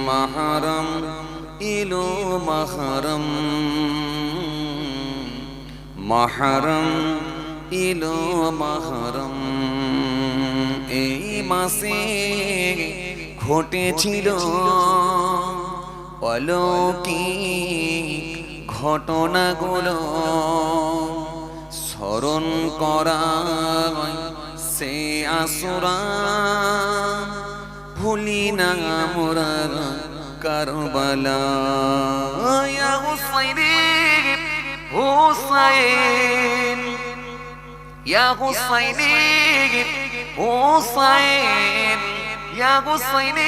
महरम इलो महरम महरम इलो महरम এই মাসে ঘটেছিল অলৌকিক ঘটনাগুলো স্মরণ করা সে আসুরা ভুলি না মোরা কারবালা ইয়া হুসাইন হুসাইন ইয়া হুসাইন হুসাইন ইয়া হুসাইন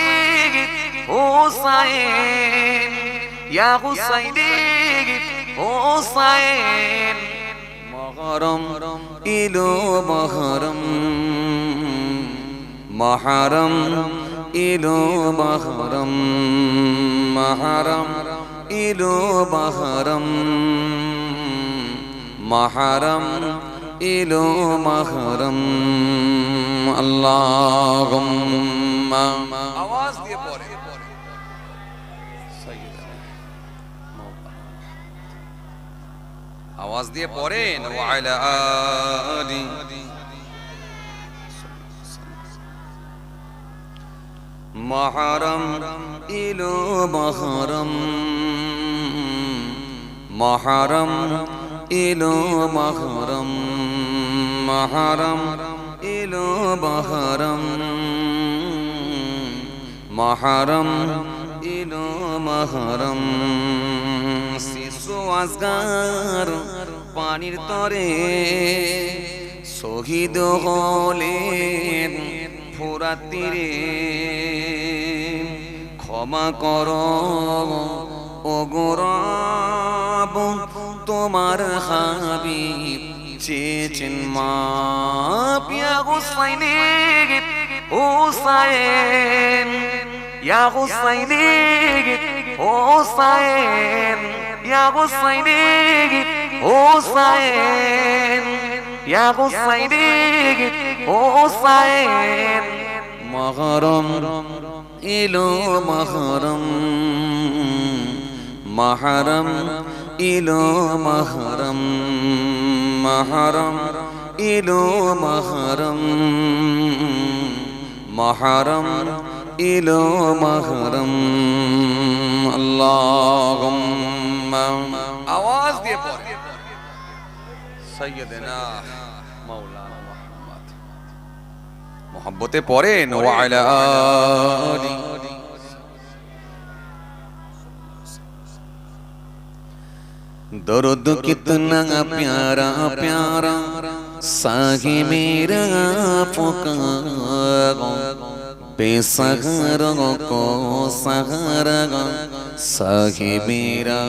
হুসাইন ইয়া হুসাইন হুসাইন महरम इलो महरम महरम इलो महरम महरम इलो महरम महरम इलो महरम अल्लाहुम्मा आवाज दिए पढ़े आवाज दिए पढ़ेन वाला आली महरम इलो महरम महरम इलो महरम महरम इलो महरम महरम इलो महरम शिशु आजगार पानिर तरे शहीद हलेन फुरात तीरे क्षमा करो ओगो रब तोमार हाबिब चेचेन माफ या हुसैन हुसैन या हुसैन हुसैन या हुसैन हुसैन या हुसैन हुसैन महरम इलो महरम महरम इलो महरम महरम इलो महरम महरम इलो महरम अल्लाहुम्मा आवाज दिए पढ़े सैयदना मौलाना मुहम्मद मोहब्बते पढ़ेन वाला आली दर्द कितना प्यारा प्यारा साही मेरा पुकारो बेसहारा को सहारा साही मेरा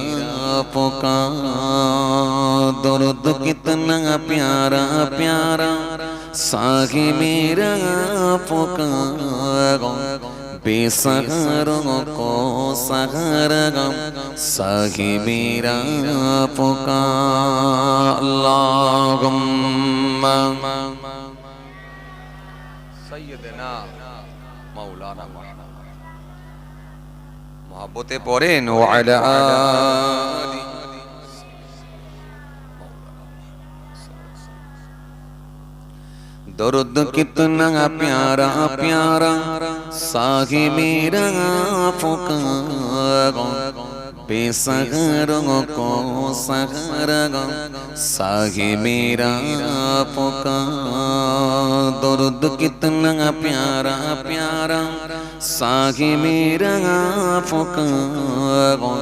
पुकार दर्द कितना प्यारा प्यारा साही मेरा पुकारो बेसहारा को सहारा साही मेरा पुकार अल्लाहुम्मा सय्यदना मौलाना मोहब्बते पढ़ेन वाला आली दर्द कितना प्यारा प्यारा साही मेरा पुकारो बेसहारा को सहारा साही मेरा पुकार दर्द कितना प्यारा प्यारा साही मेरा पुकारो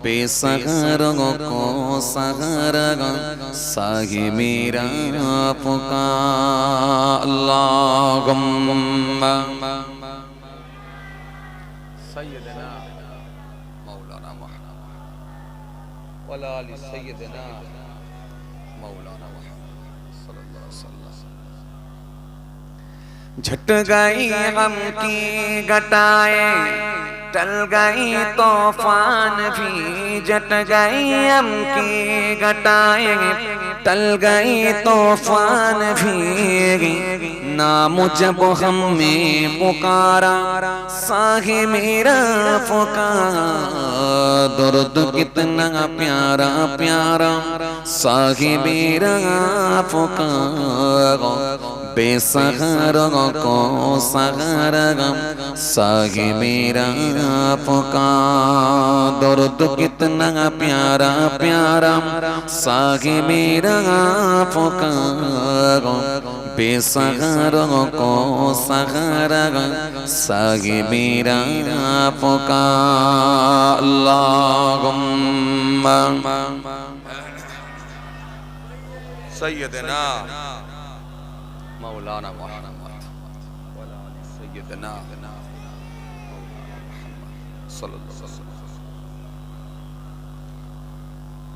बेसहारा को सहारा साही मेरा पुकार अल्लाहुम्मा सय्यदना मौलाना मुहम्मद वला अली सय्यदना मौलाना मुहम्मद सल्लल्लाहु अलैहि वसल्लम झट गई गम की घटाएं टल गई तूफान भी जट गई हम की घटाएं टल गई तूफान भी नाम जब हमें पुकारा साहे मेरा पुकारा दर्द कितना प्यारा प्यारा साहे मेरा पुकारा बेसहारा को सहारा साहे मेरा पुकारा दर्द कितना प्यारा प्यारा साहे मेरा पुकारा बेसहारा को सहारा साहे मेरा पुकारा अल्लाहुम्मा सय्यदना मौलाना मुहम्मद वला सय्यदना सल्लल्लाहु अलैहि वसल्लम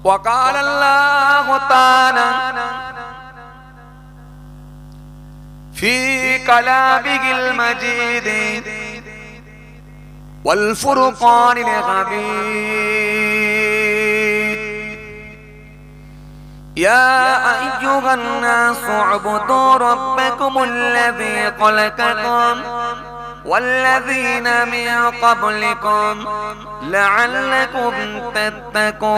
वक़ाल अल्लाहु तआला फी कलामिहिल मजीद वल फुरक़ानिल हमीद या अय्युहन्नासु उ'बुदू रब्बकुमुल्लज़ी ख़लक़कुम वल्लज़ीन मिन क़ब्लिकुम लअल्लकुम तत्तक़ून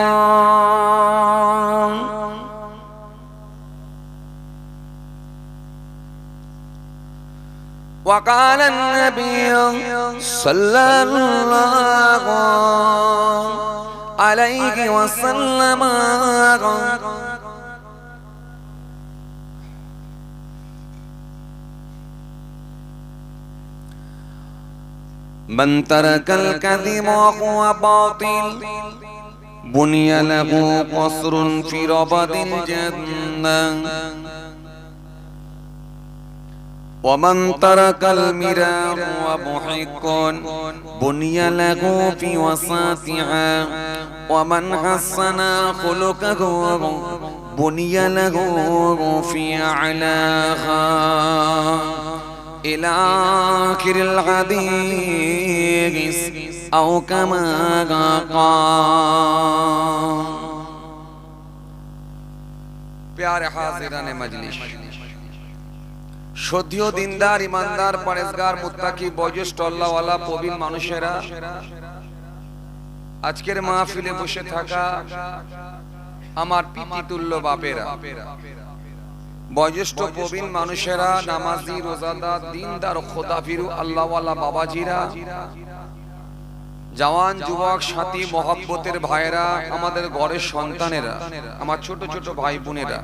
वक़ाल अन्नबी सल्लल्लाहु अलैहि वसल्लम मन तरकल कज़िब वहुव बातिल बुनिया लहू क़स्रुन फ़ी रबदिल जन्नह वमन तरकल मिराह व मुहिक्कुन बुनिया लहू फ़ी वसातिहा वमन हस्सना खुलुक़हु बुनिया लहू फ़ी अलाहा इला आखिरिल हदीस औ कमा क़ाल। प्यारे हाज़िराने मजलिस, श्रद्धेय दिनदार ईमानदार परहेजगार मुत्ताकी बयोज्येष्ठ अल्लाहওয়ালা প্রবীণ মানুষেরা, আজকের মাহফিলে বসে থাকা আমার পিতৃতুল্য বাপেরা, বয়োজ্যেষ্ঠ প্রবীণ মানুষেরা, নামাজি রোজাদার দিনদার খোদাফিরু আল্লাহওয়ালা বাবাজিরা, জওয়ান যুবক সাথী মহব্বতের ভাইরা, আমাদের ঘরের সন্তানেরা, আমার ছোট ছোট ভাই বোনেরা,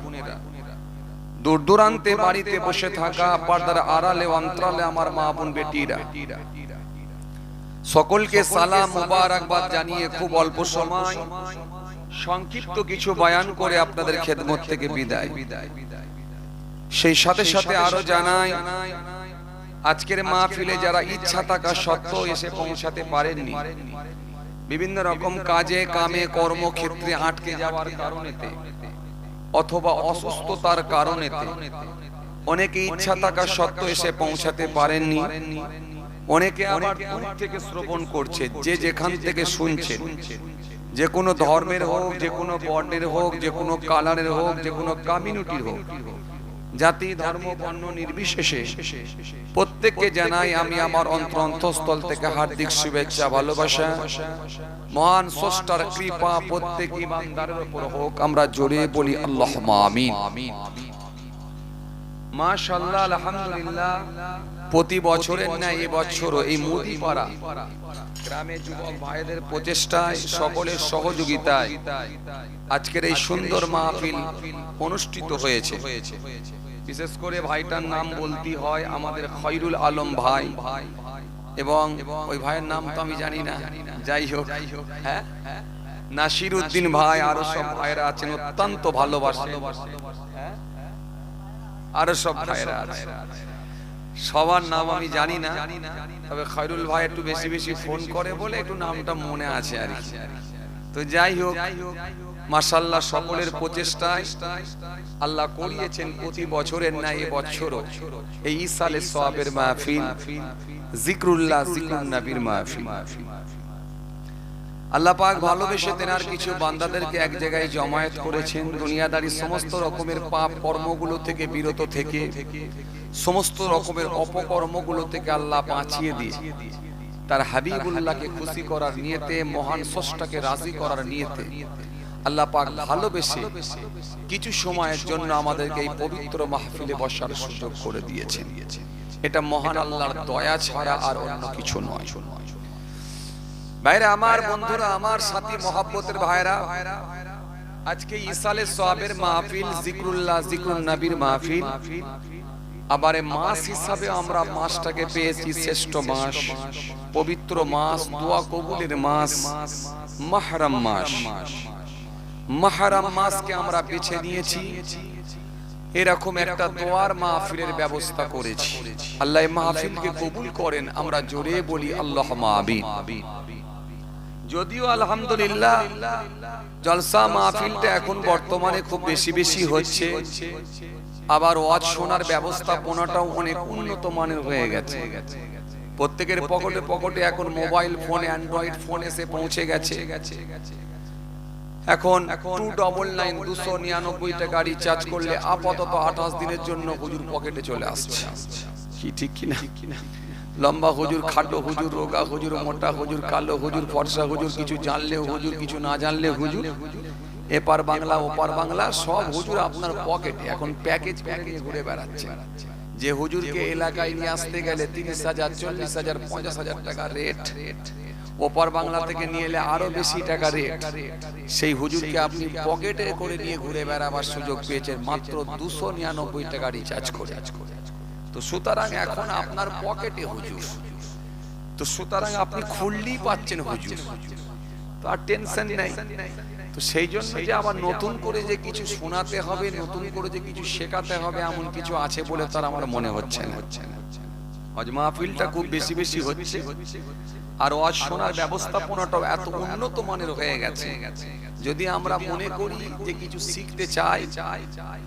দূর দূরান্তে বাড়িতে বসে থাকা পর্দার আড়ালে অন্তরালে আমার মা বোন বেটিরা, সকলকে সালাম মুবারকবাদ জানিয়ে খুব অল্প সময় সংক্ষিপ্ত কিছু বয়ান করে আপনাদের খেদমত থেকে বিদায়। সেই সাথে সাথে আরো জানাই, আজকের মাহফিলে যারা ইচ্ছা থাকা সত্ত্বেও এসে পৌঁছাতে পারেননি, বিভিন্ন রকম কাজে কামে কর্মক্ষেত্রে আটকে যাওয়ার কারণেতে অথবা অসুস্থতার কারণেতে অনেকে ইচ্ছা থাকা সত্ত্বেও এসে পৌঁছাতে পারেননি, অনেকে আবার দূর থেকে শ্রবণ করছে। যে যেখান থেকে শুনছেন, যে কোনো ধর্মের হোক, যে কোনো বর্ণের হোক, যে কোনো কালারের হোক, যে কোনো কমিউনিটির হোক, জাতি ধর্ম বর্ণ নির্বিশেষে প্রত্যেককে জানাই আমি আমার অন্তঃস্থল থেকে হার্দিক শুভেচ্ছা ভালোবাসা। মহান স্রষ্টার কৃপা প্রত্যেক ঈমানদারের উপর হোক, আমরা জোরে বলি আল্লাহুম্মা আমিন। মাশাআল্লাহ, আলহামদুলিল্লাহ, প্রতি বছরের ন্যায় এবছরও এই মুদিপাড়া গ্রামে যুবক ভাইদের প্রচেষ্টায়, সকলের সহযোগিতায় আজকের এই সুন্দর মাহফিল অনুষ্ঠিত হয়েছে। বিশেষ করে ভাইটার নাম বলতে হয় আমাদের খয়রুল আলম ভাই, এবং ওই ভাইয়ের নাম তো আমি জানি না, যাই হোক, হ্যাঁ, নাসির উদ্দিন ভাই, আরো সব ভাইরা আছেন অত্যন্ত ভালোবাসে, আরো সব ভাইরা আছে, সবার নাম আমি জানি না, তবে খয়রুল ভাই একটু বেশি বেশি ফোন করে বলে একটু নামটা মনে আছে আর কি। তো যাই হোক, মাশাআল্লাহ, সকলের প্রচেষ্টায় আল্লাহ করিয়েছেন প্রতি বছরের ন্যায় এবছরও এই ইসালে সওয়াবের মাহফিল, জিকরুল্লাহ, জিকরুন নবীর মাহফিল। আল্লাহ পাক ভালোবেসে তেনার কিছু বান্দাদেরকে এক জায়গায় জমায়েত করেছেন, দুনিয়াদারি সমস্ত রকমের পাপ কর্মগুলো থেকে বিরত থেকে, সমস্ত রকমের অপকর্মগুলো থেকে আল্লাহ বাঁচিয়ে দিয়ে তার হাবিবুল্লাহকে খুশি করার নিয়তে, মহান স্রষ্টাকে রাজি করার নিয়তে আল্লাহ পাক ভালোবেসে কিছু সময়ের জন্য আমাদেরকে এই পবিত্র মাহফিলে বসার সুযোগ করে দিয়েছেন। এটা মহান আল্লাহর দয়া ছাড়া আর অন্য কিছু নয়। ভাইরা আমার, বন্ধুরা আমার, সাথী মহব্বতের ভাইরা, আজকে ইসালে সওয়াবের মাহফিল, জিকরুল্লাহ জিকরুন নবীর মাহফিল। আবার মাস হিসাবে আমরা মাসটাকে পেয়েছি শ্রেষ্ঠ মাস, পবিত্র মাস, দোয়া কবুলের মাস, মুহররম মাস। মুহররম মাসকে আমরা বেছে নিয়েছি, এরকম একটা দোয়ার মাহফিলের ব্যবস্থা করেছি। আল্লাহ এই মাহফিলকে কবুল করেন, আমরা জোরে বলি আল্লাহুম্মা আমিন। যদিও আলহামদুলিল্লাহ জলসা মাহফিলটা এখন বর্তমানে খুব বেশি বেশি হচ্ছে, আবার ওয়াজ শোনার ব্যবস্থাপনাটাও অনেক উন্নত মানের হয়ে গেছে। প্রত্যেকের পকেটে পকেটে এখন মোবাইল ফোন, অ্যান্ড্রয়েড ফোন এসে পৌঁছে গেছে। এখন 299 টাকা রিচার্জ করলে আপাতত 28 দিনের জন্য হুজুর পকেটে চলে আসছে। কি ঠিক কিনা? লম্বা হুজুর, খাটো হুজুর, রোগা হুজুর, মোটা হুজুর, কালো হুজুর, ফর্সা হুজুর, কিছু জানলে হুজুর, কিছু না জানলে হুজুর, এপার বাংলা ওপার বাংলা সব হুজুর আপনার পকেটে এখন প্যাকেজ নিয়ে ঘুরে বেড়াচ্ছে। যে হুজুরকে এলাকায় নিয়ে আসতে গেলে 30,000, 40,000, 50,000 টাকা রেট, ওপার বাংলা থেকে নিয়ে এলে আরো বেশি টাকা রেট, সেই হুজুরকে আপনি পকেটে করে নিয়ে ঘুরে বেড়াবার সুযোগ পেয়েছেন মাত্র 299 টাকা রিচার্জ করে। তো সুতরাং এখন আপনার পকেটে হুজুর, তো সুতরাং আপনি খুললেই পাচ্ছেন হুজুর, তো আর টেনশন নাই। তো সেই জন্য যে আবার নতুন করে যে কিছু শোনাতে হবে, নতুন করে যে কিছু শেখাতে হবে, এমন কিছু আছে বলে তার আমার মনে হচ্ছে না। আজ মাহফিলটা খুব বেশি বেশি হচ্ছে, আর ওয়াজ শোনার ব্যবস্থাপনাটাও এত উন্নত মানের হয়ে গেছে। যদি আমরা মনে করি যে কিছু শিখতে চাই,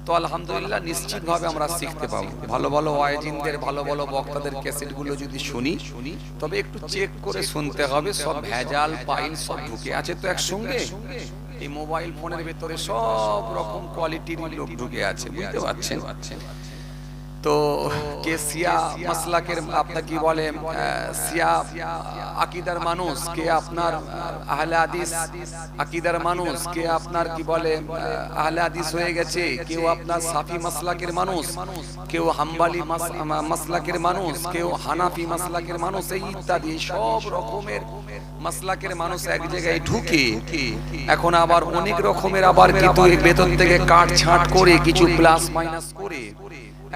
তো আলহামদুলিল্লাহ নিশ্চিতভাবে আমরা শিখতে পাবো। ভালো ভালো ওয়াইজিনদের, ভালো ভালো বক্তাদের ক্যাসেটগুলো যদি শুনি, তবে একটু চেক করে শুনতে হবে। সব ভেজাল পাইল সব ঢুকে আছে তো একসঙ্গে, এই মোবাইল ফোনের ভেতরে সব রকম কোয়ালিটির লোক ঢুকে আছে, বুঝতে পারছেন? তো কে শিয়া মাসলাকের আপনার কি বলে শিয়া আকীদার মানুষ, কে আপনার আহলে হাদিস আকীদার মানুষ, কে আপনার কি বলে আহলে হাদিস হয়ে গেছে, কেউ আপনার সাফি মাসলাকের মানুষ, কেউ হাম্বলি মাসলাকের মানুষ, কেউ হানাফি মাসলাকের মানুষ, এই ইত্যাদি সব রকমের মাসলাকের মানুষ এক জায়গায় ঢুকে এখন আবার অনেক রকমের আবার কিন্তু ভেতর থেকে কাট ছাঁট করে কিছু প্লাস মাইনাস করে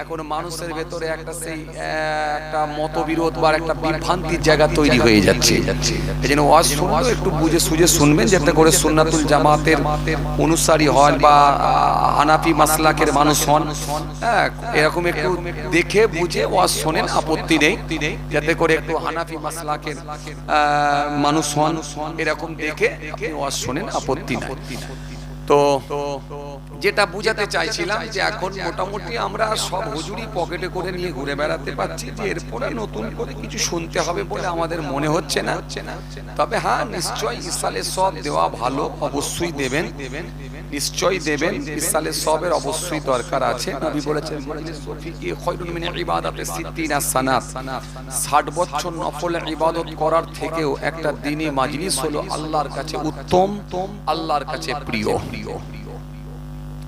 এখন মানুষের ভেতরে একটা সেই একটা মতবিরোধ বা একটা বিভ্রান্তির জায়গা তৈরি হয়ে যাচ্ছে। এজন্য ওয়াজ শুনলে একটু বুঝে সুঝে শুনবেন, যাতে করে সুন্নাতুল জামাতের অনুসারী হন বা হানাফি মাসলাকের মানুষ হন। এরকম একটু দেখে বুঝে ওয়াজ শোনেন, আপত্তি নেই। যাতে করে একটু হানাফি মাসলাকের মানুষ হন, এরকম দেখে আপনি ওয়াজ শোনেন, আপত্তি নাই। তো যেটা বুঝাতে চাইছিলাম যে এখন মোটামুটি আমরা সব হুজুরি পকেটে করে নিয়ে ঘুরে বেড়াতে পারছি, যে এরপরে নতুন করে কিছু শুনতে হবে বলে আমাদের মনে হচ্ছে না। তবে হ্যাঁ, নিশ্চয় ইসালে সব দেওয়া ভালো, অবশ্যই দেবেন, নিশ্চয়ই দেবেন। ইসালে সবের অবশ্যই দরকার আছে। নবী বলেছেন মজলিস ফিকি খায়রুন মিন ইবাদাতি 60 সানাত, 60 বছর নফল ইবাদত করার থেকেও একটা দিনী মাজলিস হলো আল্লাহর কাছে উত্তম, আল্লাহর কাছে প্রিয়।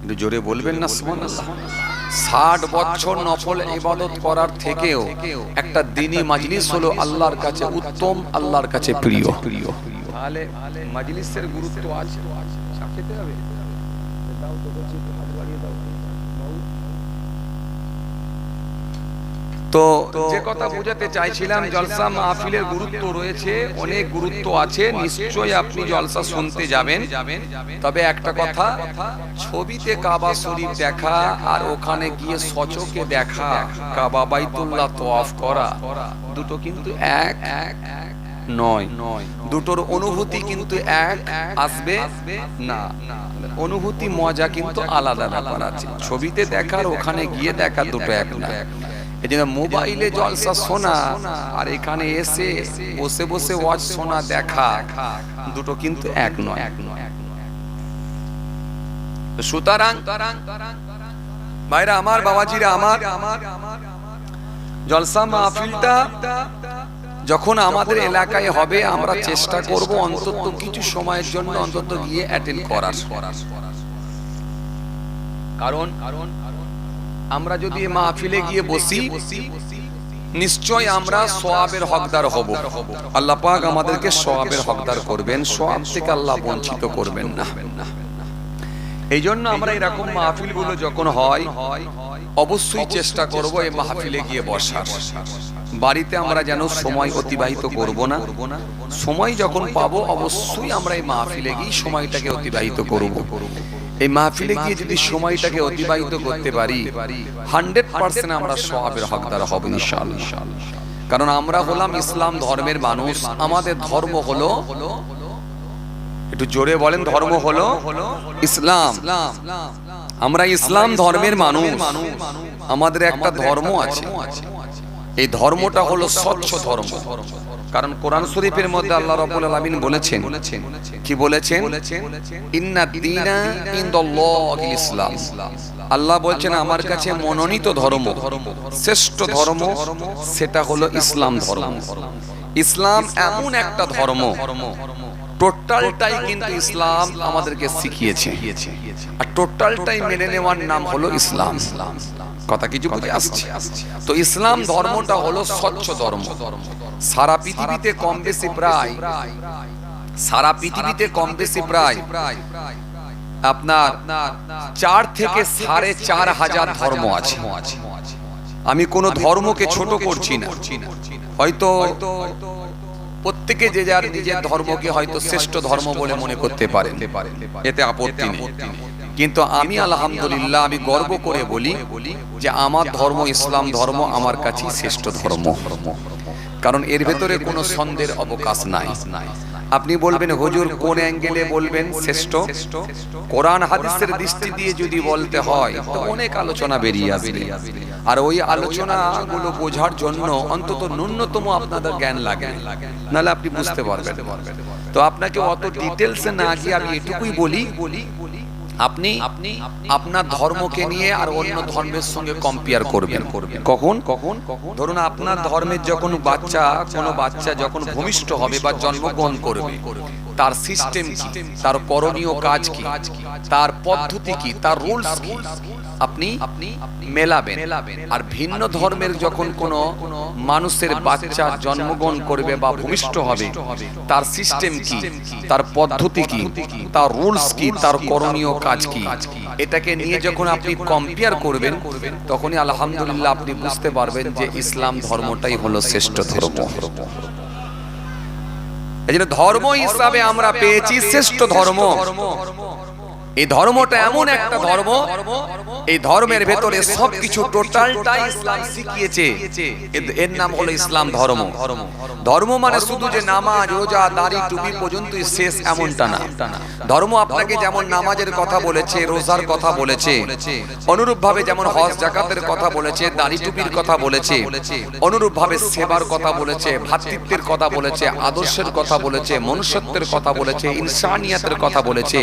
একটু জোরে বলবেন না সুবহানাল্লাহ। 60 বছর নফল ইবাদত করার থেকেও একটা দিনী মাজলিস হলো আল্লাহর কাছে উত্তম, আল্লাহর কাছে প্রিয়। তাহলে মাজলিসের গুরুত্ব আছে। চা খেতে হবে? দাও তো, বলছি একটু হাত বাড়িয়ে দাও। তো যে কথা বোঝাতে চাইছিলাম, জলসা মাহফিলের গুরুত্ব রয়েছে, অনেক গুরুত্ব আছে। নিশ্চয়ই আপনি জলসা শুনতে যাবেন। তবে একটা কথা, ছবিতে কাবা শরীফ দেখা আর ওখানে গিয়ে সচকে দেখা, কাবা বাইতুল্লাহ তওয়াফ করা, দুটো কিন্তু এক নয়। দুটোর অনুভূতি কিন্তু এক আসবে না। অনুভূতি মজা কিন্তু আলাদা ব্যাপার আছে। ছবিতে দেখার ওখানে গিয়ে দেখা দুটো এক না। এই জন্য মোবাইলে জলসা শোনা আর এখানে এসে বসে বসে ওয়াজ শোনা দেখা দুটো কিন্তু এক নয়। সুতরাং ভাইরা আমার, বাবাজিরা আমার, জলসা মাহফিলটা যখন আমাদের এলাকায় হবে আমরা চেষ্টা করব অন্তত কিছু সময়ের জন্য অন্তত গিয়ে অ্যাটেন্ড করার। কারণ আমরা যদি মাহফিলে গিয়ে বসি নিশ্চয় আমরা সওয়াবের হকদার হব। আল্লাহ পাক আমাদেরকে সওয়াবের হকদার করবেন, সওয়াব থেকে আল্লাহ বঞ্চিত করবেন না। এই জন্য আমরা এরকম মাহফিলগুলো যখন হয় অবশ্যই চেষ্টা করব এই মাহফিলে গিয়ে বসার। বাড়িতে আমরা যেন সময় অতিবাহিত করব না, সময় যখন পাবো অবশ্যই আমরা এই মাহফিলে গিয়ে সময়টাকে অতিবাহিত করব। এই মাহফিলে গিয়ে যদি সময়টাকে অতিবাহিত করতে পারি 100% আমরা সওয়াবের হকদার হব ইনশাআল্লাহ। কারণ আমরা হলাম ইসলাম ধর্মের মানুষ, আমাদের ধর্ম হলো, একটু জোরে বলেন, ধর্ম হলো ইসলাম। আমরা ইসলাম ধর্মের মানুষ, আমাদের একটা ধর্ম আছে, এই ধর্মটা হলো স্বচ্ছ ধর্ম। কারণ কোরআন শরীফের মধ্যে আল্লাহ রাব্বুল আলামিন বলেছেন, কি বলেছেন? ইন্নাদ দীনা ইনদাল্লাহিল ইসলাম। আল্লাহ বলেছেন আমার কাছে মনোনীত ধর্ম, শ্রেষ্ঠ ধর্ম সেটা হলো ইসলাম ধর্ম। ইসলাম এমন একটা ধর্ম, টোটালটাই কিন্তু ইসলাম আমাদেরকে শিখিয়েছে, আর টোটালটাই মেনে নেওয়ার নাম হলো ইসলাম। কথা কিছু বুঝে আসছে? তো ইসলাম ধর্মটা হলো স্বচ্ছ ধর্ম। সারা পৃথিবীতে কম বেশি প্রায়, সারা পৃথিবীতে কম বেশি প্রায় আপনার 4 থেকে 4.5 ধর্ম আছে। আমি কোন ধর্মকে ছোট করছি না, হয়তো প্রত্যেকে যে যার নিজের ধর্মকে হয়তো শ্রেষ্ঠ ধর্ম বলে মনে করতে পারেন, এতে আপত্তি নেই। কিন্তু আমি আলহামদুলিল্লাহ আমি গর্ব করে বলি যে আমার ধর্ম ইসলাম ধর্ম আমার কাছে শ্রেষ্ঠ ধর্ম। কারণ এর ভেতরে কোনো সন্দেহের অবকাশ নাই। আপনি বলবেন হুজুর কোন অ্যাঙ্গেলে বলবেন শ্রেষ্ঠ? কোরআন হাদিসের দৃষ্টি দিয়ে যদি বলতে হয় তো অনেক আলোচনা বেরিয়ে আসবে, আর ওই আলোচনাগুলো বোঝার জন্য অন্তত ন্যূনতম আপনাদের জ্ঞান লাগে, নাহলে আপনি বুঝতে পারবেন। তো আপনাকে অত ডিটেলসে না গিয়ে আমি এটুকুই বলি, আপনি আপনার ধর্মকে নিয়ে আর অন্য ধর্মের সঙ্গে কম্পেয়ার করবেন। কখন? ধরুন আপনার ধর্মের যখন কোনো বাচ্চা যখন ভূমিষ্ঠ হবে বা জন্মগ্রহণ করবে, তার সিস্টেম কি, তার করণীয় কাজ কি, তার পদ্ধতি কি, তার রুলস কি, আপনি মেলাবেন। আর ভিন্ন ধর্মের যখন কোনো মানুষের বাচ্চা জন্মগ্রহণ করবে বা ভূমিষ্ঠ হবে, তার সিস্টেম কি, তার পদ্ধতি কি, তার রুলস কি, তার করণীয় কাজ কি, এটাকে নিয়ে যখন আপনি কম্পেয়ার করবেন তখনই আলহামদুলিল্লাহ আপনি বুঝতে পারবেন যে ইসলাম ধর্মটাই হলো শ্রেষ্ঠ ধর্ম। এই জন্য ধর্ম হিসাবে আমরা পেয়েছি শ্রেষ্ঠ ধর্ম। এই ধর্মটা এমন একটা ধর্ম, এই ধর্মের ভেতরে সবকিছু টোটালটাই ইসলাম শিখিয়েছে, এর নাম হলো ইসলাম ধর্ম। ধর্ম মানে শুধু যে নামাজ রোজা দাড়ি টুপি পর্যন্তই শেষ এমনটা না। ধর্ম আপনাকে যেমন নামাজের কথা বলেছে, রোজার কথা বলেছে, অনুরূপ ভাবে যেমন হজ যাকাতের কথা বলেছে, দাড়ি টুপির কথা বলেছে, অনুরূপ ভাবে সেবার কথা বলেছে, ভ্রাতৃত্বের কথা বলেছে, আদর্শের কথা বলেছে, মনুষ্যত্বের কথা বলেছে, ইনসানিয়াতের কথা বলেছে,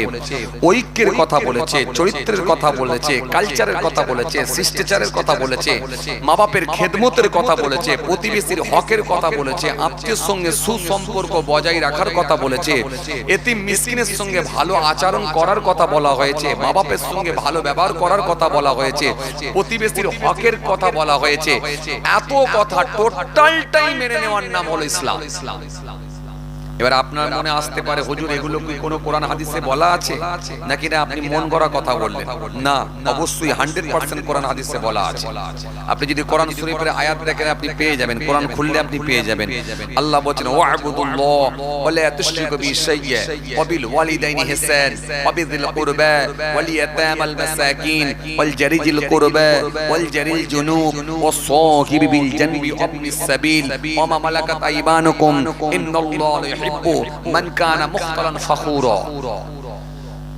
ঐক্যের কথা বলেছে, চরিত্রের কথা বলেছে, কালচারের কথা বলেছে, শিষ্টাচারের কথা বলেছে, মা বাপের খেদমতের কথা বলেছে, প্রতিবেশীর হকের কথা বলেছে, আত্মীয়ের সঙ্গে সুসম্পর্ক বজায় রাখার কথা বলেছে, এতিম মিসকিনের সঙ্গে ভালো আচরণ করার কথা বলা হয়েছে, মা বাপের সঙ্গে ভালো ব্যবহার করার কথা বলা হয়েছে, প্রতিবেশীর হকের কথা বলা হয়েছে। এত কথা টোটালটাই মেনে নেওয়ার নাম হলো ইসলাম। এবার আপনার মনে আসতে পারে হুজুর এগুলো কি কোনো কোরআন হাদিসে বলা আছে নাকি না আপনি মন গড়া কথা বললেন? না, অবশ্যই 100% কোরআন হাদিসে বলা আছে। আপনি যদি কোরআন শরীফের আয়াত দেখেন আপনি পেয়ে যাবেন, কোরআন খুললে আপনি পেয়ে যাবেন। আল্লাহ বলেন ওয়া'বুদুল্লাহ ওয়া লা তুশরিকু বিহি শাইয়্যা ওয়া বিল ওয়ালিদাইনি ইহসান ওয়া বিযিল কুরবা ওয়াল ইয়াতামাল মাসাকিন ওয়াল জারিজিল কুরবা ওয়াল জারিল জুনুব ওয়াস সাহিবি বিল জানবি ওয়া ইবনিস সাবিল ওয়া মা মালাকাত আইমানুকুম ইন্নাল্লাহা মান কানা মুখতালান ফখুরা।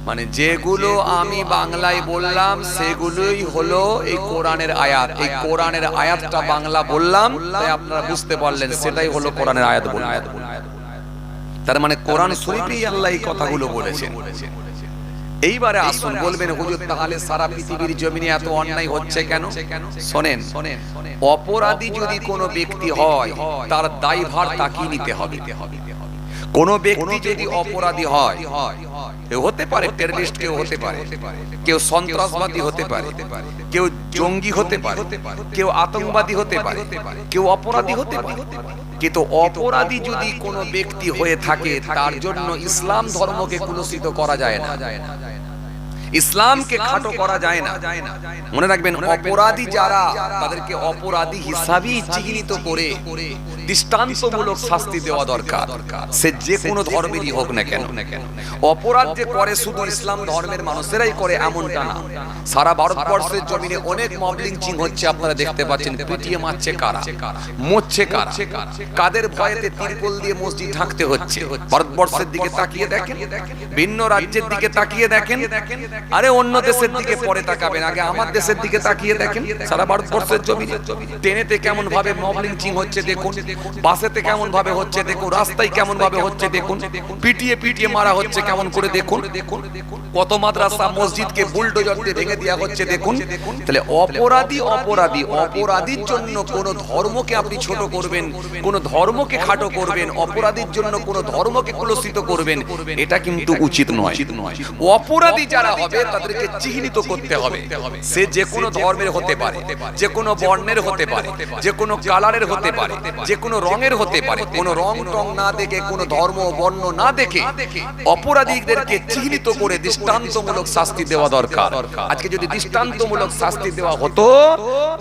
মানে যেগুলো আমি বাংলায় বললাম সেগুলোই হলো এই কোরআনের আয়াত। এই কোরআনের আয়াতটা বাংলা বললাম, তাই আপনারা বুঝতে পারলেন সেটাই হলো কোরআনের আয়াত বললাম। তার মানে কোরআন শরীফেই আল্লাহ এই কথাগুলো বলেছেন। এইবারে আসুন, বলবেন হুজুর তাহলে সারা পৃথিবীর জমিনে এত অন্যায় হচ্ছে কেন? শোনেন, অপরাধী যদি কোনো ব্যক্তি হয় তার দায়ভার তাকেই নিতে হবে। কোন ব্যক্তি যদি অপরাধী হয়, কেউ হতে পারে টেররিস্ট, কেউ হতে পারে, কেউ সন্ত্রাসবাদী হতে পারে, কেউ জঙ্গি হতে পারে, কেউ আতঙ্কবাদী হতে পারে, কেউ অপরাধী হতে পারে, কিন্তু অপরাধী যদি কোনো ব্যক্তি হয়ে থাকে তার জন্য ইসলাম ধর্মকে কুলুষিত করা যায় না, ইসলামকে খাটো করা যায় না। মনে রাখবেন, অপরাধী যারা তাদেরকে অপরাধী হিসাবেই চিহ্নিত করে দৃষ্টান্তমূলক শাস্তি দেওয়া দরকার, সে যে কোনো ধর্মেরই হোক না কেন। অপরাধ যে করে শুধু ইসলাম ধর্মের মানুষেরাই করে এমনটা না। সারা ভারতবর্ষের জমিনে অনেক মব লিঞ্চিং হচ্ছে, আপনারা দেখতে পাচ্ছেন। পিটিয়ে মারছে কারা, মরছে কারা, কাদের ভয়েতে তিরপল দিয়ে মসজিদ ঢাকতে হচ্ছে। ভারতবর্ষের দিকে তাকিয়ে দেখেন, ভিন্ন রাজ্যের দিকে তাকিয়ে দেখেন, আরে অন্য দেশের দিকে পরে তাকাবেন, আগে আমার দেশের দিকে তাকিয়ে দেখেন। সারা ভারতবর্ষের জমিনে ট্রেনেতে কেমন ভাবে মব লিঞ্চিং হচ্ছে দেখুন, বাসেতে কেমন ভাবে হচ্ছে দেখুন, রাস্তায় কেমন ভাবে হচ্ছে দেখুন, পিটিয়ে পিটিয়ে মারা হচ্ছে কেমন করে দেখুন, কত মাদ্রাসা মসজিদকে বুলডোজার দিয়ে ভেঙে দেওয়া হচ্ছে দেখুন। তাহলে অপরাধী অপরাধী, অপরাধীর জন্য কোন ধর্মকে আপনি ছোট করবেন, কোন ধর্মকে খাটো করবেন, অপরাধীর জন্য কোন ধর্মকে কুলুষিত করবেন, এটা কিন্তু উচিত নয়। অপরাধী যারা হবে তাদেরকে চিহ্নিত করতে হবে। সে যে কোনো ধর্মের হতে পারে, যে কোনো বর্ণের হতে পারে, যে কোনো কালারের হতে পারে, যে কোনো রঙের হতে পারে। কোনো রং টং না দেখে, কোনো ধর্ম বর্ণ না দেখে অপরাধীদেরকে চিহ্নিত করে দৃষ্টান্তমূলক শাস্তি দেওয়া দরকার। আজকে যদি দৃষ্টান্তমূলক শাস্তি দেওয়া হতো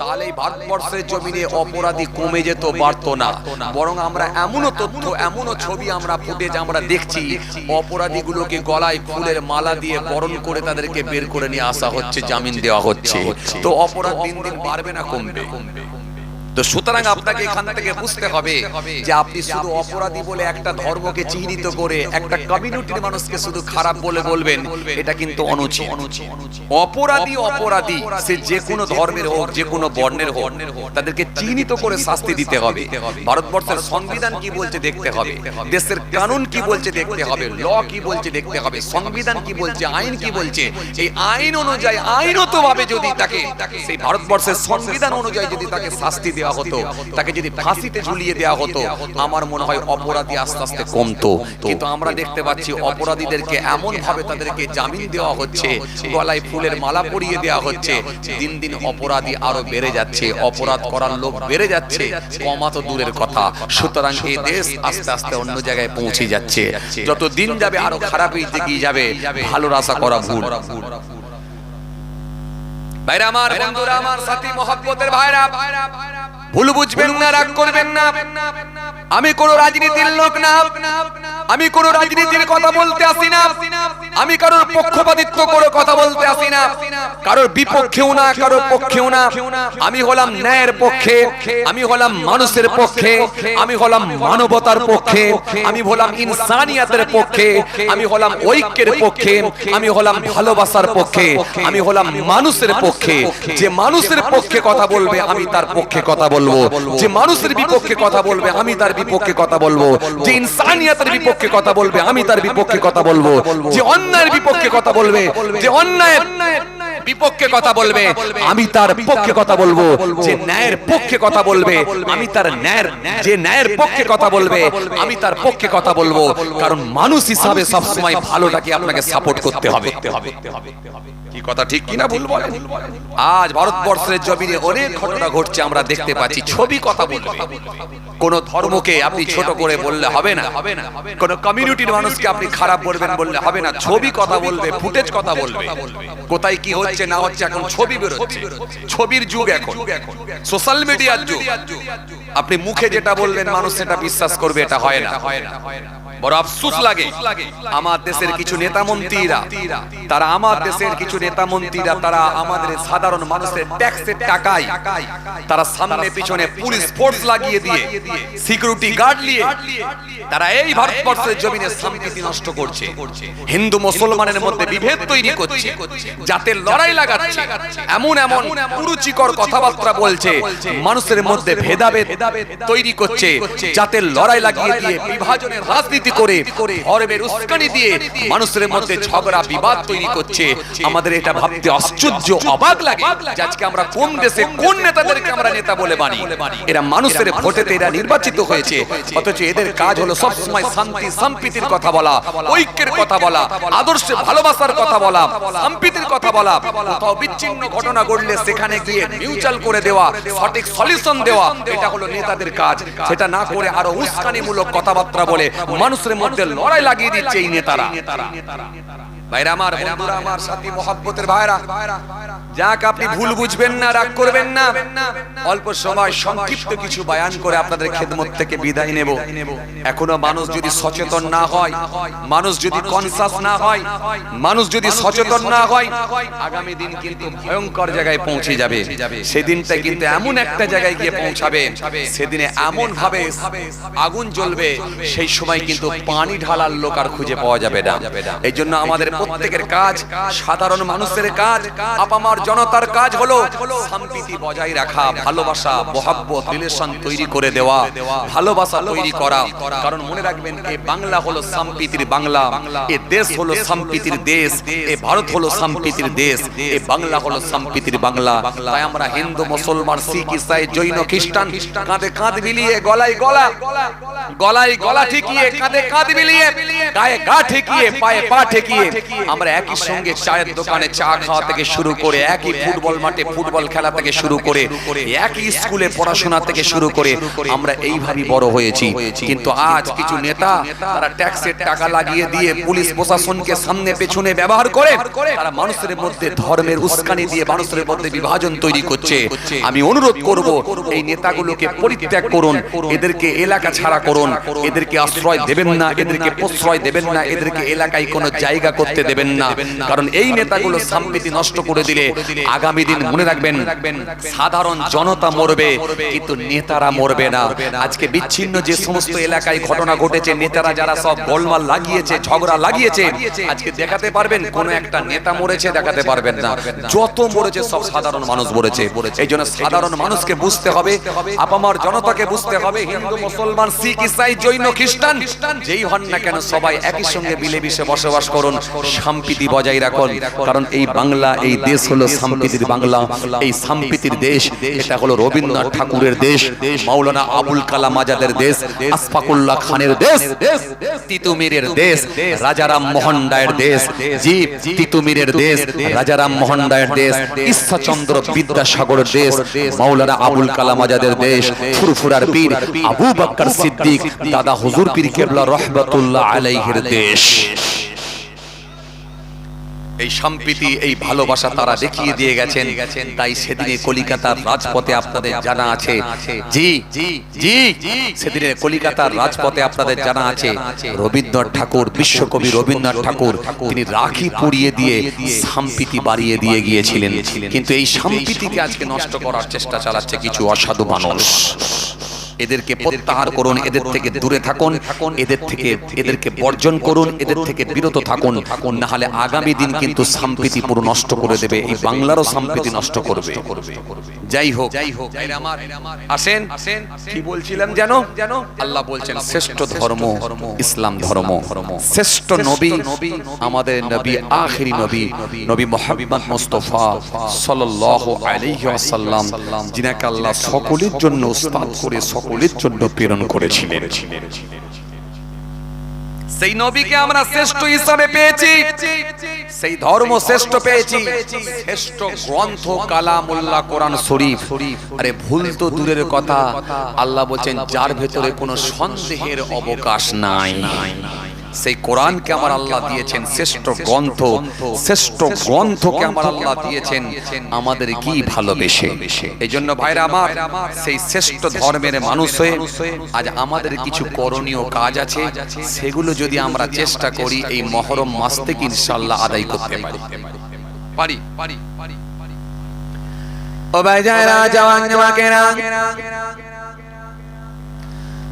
তাহলে ভারতবর্ষের জমিনে অপরাধী কমে যেত, বাড়তো না। বরং আমরা এমনও তথ্য, এমনও ছবি, আমরা ফুটেজ আমরা দেখছি, অপরাধীগুলোকে গলায় ফুলের মালা দিয়ে বরণ করে তাদেরকে বের করে নিয়ে আসা হচ্ছে, জামিন দেওয়া হচ্ছে। তো অপরাধ দিন দিন বাড়বে না কমবে? তো সুতরাং আপনাকে এখান থেকে বুঝতে হবে যে আপনি শুধু অপরাধী বলে একটা ধর্মকে চিহ্নিত করে একটা কমিউনিটির মানুষকে শুধু খারাপ বলে বলবেন, এটা কিন্তু অনুচিত। অপরাধী অপরাধী সে যে কোনো ধর্মের হোক, যে কোনো বর্ণের হোক, তাদেরকে চিহ্নিত করে শাস্তি দিতে হবে। ভারতবর্ষের সংবিধান কি বলছে দেখতে হবে, দেশের কানুন কি বলছে দেখতে হবে, ল কি বলছে দেখতে হবে, সংবিধান কি বলছে, আইন কি বলছে। এই আইন অনুযায়ী আইনতভাবে যদি তাকে, সেই ভারতবর্ষের সংবিধান অনুযায়ী যদি তাকে শাস্তি দেওয়া হতো, তাকে যদি ফাঁসিতে ঝুলিয়ে দেওয়া হতো, আমার মনে হয় অপরাধী আস্তে আস্তে কমতো। কিন্তু আমরা দেখতে পাচ্ছি অপরাধীদেরকে এমন ভাবে তাদেরকে জামিন দেওয়া হচ্ছে, গলায় ফুলের মালা পরিয়ে দেওয়া হচ্ছে, দিন দিন অপরাধী আরো বেড়ে যাচ্ছে, অপরাধ করার লোক বেড়ে যাচ্ছে, কমা তো দূরের কথা। সুতরাং এই দেশ আস্তে আস্তে অন্য জায়গায় পৌঁছে যাচ্ছে। যত দিন যাবে আরো খারাপই এগিয়ে যাবে, ভালোর আশা করা ভুল। ভাইরা আমার, বন্ধুরা আমার, সাথী মহব্বতের ভাইরা, ভুল বুঝবেন না, রাগ করবেন না। আমি কোন রাজনীতির লোক না, আমি কোন রাজনীতির কথা বলতে আসি না, আমি কারোর পক্ষপাতিত্ব করে কথা বলতে আসি না, কারোর বিপক্ষেও না, কারোর পক্ষেও না। আমি হলাম ন্যায়ের পক্ষে, আমি হলাম মানুষের পক্ষে, আমি হলাম মানবতার পক্ষে, আমি হলাম ইনসানিয়াতের পক্ষে, আমি হলাম ঐক্যের পক্ষে, আমি হলাম ভালোবাসার পক্ষে, আমি হলাম মানুষের পক্ষে। যে মানুষের পক্ষে কথা বলবে আমি তার পক্ষে কথা বলবো, যে মানুষের বিপক্ষে কথা বলবে আমি তার বিপক্ষে কথা বলবো, যে ইনসানিয়াতের বিপক্ষে কথা বলবে আমি তার বিপক্ষে কথা বলবো, যে অন্যায়ের বিপক্ষে কথা বলবে, যে অন্যায়ের বিপক্ষে কথা বলবে আমি তার পক্ষে কথা বলবো, যে ন্যায়ের পক্ষে কথা বলবে আমি তার ন্যায়ের, যে ন্যায়ের পক্ষে কথা বলবে আমি তার পক্ষে কথা বলবো। কারণ মানুষ হিসাবে সবসময় ভালোটাকে আপনাকে সাপোর্ট করতে হবে। কি কথা ঠিক কিনা ভুল বলেন? আজ ভারতবর্ষের জমিনে অনেক ঘটনা ঘটছে, আমরা দেখতে পাচ্ছি। ছবি কথা বলবে, কোন ধর্মকে আপনি ছোট করে বললে হবে না, কোন কমিউনিটির মানুষকে আপনি খারাপ বলবেন বললে হবে না। ছবি কথা বলবে, ফুটেজ কথা বলবে, কোথায় কি হচ্ছে না হচ্ছে এখন ছবি বেরোচ্ছে। ছবির যুগ এখন, সোশ্যাল মিডিয়ার যুগ। আপনি মুখে যেটা বলবেন মানুষ সেটা বিশ্বাস করবে, এটা হয় না। বড় আফসোস লাগে আমার দেশের কিছু নেতা মন্ত্রীরা, তারা আমার দেশের কিছু নেতা মন্ত্রীরা তারা আমাদের সাধারণ মানুষের ট্যাক্সের টাকায় তারা সামনে পিছনে পুলিশ ফোর্স লাগিয়ে দিয়ে সিকিউরিটি গার্ড নিয়ে তারা এই ভারতবর্ষের জমিনে শান্তি নষ্ট করছে, হিন্দু মুসলমানের মধ্যে বিভেদ তৈরি করছে, জাতের লড়াই লাগাচ্ছে, এমন এমন কুরুচিকর কথাবার্তা বলছে, মানুষের মধ্যে ভেদাভেদ তৈরি করছে, জাতের লড়াই লাগিয়ে দিয়ে বিভাজনের রাজনীতি করে ধর্মের উস্কানি দিয়ে মানুষের মধ্যে ঝগড়া বিবাদ তৈরি করছে। আমাদের এটা ভাবতে আশ্চর্য অবাক লাগে যে আজকে আমরা কোন দেশে কোন নেতাদেরকে আমরা নেতা বলে মানি। এরা মানুষের ভোটেতে এরা নির্বাচিত হয়েছে, অথচ এদের কাজ হলো সবসময় শান্তি সম্প্রীতির কথা বলা, ঐক্যের কথা বলা, আদর্শে ভালোবাসার কথা বলা, সম্প্রীতির কথা বলা, কোথাও বিচ্ছিন্ন ঘটনা ঘটলে সেখানে গিয়ে মিউচুয়াল করে দেওয়া, সঠিক সলিউশন দেওয়া, এটা হলো নেতাদের কাজ। সেটা না করে আরো উস্কানিমূলক কথাবার্তা বলে মানুষের মধ্যে লড়াই লাগিয়ে দিচ্ছে এই নেতারা। ভাইরা আমার, বন্ধুরা আমার, সাথী মহব্বতের ভাইরা, যাক আপনি ভুল বুঝবেন না, রাগ করবেন না, অল্প সময় সংক্ষিপ্ত কিছু বয়ান করে আপনাদের খেদমত থেকে বিদায় নেব। এখনো মানুষ যদি সচেতন না হয়, মানুষ যদি কনসাস না হয়, মানুষ যদি সচেতন না হয়, আগামী দিন কিন্তু ভয়ঙ্কর জায়গায় পৌঁছে যাবে। সেদিনটা কিন্তু এমন একটা জায়গায় গিয়ে পৌঁছাবে, সেদিনে এমন ভাবে আগুন জ্বলবে, সেই সময় কিন্তু পানি ঢালার লোক আর খুঁজে পাওয়া যাবে না। এই জন্য আমাদের প্রত্যেকের কাজ, সাধারণ মানুষের কাজ, আপামার জনতার কাজ হলো সম্প্রীতি বজায় রাখা, ভালোবাসা, মহব্বত, রিলেশন তৈরি করে দেওয়া, ভালোবাসা তৈরি করা। কারণ মনে রাখবেন, এই বাংলা হলো সম্প্রীতির বাংলা, এই দেশ হলো সম্প্রীতির দেশ, এই ভারত হলো সম্প্রীতির দেশ, এই বাংলা হলো সম্প্রীতির বাংলা। তাই আমরা হিন্দু, মুসলমান, শিখ, ইসাই, জৈন, খ্রিস্টান কাঁধে কাঁধ মিলিয়ে, গলায় গলা, গলায় গলা ঠেকিয়ে, কাঁধে কাঁধ মিলিয়ে, গায়ে গা ঠেকিয়ে, পায়ে পা ঠেকিয়ে আমরা একই সঙ্গে চায়ের দোকানে চা খাওয়া থেকে শুরু করে, একই ফুটবল মাঠে ফুটবল খেলা থেকে শুরু করে, একই স্কুলে পড়াশোনা থেকে শুরু করে আমরা এইভাবেই বড় হয়েছি। কিন্তু আজ কিছু নেতা তারা ট্যাক্সের টাকা লাগিয়ে দিয়ে পুলিশ প্রশাসনকে সামনে পেছনে ব্যবহার করে তারা মানুষের মধ্যে ধর্মের উস্কানি দিয়ে মানুষের মধ্যে বিভাজন তৈরি করছে। আমি অনুরোধ করব, এই নেতাগুলোকে পরিত্যাগ করুন, এদেরকে এলাকা ছাড়া করুন, এদেরকে আশ্রয় দেবেন না, এদেরকে প্রশ্রয় দেবেন না, এদেরকে এলাকায় কোনো জায়গা করতে দেবেন না। কারণ এই নেতাগুলো সম্প্রীতি নষ্ট করে দিলে আগামী দিন মনে রাখবেন সাধারণ জনতা মরবে, কিন্তু নেতারা মরবে না। আজকে বিচ্ছিন্ন যে সমস্ত এলাকায় ঘটনা ঘটেছে, নেতারা যারা সব গোলমাল লাগিয়েছে, ঝগড়া লাগিয়েছে, আজকে দেখাতে পারবেন কোন একটা নেতা মরেছে? দেখাতে পারবেন না। যত মরেছে সব সাধারণ মানুষ মরেছে। এই জন্য সাধারণ মানুষকে বুঝতে হবে, আপামার জনতাকে বুঝতে হবে, হিন্দু, মুসলমান, শিখ, ইসাই, জৈন, খ্রিস্টান যেই হন না কেন সবাই একই সঙ্গে মিলেমিশে বসবাস করুন, সম্প্রীতি বজায় রাখুন। কারণ এই বাংলা, এই দেশ হলো সম্প্রীতির বাংলা, এই সম্প্রীতির দেশ। এটা হলো রবীন্দ্রনাথ ঠাকুরের দেশ, মাওলানা আবুল কালাম আজাদের দেশ, আশফাকুল্লাহ খানের দেশ, তিতুমিরের দেশ, রাজারাম মোহন রায়ের দেশ, জি তিতুমিরের দেশ, রাজারাম মোহন রায়ের দেশ, ঈশ্বরচন্দ্র বিদ্যাসাগরের দেশ, মাওলানা আবুল কালাম আজাদের দেশ, ফুরফুরার পীর আবু বকর সিদ্দিক দাদা হুজুর পীর কেবলা রহমাতুল্লাহ আলাইহির দেশ। এই সম্প্রীতি, এই ভালোবাসা তারা দেখিয়ে দিয়ে গেছেন। তাই সেদিনে কলিকাতার রাজপথে আপনাদের জানা আছে, জি জি সেদিনে কলিকাতার রাজপথে আপনাদের জানা আছে, রবীন্দ্রনাথ ঠাকুর, বিশ্বকবি রবীন্দ্রনাথ ঠাকুর তিনি রাখি পরিয়ে দিয়ে সম্প্রীতি বাড়িয়ে দিয়ে গিয়েছিলেন। কিন্তু এই সম্প্রীতিকে আজকে নষ্ট করার চেষ্টা চালাচ্ছে কিছু অসাধু মানুষ। এদেরকে প্রত্যাহার করুন, এদের থেকে দূরে থাকুন, এদেরকে বর্জন করুন, এদের থেকে বিরত থাকুন, না হলে আগামী দিন কিন্তু সম্প্রীতি পুরো নষ্ট করে দেবে, এই বাংলারও সম্প্রীতি নষ্ট করবে। যাই হোক, আসেন কি বলছিলাম জানো? আল্লাহ বলছেন শ্রেষ্ঠ ধর্ম ইসলাম ধর্ম, শ্রেষ্ঠ নবী আমাদের নবী, আখিরি নবী, নবী মুহাম্মদ মুস্তাফা সাল্লাল্লাহু আলাইহি ওয়াসাল্লাম, যিনাকে আল্লাহ সকলের জন্য উস্তাদ করে সকলের জন্য প্রেরণ করেছিলেন। সেই নবীকে আমরা শ্রেষ্ঠ হিসাবে পেয়েছি, সেই ধর্ম শ্রেষ্ঠ পেয়েছি, শ্রেষ্ঠ গ্রন্থ কালামুল্লাহ কোরআন শরীফ। আরে ভুল তো দূরের কথা, আল্লাহ বলেন যার ভেতরে কোনো সন্দেহের অবকাশ নাই। সেই কোরআনকে আমার আল্লাহ দিয়েছেন শ্রেষ্ঠ গ্রন্থ, শ্রেষ্ঠ গ্রন্থকে আমার আল্লাহ দিয়েছেন আমাদের কি ভালোবেসে। এই জন্য ভাইরা আমার, সেই শ্রেষ্ঠ ধর্মের মানুষ হয়ে আজ আমাদের কিছু করণীয় কাজ আছে, সেগুলো যদি আমরা চেষ্টা করি এই মহরম মাস থেকে ইনশাআল্লাহ আদায় করতে পারি। ও ভাইজানেরা, জওয়ান যুবকেরা,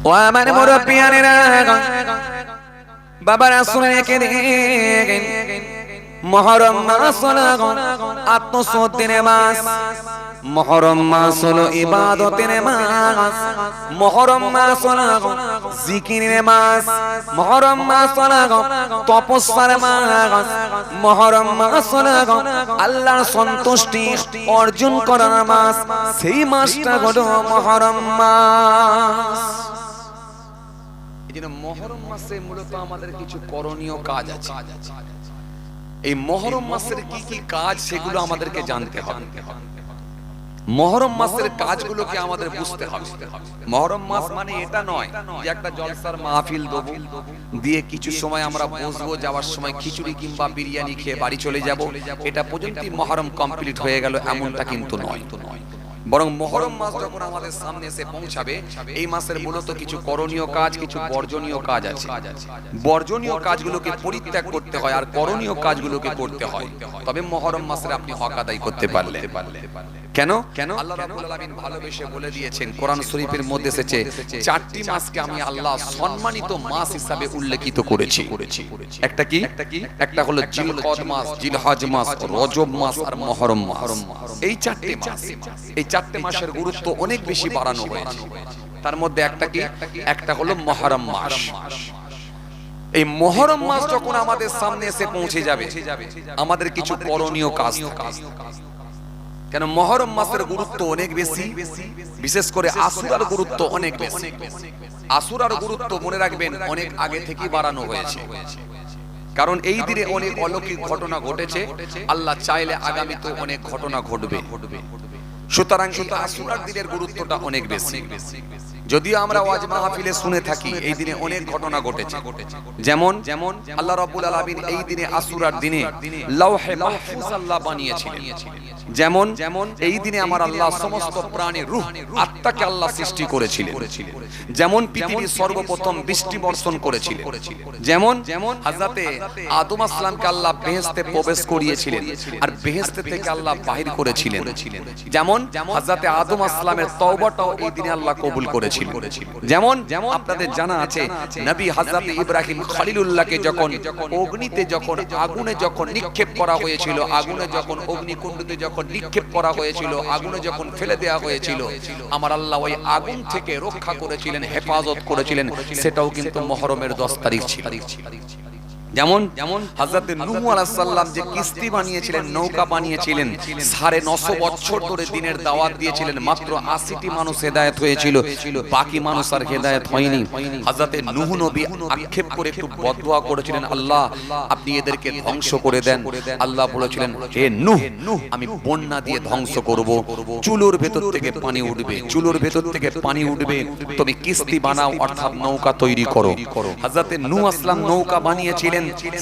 ও আমার মুরব্বিয়ানেরা, বাবারা শুনে রেখে দেখেন, মুহররম মাস হলো আত্মশুদ্ধির মাস, মুহররম মাস হলো ইবাদতের মাস, মুহররম মাস হলো জিকিরের মাস, মুহররম মাস হলো তপস্যার মাস, মুহররম মাস হলো আল্লাহর সন্তুষ্টি অর্জন করার মাস। সেই মাসটা হলো মুহররম মাস। এই জন্য মুহররম মাসে মূলত আমাদের কিছু করণীয় কাজ আছে। এই মুহররম মাসের কি কি কাজ সেগুলো আমাদেরকে জানতে হবে। মুহররম মাসের কাজগুলোকে আমাদের বুঝতে হবে। মুহররম মাস মানে এটা নয় যে একটা জলসার মাহফিল দেবো, দিয়ে কিছু সময় আমরা বসবো, যাওয়ার সময় খিচুড়ি কিংবা বিরিয়ানি খেয়ে বাড়ি চলে যাব, এটা পর্যন্তই মুহররম কমপ্লিট হয়ে গেল, এমনটা কিন্তু নয়। বরং মুহররম মাস যখন আমাদের সামনে এসে পৌঁছাবে, এই মাসের মূলত কিছু করণীয় কাজ, কিছু বর্জনীয় কাজ আছে। বর্জনীয় কাজগুলোকে পরিত্যাগ করতে হয় আর করণীয় কাজগুলোকে করতে হয়, তবে মুহররম মাসের আপনি হক আদায় করতে পারলে। কেন? আল্লাহ রাব্বুল আলামিন ভালোবেসে বলে দিয়েছেন, কোরআন শরীফের মধ্যে এসেছে, চারটি মাসকে আমি আল্লাহ সম্মানিত মাস হিসাবে উল্লেখিত করেছি। একটা কি? একটা হলো জিলকদ মাস, জিলহজ মাস, রজব মাস আর মুহররম মাস। এই চারটি মাস, এই চারটি মাসের গুরুত্ব অনেক বেশি বাড়ানো হয়েছে। তার মধ্যে একটা কি? একটা হলো মুহররম মাস। এই মুহররম মাস যখন আমাদের সামনে এসে পৌঁছে যাবে, আমাদের কিছু করণীয় কাজ। কেন? মুহররম মাসের গুরুত্ব অনেক বেশি, বিশেষ করে আশুরার গুরুত্ব অনেক বেশি। আশুরার গুরুত্ব মনে রাখবেন অনেক আগে থেকেই বাড়ানো হয়েছে, কারণ এই দিনে অনেক অলৌকিক ঘটনা ঘটেছে। আল্লাহ চাইলে আগামীতে অনেক ঘটনা ঘটবে। সুতরাং এই আশুরার দিনের গুরুত্বটা অনেক বেশি। যদিও আমরা ওয়াজ মাহফিলে শুনে থাকি এই দিনে অনেক ঘটনা ঘটেছে, যেমন আল্লাহ রাব্বুল আলামিন এই দিনে আশুরার দিনে লৌহে মাহফুজ আল্লাহ বানিয়েছিলেন। যেমন এই দিনে আমার আল্লাহ সমস্ত প্রাণীর রূহ, আত্মাকে আল্লাহ সৃষ্টি করেছিলেন। যেমন পৃথিবীর সর্বপ্রথম বৃষ্টি বর্ষণ করেছিলেন। যেমন হযরতে আদম আলাইহিসসালামকে আল্লাহ বেহেশতে প্রবেশ করিয়েছিলেন আর বেহেশত থেকে আল্লাহ বাহির করেছিলেন। যেমন হযরতে আদম আলাইহিসসালামের তওবাটাও এই দিনে আল্লাহ কবুল করেছিলেন। যেমন আপনাদের জানা আছে, নবী হযরতে ইব্রাহিম খলিলুল্লাহকে যখন অগ্নিতে, যখন আগুনে যখন নিক্ষেপ করা হয়েছিল, আগুনে যখন অগ্নিকুণ্ডতে যখন নিক্ষেপ করা হয়েছিল, আগুনে যখন ফেলে দেওয়া হয়েছিল, আমার আল্লাহ ওই আগুন থেকে রক্ষা করেছিলেন, হেফাজত করেছিলেন। সেটাও কিন্তু মুহররমের 10 তারিখ ছিল। যেমন হযরত নূহ আলাইহিস সালাম যে কিস্তি বানিয়েছিলেন, নৌকা বানিয়েছিলেন, 950 বছর ধরে দিনের দাওয়াত দিয়েছিলেন, মাত্র 80টি মানুষ হেদায়েত হয়েছিল, বাকি মানুষ আর হেদায়েত হয়নি। হযরত নূহ নবী আক্ষেপ করে একটু বদদুয়া করেছিলেন, আল্লাহ আপনি এদেরকে ধ্বংস করে দেন। আল্লাহ বলেছিলেন, হে নূহ, আমি বন্যা দিয়ে ধ্বংস করব, চুলোর ভেতর থেকে পানি উঠবে, চুলোর ভেতর থেকে পানি উঠবে, তুমি কিস্তি বানাও, অর্থাৎ নৌকা তৈরি করো। হযরত নূহ আসলাম নৌকা বানিয়েছিলেন।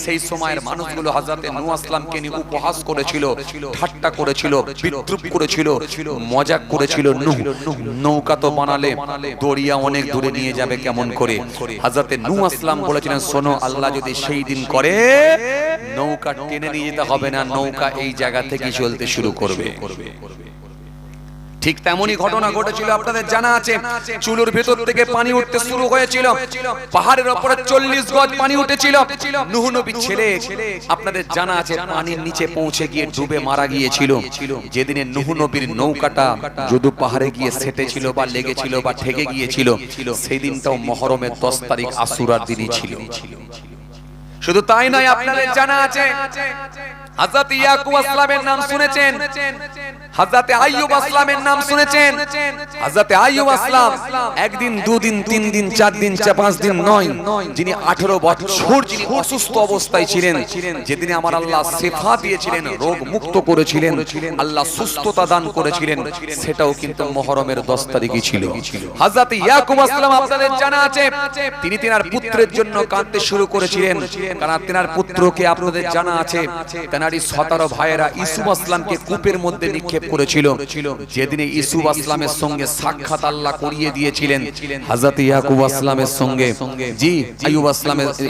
সেই সময়ের মানুষগুলো হযরতে নূহ আসলামকে নিয়ে উপহাস করেছিল, ঠাট্টা করেছিল, বিদ্রূপ করেছিল, মজাক করেছিল। নূহ, নৌকা তো বানালে দরিয়া অনেক দূরে নিয়ে যাবে কেমন করে? হযরতে নূহ আসলাম বলেছিলেন, শোনো, আল্লাহ যদি সেই দিন করে, নৌকা টেনে নিয়ে যেতে হবে না, নৌকা এই জায়গা থেকে চলতে শুরু করবে। ঠিক তেমনই ঘটনা ঘটেছিল, আপনাদের জানা আছে। চুলোর ভেতর থেকে পানি উঠতে শুরু হয়েছিল, পাহাড়ের উপরে 40 গজ পানি উঠেছিল। নূহ নবীর ছেলে, আপনাদের জানা আছে, পানির নিচে পৌঁছে গিয়ে ডুবে মারা গিয়েছিল। যেদিনে নূহ নবীর নৌকাটা যদি পাহাড়ে গিয়ে সেটেছিল বা লেগেছিল বা ঠেকে গিয়েছিল, সেই দিনটাও মুহররমের 10 তারিখ আশুরার দিনই ছিল। শুধু তাই নয়, আপনাদের জানা আছে হযরত ইয়াকুব আলাইহিস সালামের নাম শুনেছেন। হযরত আইয়ুব আসলামের নাম শুনেছেন? হযরত আইয়ুব আসলাম একদিন, দুদিন, 3 দিন, 4 দিন, 5 দিন নয়, যিনি 18 বছর যিনি অসুস্থ অবস্থায় ছিলেন, যেদিনে আমার আল্লাহ শিফা দিয়েছিলেন, রোগ মুক্ত করেছিলেন, আল্লাহ সুস্থতা দান করেছিলেন, সেটাও কিন্তু মুহররমের 10 তারিখই ছিল। হযরত ইয়াকুব আসলাম আপনাদের জানা আছে, তিনি তিনার পুত্রের জন্য কাঁদতে শুরু করেছিলেন, কারণ তিনার পুত্রকে আপনাদের জানা আছে তেনারই 17 ভাইয়েরা ইউসুফ আসলামকে কূপের মধ্যে নিক্ষেপ করেছিল। যেদিনে ইউসুফ আসলামের সঙ্গে সাক্ষাৎ আল্লাহ করিয়ে দিয়েছিলেন হযরত ইয়াকুব আসলামের সঙ্গে, জি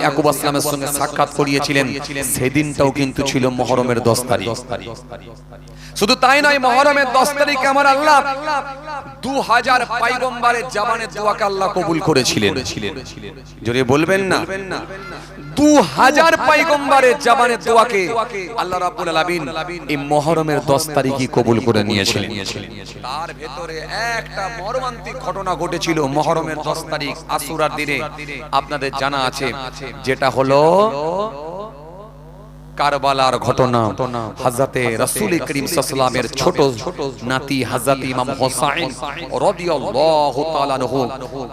ইয়াকুব আসলামের সঙ্গে সাক্ষাৎ করিয়েছিলেন, সেদিনটাও কিন্তু ছিল মুহররমের 10 তারিখ। শুধু তাই নয়, মুহররমের 10 তারিখে আমার আল্লাহ 2000 পয়গম্বরের জবানে দোয়াকে আল্লাহ কবুল করেছিলেন। জোরে বলবেন না? 2000 পয়গম্বরের জবানে দোয়াকে আল্লাহ রাব্বুল আলামিন এই মুহররমের 10 তারিখই কবুল করে নিয়েছিলেন। তার ভেতরে একটা মর্মান্তিক ঘটনা ঘটেছিল মুহররমের 10 তারিখ আশুরার দিনে, আপনাদের জানা আছে, যেটা হলো কারবালার ঘটনা। হযরতে রাসূল করিম সাল্লাল্লাহু আলাইহি ওয়াসাল্লামের ছোট নাতি হযরত ইমাম হোসাইন রাদিয়াল্লাহু তাআলা আনহু,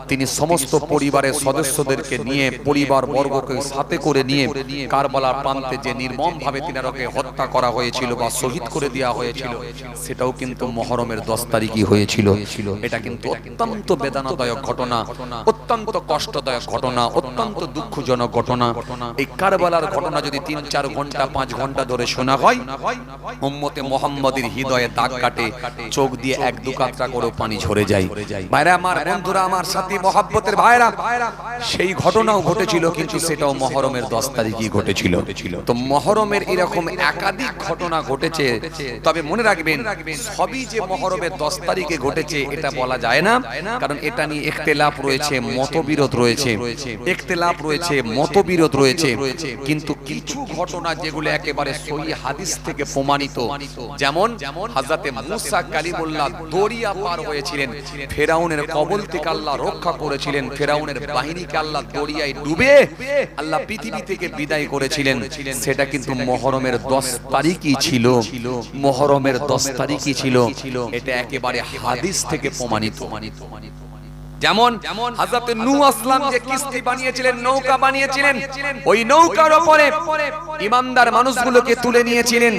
তিনি সমস্ত পরিবারের সদস্যদেরকে নিয়ে, পরিবার বর্গকে সাথে করে নিয়ে কারবালার প্রান্তে যে নির্মম ভাবে তিনারকে হত্যা করা হয়েছিল বা শহীদ করে দেওয়া হয়েছিল, সেটাও কিন্তু মুহররমের 10 তারিখই হয়েছিল। এটা কিন্তু অত্যন্ত বেদনাদায়ক ঘটনা, অত্যন্ত কষ্টদায়ক ঘটনা, অত্যন্ত দুঃখজনক ঘটনা। এই কারবালার ঘটনা যদি 3-4 ঘন্টা 5 ঘন্টা ধরে শোনা হয়, উম্মতে মুহাম্মাদের হৃদয়ে দাগ কাটে, চোখ দিয়ে 1-2 কাতরা করে পানি ঝরে যায়। ভাইরা আমার, বন্ধুরা আমার, সাথী মহব্বতের ভাইরা, সেই ঘটনাও ঘটেছিল, কিন্তু সেটাও মুহররমের 10 তারিখই ঘটেছিল। তো মুহররমের এরকম একাধিক ঘটনা ঘটেছে, তবে মনে রাখবেন সবই যে মুহররমের 10 তারিখে ঘটেছে এটা বলা যায় না, কারণ এটা নিয়ে ইখতিলাফ রয়েছে, মতবিরোধ রয়েছে, ইখতিলাফ রয়েছে, মতবিরোধ রয়েছে। কিন্তু কিছু ঘটনা যেগুলো একেবারে সহিহ হাদিস থেকে প্রমাণিত, যেমন হযরতে মুসা কালিমুল্লাহ দরিয়া পার হয়েছিলেন, ফেরাউনের কবল থেকে আল্লাহ রক্ষা করেছিলেন, ফেরাউনের বাহিনীকে আল্লাহ দরিয়ায় ডুবে আল্লাহ পৃথিবী থেকে বিদায় করেছিলেন, সেটা কিন্তু মুহররমের 10 তারিখই ছিল। মুহররমের 10 তারিখই ছিল, এটা একেবারে হাদিস থেকে প্রমাণিত। যেমন হযরত নূহ আসলাম যে কিস্তি বানিয়েছিলেন, নৌকা বানিয়েছিলেন, ওই নৌকার উপরে ঈমানদার মানুষগুলোকে তুলে নিয়েছিলেন।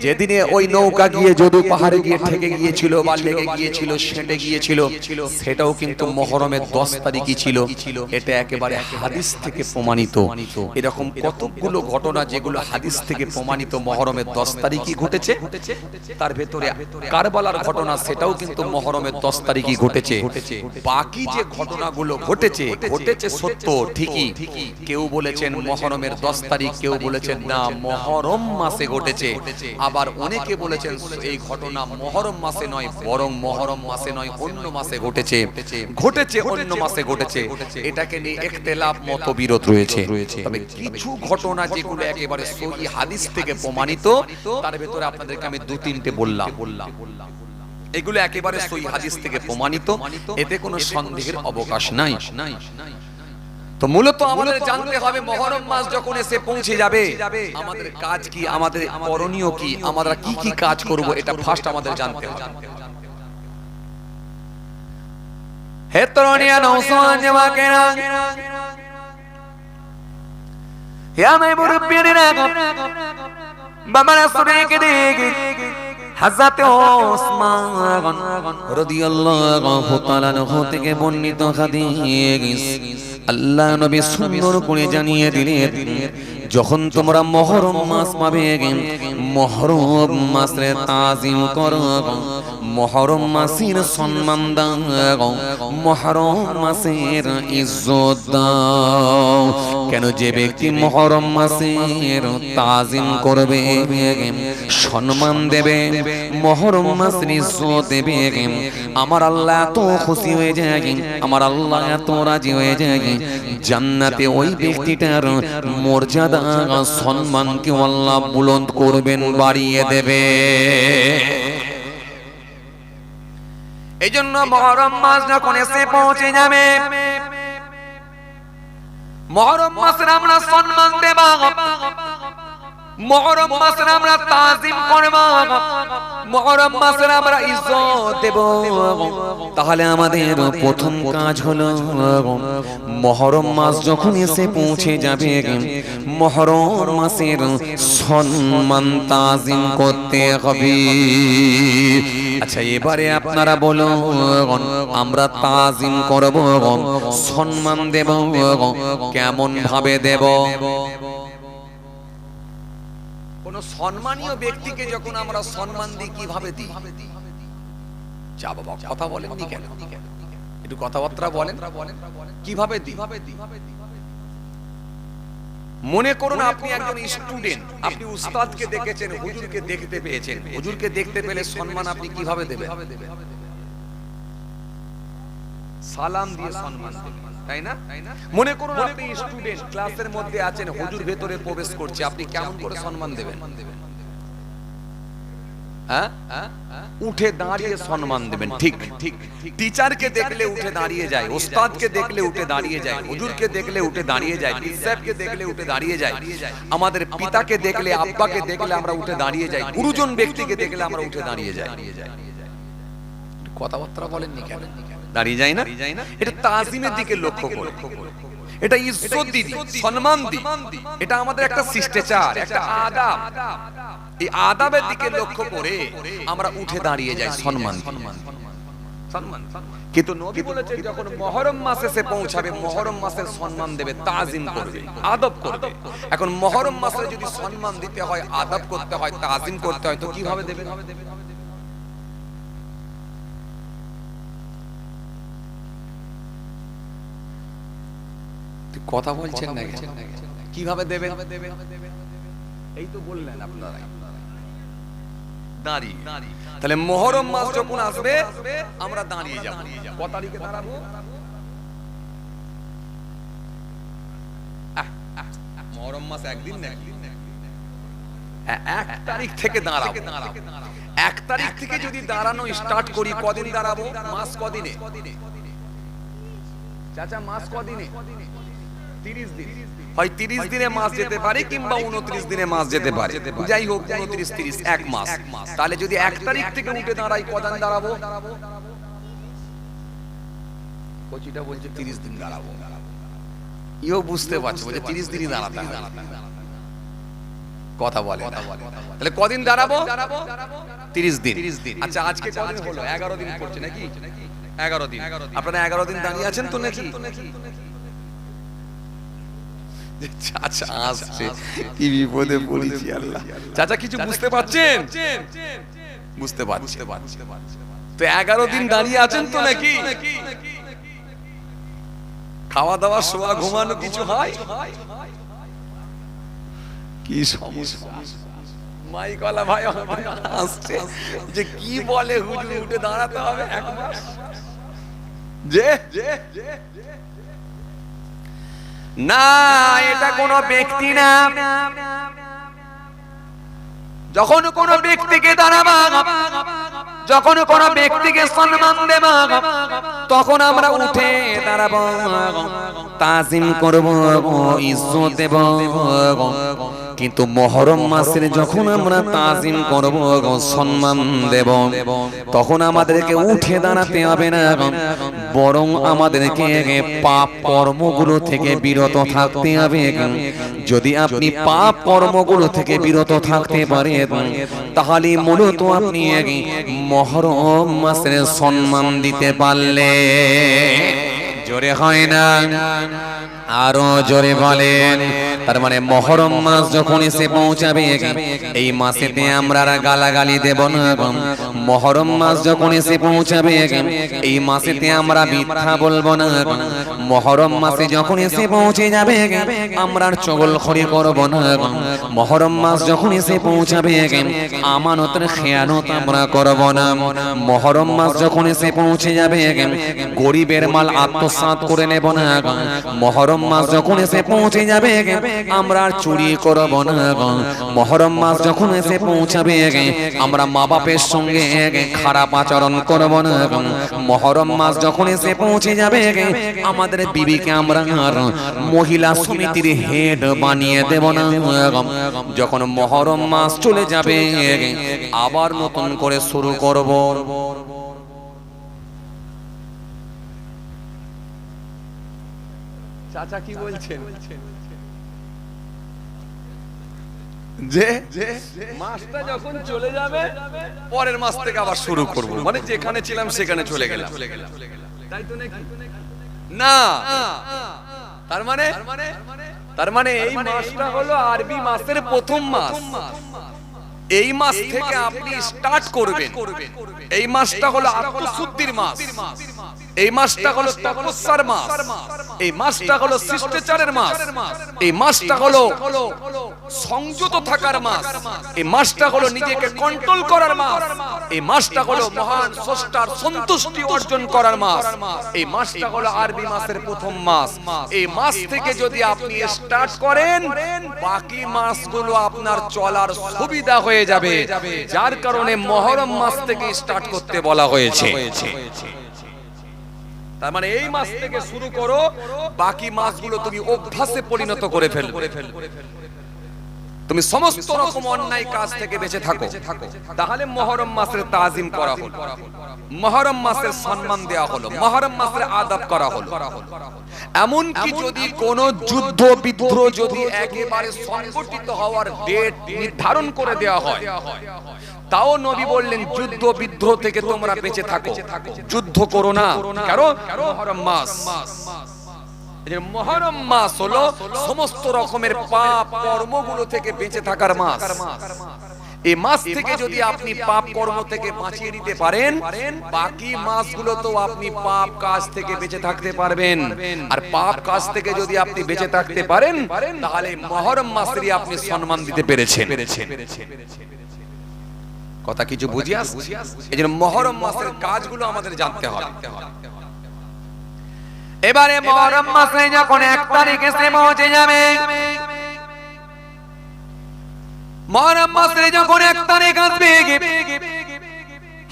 যেদিনে ওই নৌকা গিয়ে যদু পাহাড়ে গিয়ে ঠেকে গিয়েছিল বা লেগে গিয়েছিল, সেটে গিয়েছিল, সেটাও কিন্তু মুহররমের 10 তারিখই ছিল। এটা একেবারে হাদিস থেকে প্রমাণিত। এরকম কতগুলো ঘটনা যেগুলো হাদিস থেকে প্রমাণিত মুহররমের 10 তারিখই ঘটেছে। তার ভেতরে কারবালার ঘটনা, সেটাও কিন্তু মুহররমের 10 তারিখই ঘটেছে। বাকি যে ঘটনাগুলো ঘটেছে সত্য ঠিকই, কেউ বলেছেন মুহররমের 10 তারিখ, কেউ বলেছেন না মুহররম মাসে ঘটেছে, আবার অনেকে বলেছেন এই ঘটনা মুহররম মাসে নয়, বরং মুহররম মাসে নয় অন্য মাসে ঘটেছে, অন্য মাসে ঘটেছে। এটাকে নিয়ে ইখতিলাফ, মতবিরোধ রয়েছে। তবে কিছু ঘটনা যেগুলো একেবারে সহিহ হাদিস থেকে প্রমাণিত, তার ভেতরে আপনাদেরকে আমি 2-3টে বললাম, এগুলো একেবারে সহিহ হাদিস থেকে প্রমাণিত, এতে কোনো সন্দেহের অবকাশ নাই। তো মূলত আমাদের জানতে হবে মুহররম মাস যখন এসে পৌঁছে যাবে, আমাদের কাজ কি, আমাদের করণীয় কি, আমরা কি কি কাজ করব, এটা ফার্স্ট আমাদের জানতে হবে। হে তরুণিয়া নওজওয়ান জওয়াকেরা, হে আমার মুরব্বিরা, বাবারা শুনে কে দেখে হযরত ওসমান রাদিয়াল্লাহু তাআলা আনহু থেকে বর্ণিত হাদিস, আল্লাহ নবী সুন্দর করে জানিয়ে দিলেন, যখন তোমরা মুহররম মাস পাবে, মুহররম মাসের তাজিম করো, মুহররম মাসের সম্মান দাও, মুহররম মাসের ইজ্জত দাও। কেন? যে ব্যক্তি মুহররম মাসের তাজিম করবে, সম্মান দেবে, মুহররম মাসের ইজ্জত দেবে, আমার আল্লাহ এত খুশি হয়ে যায়, আমার আল্লাহ এত রাজি হয়ে যায়, জান্নাতে ওই ব্যক্তিটার মর্যাদা, সম্মানকে আল্লাহ বুলন্দ করবেন, বাড়িয়ে দেবে। এই জন্য মুহররম মাস যখন এসে পৌঁছে যাবে, মুহররম মাসের আমরা সম্মান দেব, মুহররম মাসের আমরা তাজিম করব, মুহররম মাসের আমরা ইজ্জত দেব। তাহলে আমাদের প্রথম কাজ হলো মুহররম মাস যখন এসে পৌঁছে যাবে মুহররম মাসের সম্মান তাজিম করতে হবে। আচ্ছা এবারে আপনারা বলুন আমরা তাজিম করব, সম্মান দেব, কেমন ভাবে দেব? কোন সম্মানীয় ব্যক্তিকে যখন আমরা সম্মান দিই কিভাবে দিই? যা বাবা কথা বলেননি কেন? একটু কথাবার্তা বলেন, কিভাবে দিই? মনে করুন আপনি একজন স্টুডেন্ট, আপনি উস্তাদকে দেখেছেন, হুজুরকে দেখতে পেয়েছেন, হুজুরকে দেখতে পেলে সম্মান আপনি কিভাবে দেবেন? সালাম দিয়ে সম্মান দেবেন, তাই না? মনে করুন আপনি স্টুডেন্ট, ক্লাসের মধ্যে আছেন, হুজুর ভেতরে প্রবেশ করছে, আপনি কেমন করে সম্মান দেবেন? উঠে দাঁড়িয়ে সম্মান দেবেন। ঠিক ঠিক। টিচারকে দেখলে উঠে দাঁড়িয়ে যায়, ওস্তাদকে দেখলে উঠে দাঁড়িয়ে যায়, হুজুরকে দেখলে উঠে দাঁড়িয়ে যায়, পীর সাহেবকে দেখলে উঠে দাঁড়িয়ে যায়, আমাদের পিতাকে দেখলে, আব্বাকে দেখলে আমরা উঠে দাঁড়িয়ে যাই, গুরুজন ব্যক্তিকে দেখলে আমরা উঠে দাঁড়িয়ে যাই। কথাবার্তা বলেননি কেন? দাঁড়িয়ে যায় না? এটা তাজিমের দিকে লক্ষ্য করে, এটা ইজ্জত দিই, সম্মান দিই, এটা আমাদের একটা শিষ্টাচার, একটা আদাব। এই আদাবের দিকে লক্ষ্য করে আমরা উঠে দাঁড়িয়ে যাই, সম্মান সম্মান। কিন্তু নবী বলেছেন যখন মুহররম মাস এসে পৌঁছাবে মুহররম মাসের সম্মান দেবে, তাজিম করবে, আদব করবে। এখন মুহররম মাসে যদি সম্মান দিতে হয়, আদব করতে হয়, তাজিম করতে হয়, তো কিভাবে দেবে? কথা বলছেন না, কিভাবে দেবে? এই তো বললেন আপনারা দাঁড়িয়ে। তাহলে মুহররম মাস যখন আসবে আমরা দাঁড়িয়ে যাব। কত তারিখে দাঁড়াবো? মুহররম মাস একদিন না, 1 তারিখ থেকে দাঁড়াবো। 1 তারিখ থেকে যদি দাঁড়ানো স্টার্ট করি, কদিন দাঁড়াবো? মাস কদিনে? চাচা মাস কদিনে? 30 দিন। হয় 30 দিনে মাস যেতে পারে কিংবা 29 দিনে মাস যেতে পারে, যাই হোক 29 30 এক মাস। তাহলে যদি 1 তারিখ থেকে উঠে দাঁড়াই কদিন দাঁড়াবো? কোচিটা বলছে 30 দিন দাঁড়াবো, ইও বুঝতে পারছো বলছে 30 দিনই দাঁড়াতে হবে। কথা বলে, তাহলে কদিন দাঁড়াবো? 30 দিন। আচ্ছা আজকে কদিন হলো? 11 দিন পড়ছে নাকি? 11 দিন। আপনারা 11 দিন দাঁড়িয়ে আছেন তো নাকি? চাচা আসছে, কি বিপদে পড়েছি আল্লাহ। চাচা কিছু বুঝতে পারছেন? বুঝতে পারছি। তো 11 দিন দাঁড়িয়ে আছেন তো নাকি? খাওয়া দাওয়া, শোয়া, ঘুমানো কিছু হয়? কি সমস্যা? মাইকওয়ালা ভাই আসছে যে কি বলে হুজুর উঠে দাঁড়াতে হবে 1 মাস। যে না, এটা কোনো ব্যক্তি না। যখন কোনো ব্যক্তিকে দাঁড়াবা, যখন কোনো ব্যক্তিকে সম্মান দেব, তখন আমরা উঠে দাঁড়াবো, তাজিম করব, ইজ্জত দেব। কিন্তু মুহররম মাসের যখন আমরা তাজিম করব, সম্মান দেব, তখন আমাদেরকে উঠে দাঁড়াতে হবে না, বরং আমাদেরকে পাপ কর্মগুলো থেকে বিরত থাকতে হবে। যদি আপনি পাপ কর্মগুলো থেকে বিরত থাকতে পারেন, তাহলে মূলত আপনি মুহররম মাসের সম্মান দিতে পারলে। জোরে হয় না? আরো জোরে বলেন। তার মানে মুহররম মাস যখন এসে পৌঁছাবে, এই মাসেতে আমরা গালাগালি দেব না। মুহররম মাস যখন এসে পৌঁছাবে, এই মাসেতে আমরা মিথ্যা বলবো না। মুহররম মাসে যখন এসে পৌঁছে যাবে, আমরা চগলখড়ি করব না। মুহররম মাস যখন এসে পৌঁছাবে, আমানতের খেয়ানত আমরা করব না। মুহররম মাস যখন এসে পৌঁছে যাবে, গরিবের মাল আত্মসাৎ করে নেব না। মুহররম মাস যখন এসে পৌঁছে যাবে, আমরা আর চুরি করব না। মুহররম মাস যখন এসে পৌঁছাবে আমরা মা বাপের সঙ্গে খারাপ আচরণ করব না। মুহররম মাস যখন এসে পৌঁছে যাবে আমাদের বিবিকে আমরা আর মহিলা সমিতির হেড বানিয়ে দেব না। যখন মুহররম মাস চলে যাবে আবার নতুন করে শুরু করব। চাচা কি বলছেন? যে মাসটা যখন চলে যাবে পরের মাস থেকে আবার শুরু করব, মানে যেখানে ছিলাম সেখানে চলে গেলাম, তাই তো নাকি? না, তার মানে এই মাসটা হলো আরবি মাসের প্রথম মাস। এই মাস থেকে আপনি স্টার্ট করবেন। এই মাসটা হলো আত্মশুদ্ধির মাস, এই মাসটা হলো তপস্যার মাস, এই মাসটা হলো শিষ্টাচারের মাস, এই মাসটা হলো সংযত থাকার মাস, এই মাসটা হলো নিজেকে কন্ট্রোল করার মাস, এই মাসটা হলো মহান স্রষ্টার সন্তুষ্টি অর্জন করার মাস। এই মাসটা হলো আরবি মাসের প্রথম মাস। এই মাস থেকে যদি আপনি স্টার্ট করেন বাকি মাসগুলো আপনার চলার সুবিধা হয়ে যাবে, যার কারণে মুহররম মাস থেকে স্টার্ট করতে বলা হয়েছে। তার মানে এই মাস থেকে শুরু করো, বাকি মাসগুলো তুমি অভ্যাসে পরিণত করে ফেলবে। তুমি সমস্ত রকম অন্যায় কাজ থেকে বেঁচে থাকো, তাহলে মুহররম মাসের তাজিম করা হলো, মুহররম মাসের সম্মান দেওয়া হলো, মুহররম মাসের আদব করা হলো। এমন কি যদি কোন যুদ্ধ বিদ্রোহ যদি একেবারে সংগঠিত হওয়ার ডেট নির্ধারণ করে দেওয়া হয়, তাও নবী বললেন যুদ্ধ বিদ্রোহ থেকে তোমরা বেঁচে থাকো, যুদ্ধ করো না। কারণ মুহররম মাস, মুহররম মাস হলো সমস্ত রকমের পাপ কর্মগুলো থেকে বেঁচে থাকার মাস। এই মাস থেকে যদি আপনি পাপ কর্ম থেকে বাঁচিয়ে নিতে পারেন বাকি মাসগুলো তো আপনি পাপ কাজ থেকে বেঁচে থাকতে পারবেন। আর পাপ কাজ থেকে যদি আপনি বেঁচে থাকতে পারেন তাহলে মুহররম মাসেরই আপনি সম্মান দিতে পেরেছেন। কথা কিছু বুঝিয়ে আসছে? এজন্য মুহররম মাসের কাজগুলো আমাদের জানতে হবে। এবারে মুহররম মাসে যখন 1 তারিখ এসে পৌঁছে যাবে, মুহররম মাসে যখন 1 তারিখ আসবে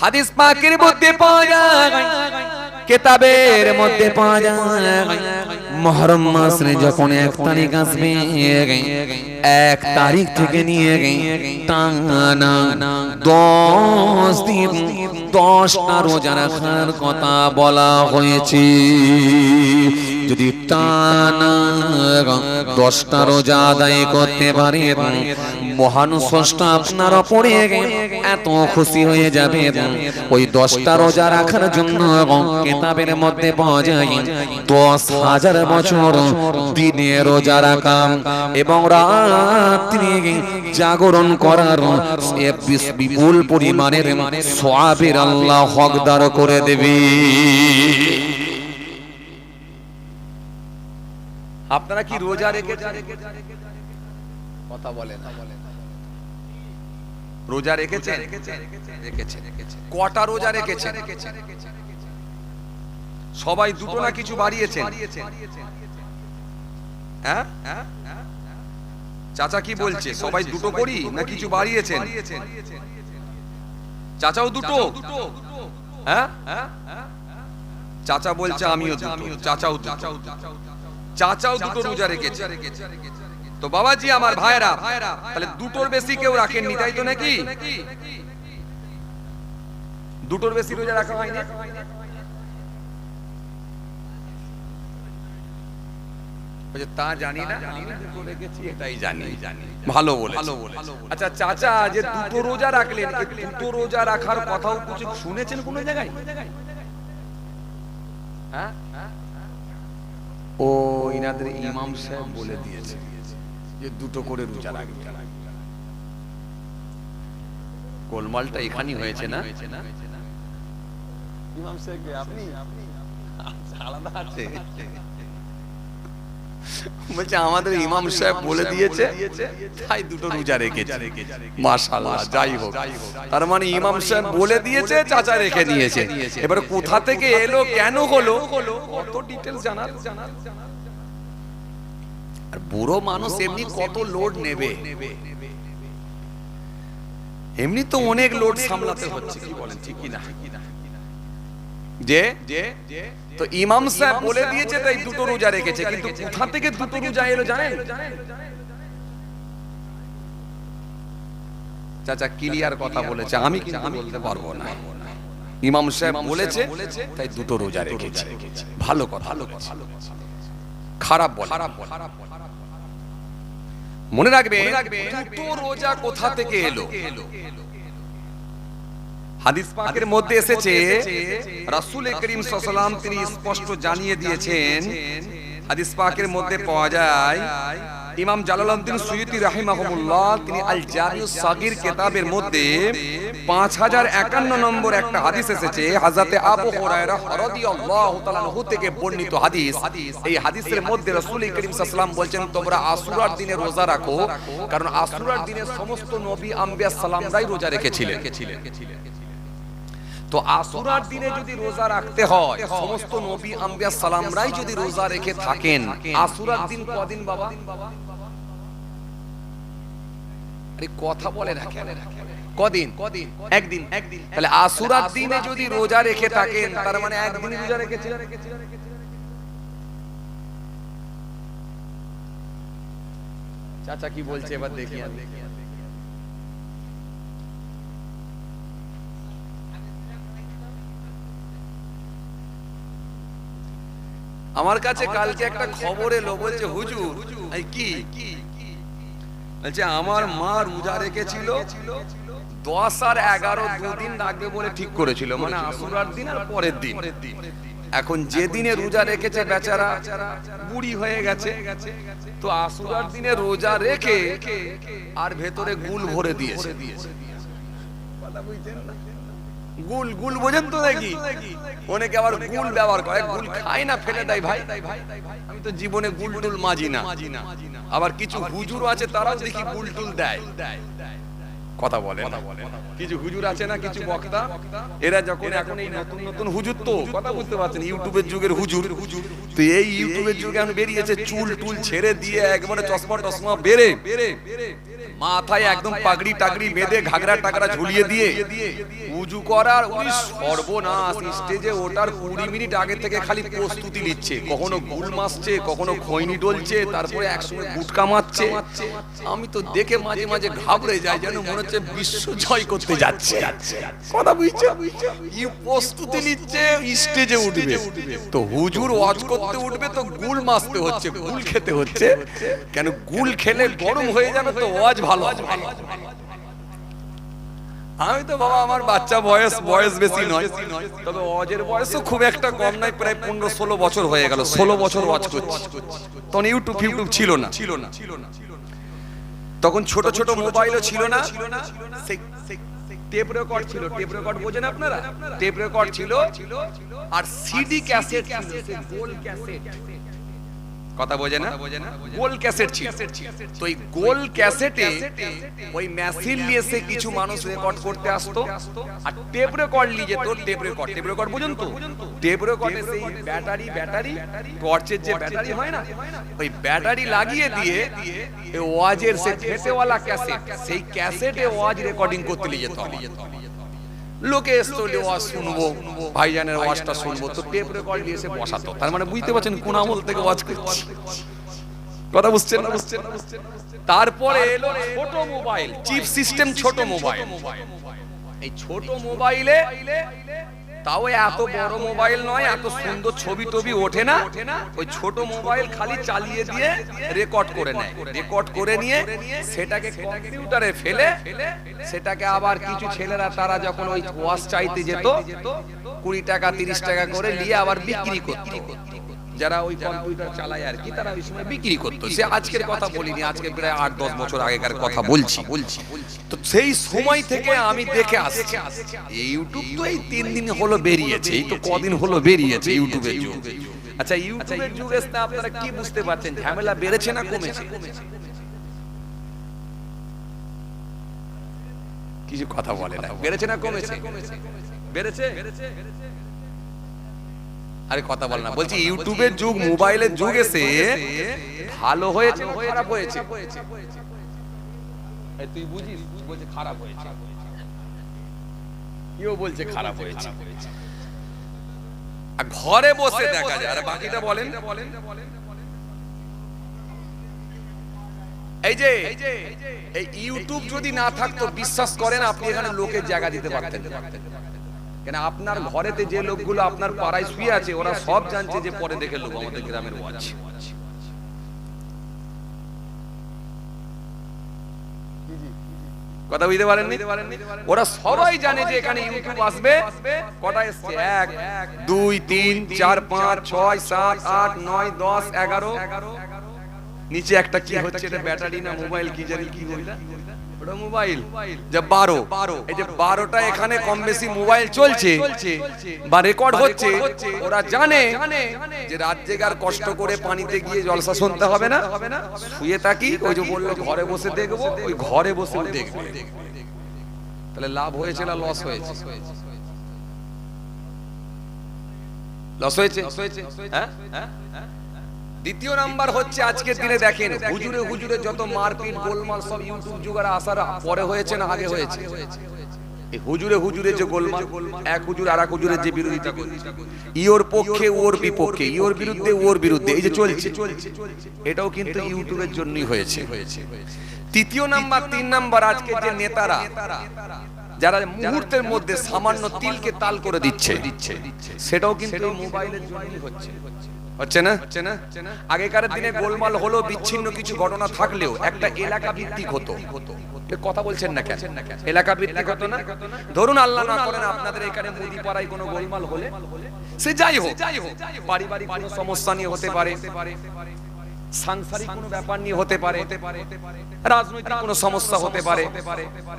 হাদিস পাকের মধ্যে পাওয়া যায়, কিতাবের মধ্যে পাওয়া যায়, মুহররম মাসে যখন 1 তারিখ আসবে 1 তারিখ থেকে নিয়ে টানা 10 দিন 10টা রোজা রাখার কথা বলা হয়েছে। যদি টানা 10টা রোজা আদায় করতে পারে মহান স্রষ্টা আপনার উপরে এত খুশি হয়ে যাবে, ওই 10টা রোজা রাখার জন্য কিতাবের মধ্যে পাওয়া যায় 10,000 বছর দিনে রোজা রাখা এবং রাত্রি জাগরণ করার বিপুল পরিমাণের সওয়াবের আল্লাহ হকদার করে দেবে। আপনারা কি রোজা রেখেছেন? কথা বলেন, রোজা রেখেছেন? রেখেছেন। কটা রোজা রেখেছেন? সবাই দুটো না কিছু বাড়িয়েছেন? হ্যাঁ, চাচা কি বলছে? সবাই দুটো করি না কিছু বাড়িয়েছেন? চাচাও দুটো? হ্যাঁ, চাচা বলছে আমিও দুটো, চাচাও দুটো রোজা রেখেছে। তো বাবাজি আমার ভাইরা, তাহলে দুটোর বেশি কেউ রাখেননি, তাই তো নাকি? দুটোর বেশি রোজা রাখা হয়নি? তা জানি না, এটাই জানি, ভালো বলে। আচ্ছা চাচা, যে দুটো রোজা রাখলেন, দুটো রোজা রাখার কথাও কিছু শুনেছেন কোন জায়গায়? হ্যাঁ, ও ইনাদের ইমাম সাহেব বলে দিয়েছে যে দুটো করে রোজা রাখবে। গোলমালটা এখানেই হয়েছে না? ইমাম সাহেব আপনি আলাদা আছে বলছে আমাদের ইমাম সাহেব বলে দিয়েছে তাই দুটো রোজা রেখেছে। মাশাআল্লাহ, যাই হোক, তার মানে ইমাম সাহেব বলে দিয়েছে, চাচা রেখে দিয়েছে। এবার কোথা থেকে এলো, কেন হলো, কত ডিটেইলস জানার। আর আর বুড়ো মানুষ এমনি কত লোড নেবে, এমনি তো অনেক লোড সামলাতে হচ্ছে, কি বলেন ঠিক কি না? যে তো ইমাম সাহেব বলে দিয়েছে তাই দুটো রোজা রেখেছে, কিন্তু কোথা থেকে দুটো রোজা এলো জানেন? চাচা ক্লিয়ার কথা বলেছে, আমি কিন্তু বলতে পারবো না। ইমাম সাহেব বলেছে তাই দুটো রোজা রেখেছে। ভালো কথা, খারাপ বলে মনে রাখবে দুটো রোজা কোথা থেকে এলো। হাদিস পাকের মধ্যে এসেছে রাসূল করিম সাল্লাল্লাহু আলাইহি ওয়াসাল্লাম তিনি স্পষ্ট জানিয়ে দিয়েছেন। হাদিস পাকের মধ্যে পাওয়া যায় ইমাম জালালউদ্দিন সুয়ুতী রাহিমাহুল্লাহ তিনি আল জামিউস সাগীর কিতাবের মধ্যে 5051 নম্বর একটা হাদিস এসেছে, হযরতে আবু হুরায়রা রাদিয়াল্লাহু তাআলা আনহু থেকে বর্ণিত হাদিস। এই হাদিসের মধ্যে রাসূল করিম সাল্লাল্লাহু আলাইহি ওয়াসাল্লাম বলেন তোমরা আশুরার দিনে রোজা রাখো, কারণ আশুরার দিনে সমস্ত নবী আম্বিয়া সালামরাই রোজা রেখেছিলেন। তো আশুরার দিনে যদি রোজা রাখতে হয়, সমস্ত নবী আম্বিয়া সালামরাই যদি রোজা রেখে থাকেন, আশুরার দিন কদিন বাবা? আরে কথা বলে না কেন? কদিন? একদিন। তাহলে আশুরার দিনে যদি রোজা রেখে থাকেন তার মানে একদিন রোজা রেখেছিলেন। চাচা কি বলছে এবার দেখি। আমার কাছে কালকে একটা খবর এলো, বলছে হুজুর কি বলছে আমার মা রোজা রেখেছিল 10 আর 11 দুদিন রাখবে বলে ঠিক করেছিল, মানে আশুরার দিন আর পরের দিন। এখন যে দিনে রোজা রেখেছে বেচারা বুড়ি হয়ে গেছে, তো আশুরার দিনে রোজা রেখে আর ভেতরে গুল ভরে দিয়েছে। কথা বুঝছেন না? গুল বোঝেন তো নাকি? অনেকে আবার গুল ব্যবহার করে, গুল খায় না ফেলে দেয়। ভাই আমি তো জীবনে গুল টুল মাজি না। আবার কিছু হুজুর আছে তারাও দেখি গুল টুল দেয়। কথা বলে না, কিছু হুজুর আছে না, কিছু বক্তা, এরা যখন এখন এই নতুন নতুন হুজুর, তো কথা বুঝতে পারছেন, ইউটিউবের যুগের হুজুর, তো এই ইউটিউবের যুগে এখন বেরিয়েছে চুল টুল ছেড়ে দিয়ে একবারে চশমা টশমা বেরে মাথায় একদম পাগড়ি টাগড়ি বেঁধে ঘাগরা টাগরা ঝুলিয়ে দিয়ে উজু করার সর্বনাশ। স্টেজে ওঠার 20 মিনিট আগে থেকে খালি প্রস্তুতি নিচ্ছে, কখনো গুল মারছে, কখনো খৈনি ডলছে, তারপরে একসঙ্গে গুটকা মারছে। আমি তো দেখে মাঝে মাঝে ঘাবড়ে যাই, যেন মনে হচ্ছে বিশ্ব জয় করতে যাচ্ছে। কথা বুঝছে? এই প্রস্তুতি নিচ্ছে, স্টেজে উঠবে। তো হুজুর ওয়াজ করতে উঠবে তো গুল মারতে হচ্ছে, গুল খেতে হচ্ছে। কেন? গুল খেলে গরম হয়ে যাবে তো ওয়াজ ভালো। আমি তো বাবা আমার বাচ্চা বয়স বেশি নয়, তবে ওয়াজের বয়সও খুব একটা কম নয়, প্রায় 15-16 বছর হয়ে গেল। 16 বছর ওয়াজ করছি। তখন ইউটিউব ছিল না। তখন ছোট ছোট মোবাইলও ছিল না, টেপ রেকর্ড ছিল। টেপ রেকর্ড বোঝেন আপনারা? টেপ রেকর্ড ছিল আর সিডি ক্যাসেট ছিল, গোল ক্যাসেট। কথা বোঝে না? গোল ক্যাসেট ছিল। তো এই গোল ক্যাসেটে ওই মেশিন নিয়ে এসে কিছু মানুষ রেকর্ড করতে আসতো, আর টেপ রেকর্ড নিয়ে যেত। টেপ রেকর্ড বুঝুন তো? টেপ রেকর্ডে সেই ব্যাটারি টর্চের যে ব্যাটারি হয় না, ওই ব্যাটারি লাগিয়ে দিয়ে এই ওয়াজের সে ফেটেওয়ালা ক্যাসেট, সেই ক্যাসেটে ওয়াজ রেকর্ডিং করতে নিয়ে যেত। লোকে এসে ওয়াজ শুনবো, ভাইজানের ওয়াজটা শুনবো, তো টেপ রেকর্ড নিয়ে এসে বসাতো। তার মানে বুঝতে পারছেন কোন আমল থেকে ওয়াজ করছি। কথা বুঝছেন না? তারপরে এলো ছোট মোবাইল, চিপ সিস্টেম ছোট মোবাইল। এই ছোট মোবাইলে তাও এত বড় মোবাইল নয়, এত সুন্দর ছবি টবি ওঠে না। ওই ছোট মোবাইল খালি চালিয়ে দিয়ে রেকর্ড করে নেয়। রেকর্ড করে নিয়ে সেটাকে কম্পিউটারে ফেলে সেটাকে আবার কিছু ছেলেরা তারা যখন ওই ওয়াজ চাইতে যেত 20 টাকা 30 টাকা করে নিয়ে আবার বিক্রি করত। যারা ওই কম্পিউটার চালায় আর কি, তারা ওই সময় বিক্রি করতো। সে আজকের কথা বলিনি, আজকে প্রায় 8-10 বছর আগেকার কথা বলছি। তো সেই সময় থেকে আমি দেখে আসছি। ইউটিউব তো এই 3 দিন হলো বেরিয়েছে, এই তো কদিন হলো বেরিয়েছে ইউটিউবের যুগ। আচ্ছা, ইউটিউবের যুগে আপনারা কি বুঝতে পারছেন, ঝামেলা বেড়েছে না কমেছে? কিছু কথা বলে না। বেড়েছে না কমেছে? বেড়েছে। আরে কথা বল না, বলছি ইউটিউবের যুগ, মোবাইলের যুগ এসে ভালো হয়েছে না খারাপ হয়েছে? তুই বুঝিস, বলছে খারাপ হয়েছে, কেউ বলছে খারাপ হয়েছে। ঘরে বসে দেখা যায়। আর বাকিটা বলেন। এই যে এই ইউটিউব যদি না থাকতো, বিশ্বাস করেন আপনি এখানে লোকের জায়গা দিতে পারতেন না। কেন, আপনার ঘরেতে যে লোকগুলো আপনার পাড়ায় শুয়ে আছে, ওরা সব জানছে যে পরে দেখে লোক আমাদের গ্রামের ওয়াজ। কথা বুঝতে পারেননি? ওরা সবাই জানে যে এখানে ইউটিউব আসবে। কটা এসছে? 1 2 3 4 5 6 7 8 9 10 11। নিচে একটা কি হচ্ছে, এটা ব্যাটারি না মোবাইল কি জানি কি বললা, ওটা মোবাইল। যে 12, এই যে 12টা এখানে কম বেশি মোবাইল চলছে বা রেকর্ড হচ্ছে। ওরা জানে যে রাত জেগে কষ্ট করে পানিতে গিয়ে জলসা শুনতে হবে না, শুয়ে থাকি। ওই যে বললো ঘরে বসে দেখবো, ওই ঘরে বসে দেখবে। তাহলে লাভ হয়েছে না লস হয়েছে? লস হয়েছে। হ্যাঁ। দ্বিতীয় নাম্বার হচ্ছে আজকের দিনে দেখেন হুজুরে হুজুরে যত মারপিট গোলমাল সব ইউটিউব যুগের আসার পরে হয়েছে না আগে হয়েছে? এই হুজুরে হুজুরে যে গোলমাল, এক হুজুর আর এক হুজুরের যে বিরোধিতা করছে, ইওর পক্ষে ওর বিপক্ষে, ইওর বিরুদ্ধে ওর বিরুদ্ধে, এই যে চলছে, এটাও কিন্তু ইউটিউবের জন্যই হয়েছে। তৃতীয় নাম্বার, 3 নাম্বার, আজকে যে নেতারা যারা মুহূর্তের মধ্যে সামান্য তিলকে তাল করে দিচ্ছে, সেটাও কিন্তু মোবাইলের জন্যই হচ্ছে। হচ্ছে না? আগেকার দিনে গোলমাল হলো, বিচ্ছিন্ন কিছু ঘটনা থাকলেও একটা এলাকা ভিত্তিক হতো। কথা বলছেন না কেন? এলাকা ভিত্তিক হতো না? ধরুন আল্লাহ না করেন আপনাদের এখানে মুদি পাড়ায় কোনো গোলমাল হলে, সে যাই হোক, পারিবারিক কোনো সমস্যা নিয়ে হতে পারে, সাংসারিক কোনো ব্যাপার নিয়ে হতে পারে, রাজনৈতিক কোনো সমস্যা হতে পারে,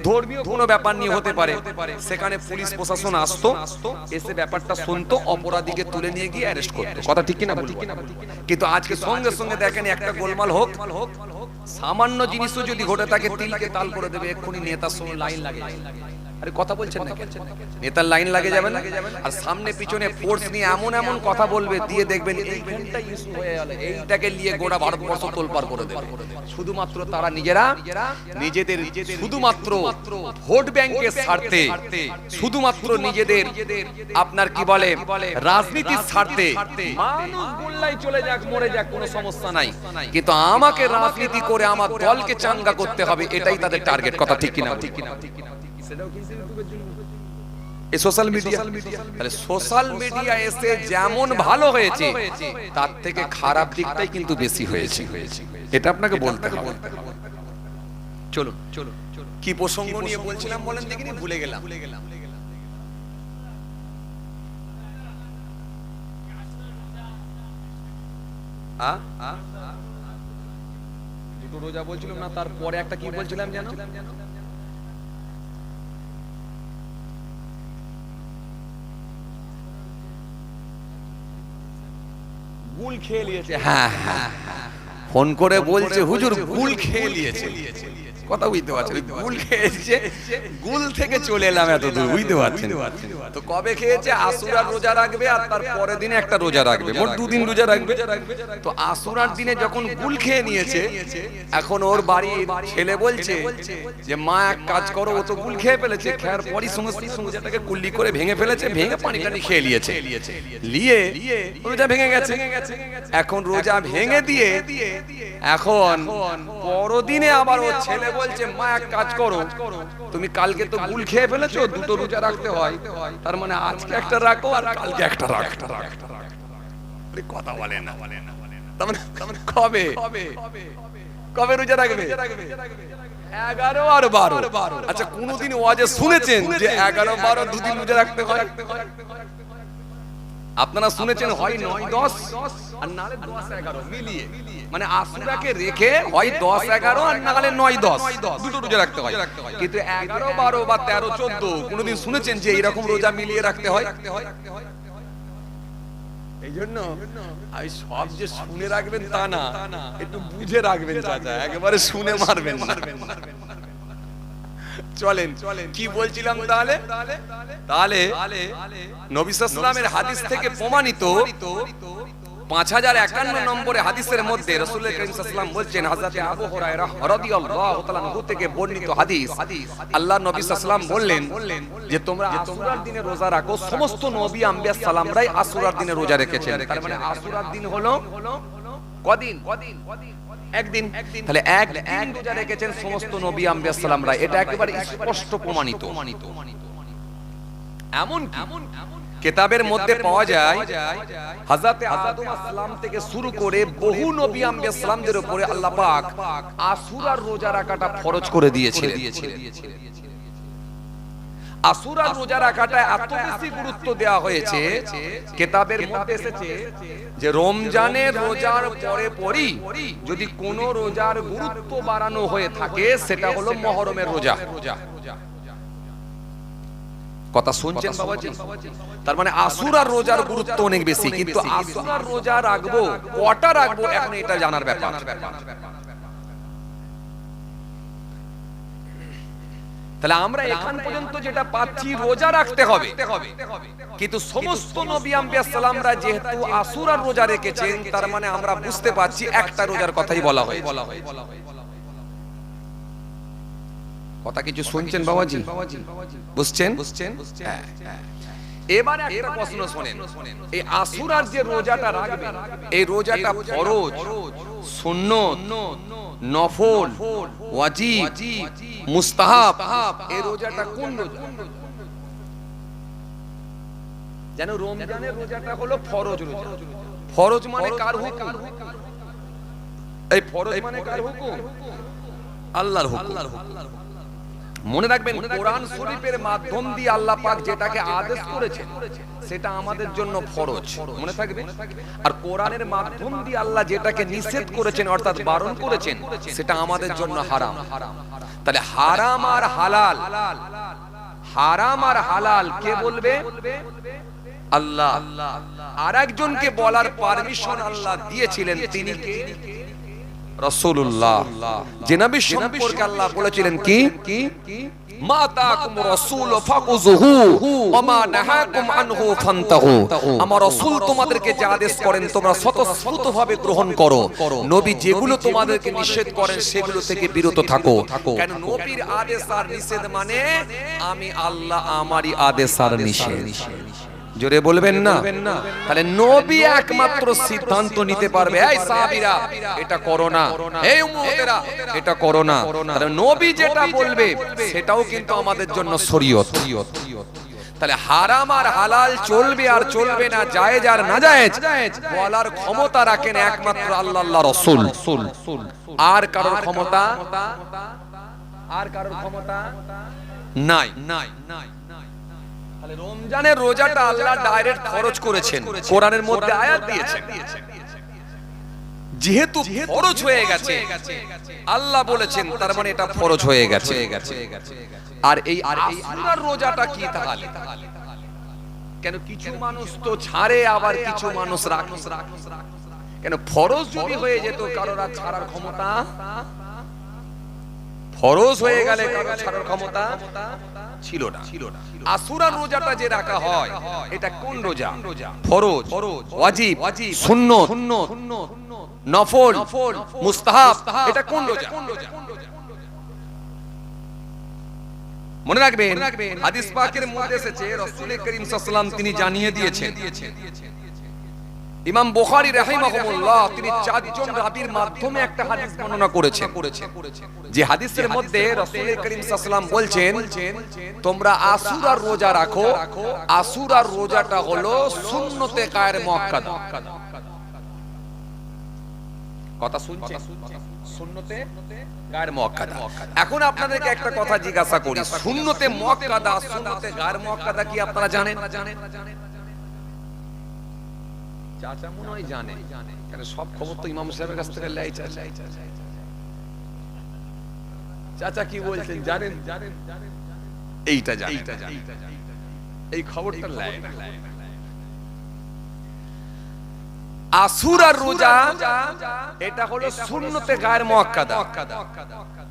ধর্মীয় কোনো ব্যাপার নিয়ে হতে পারে, সেখানে পুলিশ প্রশাসন আসতো, এসে ব্যাপারটা শুনতো, অপরাধীকে তুলে নিয়ে গিয়ে অ্যারেস্ট করতো। কথা ঠিক কিনা বলুন? কিন্তু আজকে সঙ্গে সঙ্গে দেখেন একটা গোলমাল হোক, সামান্য জিনিসও যদি ঘটে থাকে, তিলকে তাল করে দেবে, এক্ষুনি নেতার সঙ্গে লাইন লাগে। আরে কথা বলছেন না, নেতার লাইন লাগে যাবে না? আর সামনে পিছনে ফোর্স নিয়ে এমন এমন কথা বলবে, দিয়ে দেখবেন এইখানটা ইস্যু হয়ে গেল, এইটাকে নিয়ে গোটা ভারতবর্ষ তোলপাড় করে দেবে। শুধুমাত্র তারা নিজেদের শুধুমাত্র ভোট ব্যাংকের স্বার্থে, শুধুমাত্র নিজেদের আপনার কি বলে রাজনীতির স্বার্থে, মানুষ গোল্লাই চলে যাক মরে যাক কোনো সমস্যা নাই, কিন্তু আমাকে রাজনীতি করে আমার দলকে চাঙ্গা করতে হবে, এটাই তাদের টার্গেট। কথা ঠিক কিনা? সোশ্যাল মিডিয়া এসে যেমন ভালো হয়েছে, তার থেকে খারাপ দিকটাই কিন্তু বেশি হয়েছে, এটা আপনাকে বলতে হবে। চলো কি প্রসঙ্গ নিয়ে বলছিলাম বলেন দেখিনি, ভুলে গেলাম। দুটো রোজা বলছিলাম না, তারপরে একটা কি বলছিলাম জানো? গুল খেয়ে নিয়েছে। হ্যাঁ, ফোন করে বলছে হুজুর গুল খেয়ে নিয়েছে। কথা বুঝতে পারছেন? গুল খেয়েছে, গুল থেকে চলে এলাম এত দূর, বুঝতে পারছেন? তো কবে খেয়েছে? আশুরার রোজা রাখবে আর তার পরের দিনে একটা রোজা রাখবে, মোট 2 দিন রোজা রাখবে। তো আশুরার দিনে যখন গুল খেয়ে নিয়েছে, এখন ওর বাড়ির ছেলে বলছে যে মা এক কাজ করো, ও তো গুল খেয়ে ফেলেছে, খেয়ার পরই সমস্ত রোজাটাকে কুল্লি করে ভেঙে ফেলেছে, ভেঙে পানি টানি খেয়ে নিয়েছে, নিয়ে রোজা ভেঙে গেছে। এখন রোজা ভেঙে দিয়ে এখন পরদিনে আবার ও ছেলে বলছে মা এক কাজ করো, তুমি কালকে তো গুল খেয়ে ফেলেছো, 2টো রোজা রাখতে হয়, তার মানে আজকে একটা রাখো আর কালকে একটা রাখো। কথা বলে না, তার মানে কবে রোজা রাখবে? 11 আর 12। আচ্ছা, কোনদিন ওয়াজে শুনেছেন যে 11 12 2 দিন রোজা রাখতে হয়? আপনারা শুনেছেন হয় 9 10 আর নালে 10 11 মিলিয়ে, মানে আশুরাকে রেখে হয় 10 11 আর নালে 9 10 দুটো রোজা রাখতে হয়। কিন্তু 11 12 বা 13 14 কোনদিন শুনেছেন যে এরকম রোজা মিলিয়ে রাখতে হয়? এই জন্য আমি সব যে শুনে রাখবেন তা না, একটু বুঝে রাখবেন চাচা, একেবারে শুনে মারবেন না। চলেন কি বলছিলাম তাহলে তাহলে নবী সাল্লাল্লাহু আলাইহি হাদিস থেকে প্রমাণিত 5051 নম্বরে হাদিসের মধ্যে রাসূল করিম সাল্লাল্লাহু আলাইহি ওয়াসাল্লাম বলছেন হযরতে আবু হুরায়রা রাদিয়াল্লাহু তাআলা আনহু থেকে বর্ণিত হাদিস আল্লাহ নবী সাল্লাল্লাহু আলাইহি ওয়াসাল্লাম বললেন যে তোমরা আশুরার দিনে রোজা রাখো সমস্ত নবী আম্বিয়া সালামরাই আশুরার দিনে রোজা রেখেছেন তার মানে আশুরার দিন হলো কদিন একদিন তাহলে একদিন রোজা রেখেছেন সমস্ত নবী আম্বিয়া সালামরা এটা একেবারে স্পষ্ট প্রমাণিত এমন কিতাবের মধ্যে পাওয়া যায় হযরতে আদম আসসালাম থেকে শুরু করে বহু নবী আম্বিয়া সালামদের উপরে আল্লাহ পাক আশুরার রোজা রাখাটা ফরজ করে দিয়েছিলেন আশুরার রোজা রাখাটা এত বেশি গুরুত্ব দেওয়া হয়েছে কিতাবের মধ্যে এসেছে যে রমজানের রোজার পরে পরই যদি কোনো রোজার গুরুত্ব বাড়ানো হয়ে থাকে সেটা হলো মুহররমের রোজা কথা শুনছেন বাবাজি তার মানে আশুরার রোজার গুরুত্ব অনেক বেশি কিন্তু আশুরার রোজা রাখবো কটা রাখবো এখন এটা জানার ব্যাপার তাহলে আমরা এখান পর্যন্ত যেটা পাচ্ছি রোজা রাখতে হবে কিন্তু সমস্ত নবী আম্বিয়া সালামরা যেহেতু আশুরার রোজা রেখেছেন তার মানে আমরা বুঝতে পারছি একটা রোজার কথাই বলা হয় কথা কিছু শুনছেন বাবাজি বুঝছেন হ্যাঁ এবারে একটা প্রশ্ন শুনেন এই আশুরার যে রোজাটা রাখবেন এই রোজাটা ফরজ সুন্নত নফল ওয়াজিব মুস্তাহাব এই রোজাটা কোন রোজা জানো রমজানের রোজাটা হলো ফরজ রোজা ফরজ মানে কার হুকুম এই ফরজ মানে কার হুকুম আল্লাহর হুকুম মনে রাখবেন কোরআন শরীফের মাধ্যম দিয়ে আল্লাহ পাক যেটাকে আদেশ করেছেন সেটা আমাদের জন্য ফরজ মনে থাকবে আর কোরআনের মাধ্যম দিয়ে আল্লাহ যেটাকে নিষেধ করেছেন অর্থাৎ বারণ করেছেন সেটা আমাদের জন্য হারাম তাহলে হারাম আর হালাল কে বলবে আল্লাহ আরেকজনকে বলার পারমিশন আল্লাহ দিয়েছিলেন তিনি কে রাসূলুল্লাহ যে নবী সম্পর্কে আল্লাহ বলেছিলেন কি মা তাকুম রাসূল ফাকুযুহু ওয়া মা নাহাকুম আনহু ফান্তাহু আমার রাসূল তোমাদেরকে যে আদেশ করেন তোমরা স্বতঃস্ফূর্তভাবে গ্রহণ করো নবী যেগুলো তোমাদেরকে নিষেধ করেন সেগুলো থেকে বিরত থাকো কারণ নবীর আদেশ আর নিষেধ মানে আমি আল্লাহ আমারই আদেশ আর নিষেধ জোরে বলবেন না তাহলে নবী একমাত্র সিদ্ধান্ত নিতে পারবে এই সাহাবীরা এটা করো না এই উম্মতেরা এটা করো না তাহলে নবী যেটা বলবে সেটাও কিন্তু আমাদের জন্য শরীয়ত তাহলে হারাম আর হালাল চলবে আর চলবে না জায়েজ আর নাজায়েজ বলার ক্ষমতা রাখেন একমাত্র আল্লাহর রাসূল আর কারোর ক্ষমতা নাই রমজানের রোজাটা আল্লাহ ডাইরেক্ট ফরজ করেছেন কোরআনের মধ্যে আয়াত দিয়েছেন যেহেতু ফরজ হয়ে গেছে আল্লাহ বলেছেন তার মানে এটা ফরজ হয়ে গেছে আর এই আশুরার রোজাটা কি তাহলে কেন কিছু মানুষ তো ছাড়ে আবার কিছু মানুষ রাখে কেন ফরজ যদি হয়ে যেত কারোর আর ছাড়ার ক্ষমতা ফরজ হয়ে গেলে কারোর ছাড়ার ক্ষমতা ছিল না আশুরার রোজাটা যে রাখা হয় এটা কোন রোজা ফরজ ওয়াজিব সুন্নত নফল মুস্তাহাব এটা কোন রোজা মনে রাখবেন হাদিস পাকের মধ্যে এসেছে রাসূল করিম সাল্লাল্লাহু আলাইহি ওয়াসাল্লাম তিনি জানিয়ে দিয়েছেন ইমাম বুখারী রাহিমাহুল্লাহ তিনি চারজন রাবীর মাধ্যমে একটা হাদিস বর্ণনা করেছেন যে হাদিসের মধ্যে রাসূল করিম সাল্লাল্লাহু আলাইহি ওয়াসাল্লাম বলছেন তোমরা আশুরার রোজা রাখো আশুরার রোজাটা হলো সুন্নতে কায়ের মুআক্কাদা কথা শুনছেন সুন্নতে গায়ের মুআক্কাদা এখন আপনাদেরকে একটা কথা জিজ্ঞাসা করি সুন্নতে মুআক্কাদা সুন্নতে গায়ের মুআক্কাদা কি আপনারা জানেন চাচা মনে হয় জানে কারণ সব খবর তো ইমাম সাহেবের কাছ থেকে লাই চাচা কি বলছেন জানেন এইটা জানেন এই খবরটা লাই আশুরার রোজা এটা হলো সুন্নতে গায়ের মুআক্কাদা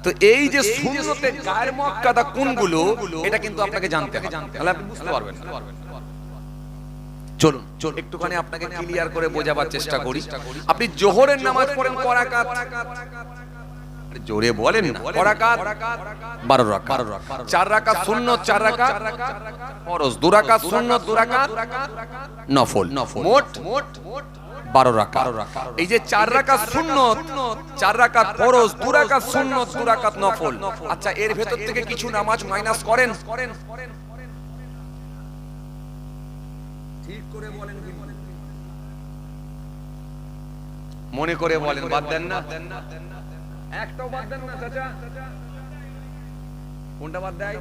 তো এই যে সুন্নতে গায়ের মুআক্কাদা কোনগুলো এটা কিন্তু আপনাকে জানতে হবে, তাহলে আপনি বুঝতে পারবেন না। চলুন একটুখানি আপনাকে ক্লিয়ার করে বোঝাবার চেষ্টা করি। আপনি জোহরের নামাজ পড়েন ক রাকাত? জোরে বলেন না। ক রাকাত? 12 রাকাত। 4 রাকাত সুন্নত, 4 রাকাত ফরজ, 2 রাকাত সুন্নত, 2 রাকাত নফল, মোট 12 রাকাত। এই যে 4 রাকাত সুন্নত, 4 রাকাত ফরজ, 2 রাকাত সুন্নত, 2 রাকাত নফল, আচ্ছা এর ভেতর থেকে কিছু নামাজ মাইনাস করেন? ঠিক করে বলেন, মনে করে বলেন, বাদ দেন না? একটাও বাদ দেন না চাচা? কোনটা বাদ দেয়?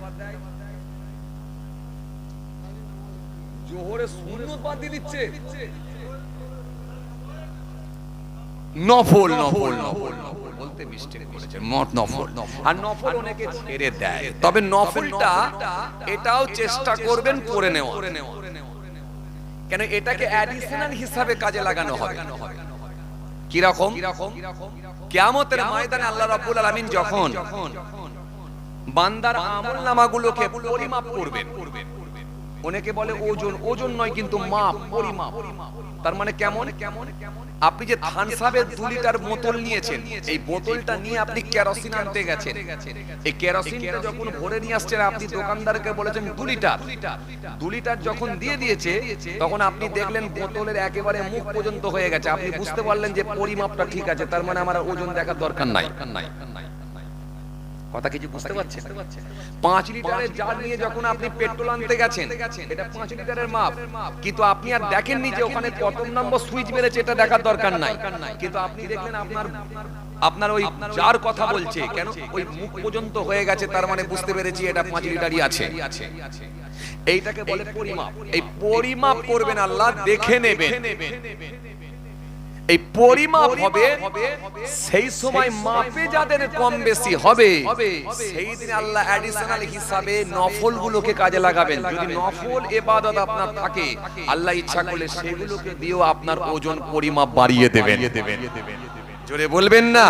জোহরে সুন্নত বাদ দিয়ে দিচ্ছে। নফল বলতে মিস্টেক করেছেন, নফল। আর নফল অনেকে ছেড়ে দেয়, তবে নফলটা এটাও চেষ্টা করবেন পড়ে নেওয়া, কেন এটাকে অ্যাডিশনাল হিসাবে কাজে লাগানো হবে। কি রকম? কিয়ামতের ময়দানে আল্লাহ রাব্বুল আলামিন যখন বান্দার আমলনামাগুলোকে পরিমাপ করবেন, অনেকে বলে ওজন, ওজন নয় কিন্তু মাপ, পরিমাপ। তার মানে কেমন? আপনি যে থানসাবের 2 লিটার বোতল নিয়েছেন, এই বোতলটা নিয়ে আপনি কেরোসিন আনতে গেছেন, এই কেরোসিনটা যখন ভরে নিয়ে আসছেন, আপনি দোকানদারকে বলেছেন 2 লিটার। 2 লিটার যখন দিয়ে দিয়েছে, তখন আপনি দেখলেন বোতলের একেবারে মুখ পর্যন্ত হয়ে গেছে, আপনি বুঝতে পারলেন যে পরিমাপটা ঠিক আছে, তার মানে আমার ওজন দেখার দরকার নাই। কথা কিছু বুঝতে পারছেন? 5 লিটারের জার নিয়ে যখন আপনি পেট্রোল আনতে গেছেন, এটা 5 লিটারের মাপ, কিন্তু আপনি আর দেখেননি যে ওখানে কত নম্বর সুইচ মেরেছে, এটা দেখার দরকার নাই, কিন্তু আপনি দেখলেন আপনার ওই জার কথা বলছে, কেন ওই মুখ পর্যন্ত হয়ে গেছে, তার মানে বুঝতে পেরেছি এটা 5 লিটারই আছে। এইটাকে বলে পরিমাপ। এই পরিমাপ করবেন আল্লাহ, দেখে নেবেন। এই পরিমাপ হবে সেই সময়, মাপে যাদের কম বেশি হবে সেই দিন আল্লাহ অ্যাডিশনাল হিসাবে নফলগুলোকে কাজে লাগাবেন। যদি নফল ইবাদত আপনার থাকে, আল্লাহ ইচ্ছা করলে সেগুলোকে দিয়েও আপনার ওজন পরিমাপ বাড়িয়ে দেবেন। জোরে বলবেন না?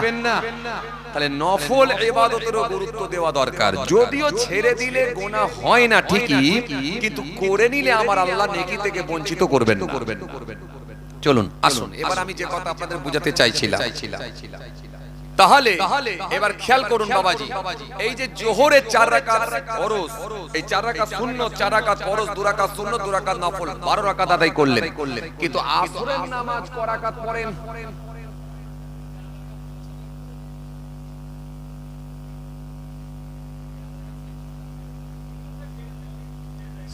তাহলে নফল ইবাদতেরও গুরুত্ব দেওয়া দরকার। যদিও ছেড়ে দিলে গুনাহ হয় না ঠিকই, কিন্তু করে নিলে আমার আল্লাহ নেকি থেকে বঞ্চিত করবেন না। চলুন আসুন, এবার আমি যে কথা আপনাদের বোঝাতে চাইছিলাম, তাহলে এবার খেয়াল করুন বাবাজি, এই যে জোহরের 4 রাকাত ফরজ, এই 4 রাকাত সুন্নত, 4 রাকাত ফরজ, 2 রাকাত সুন্নত, 2 রাকাত নফল, 12 রাকাত আদায় করলেন, কিন্তু আসরের নামাজ ক রাকাত পড়েন?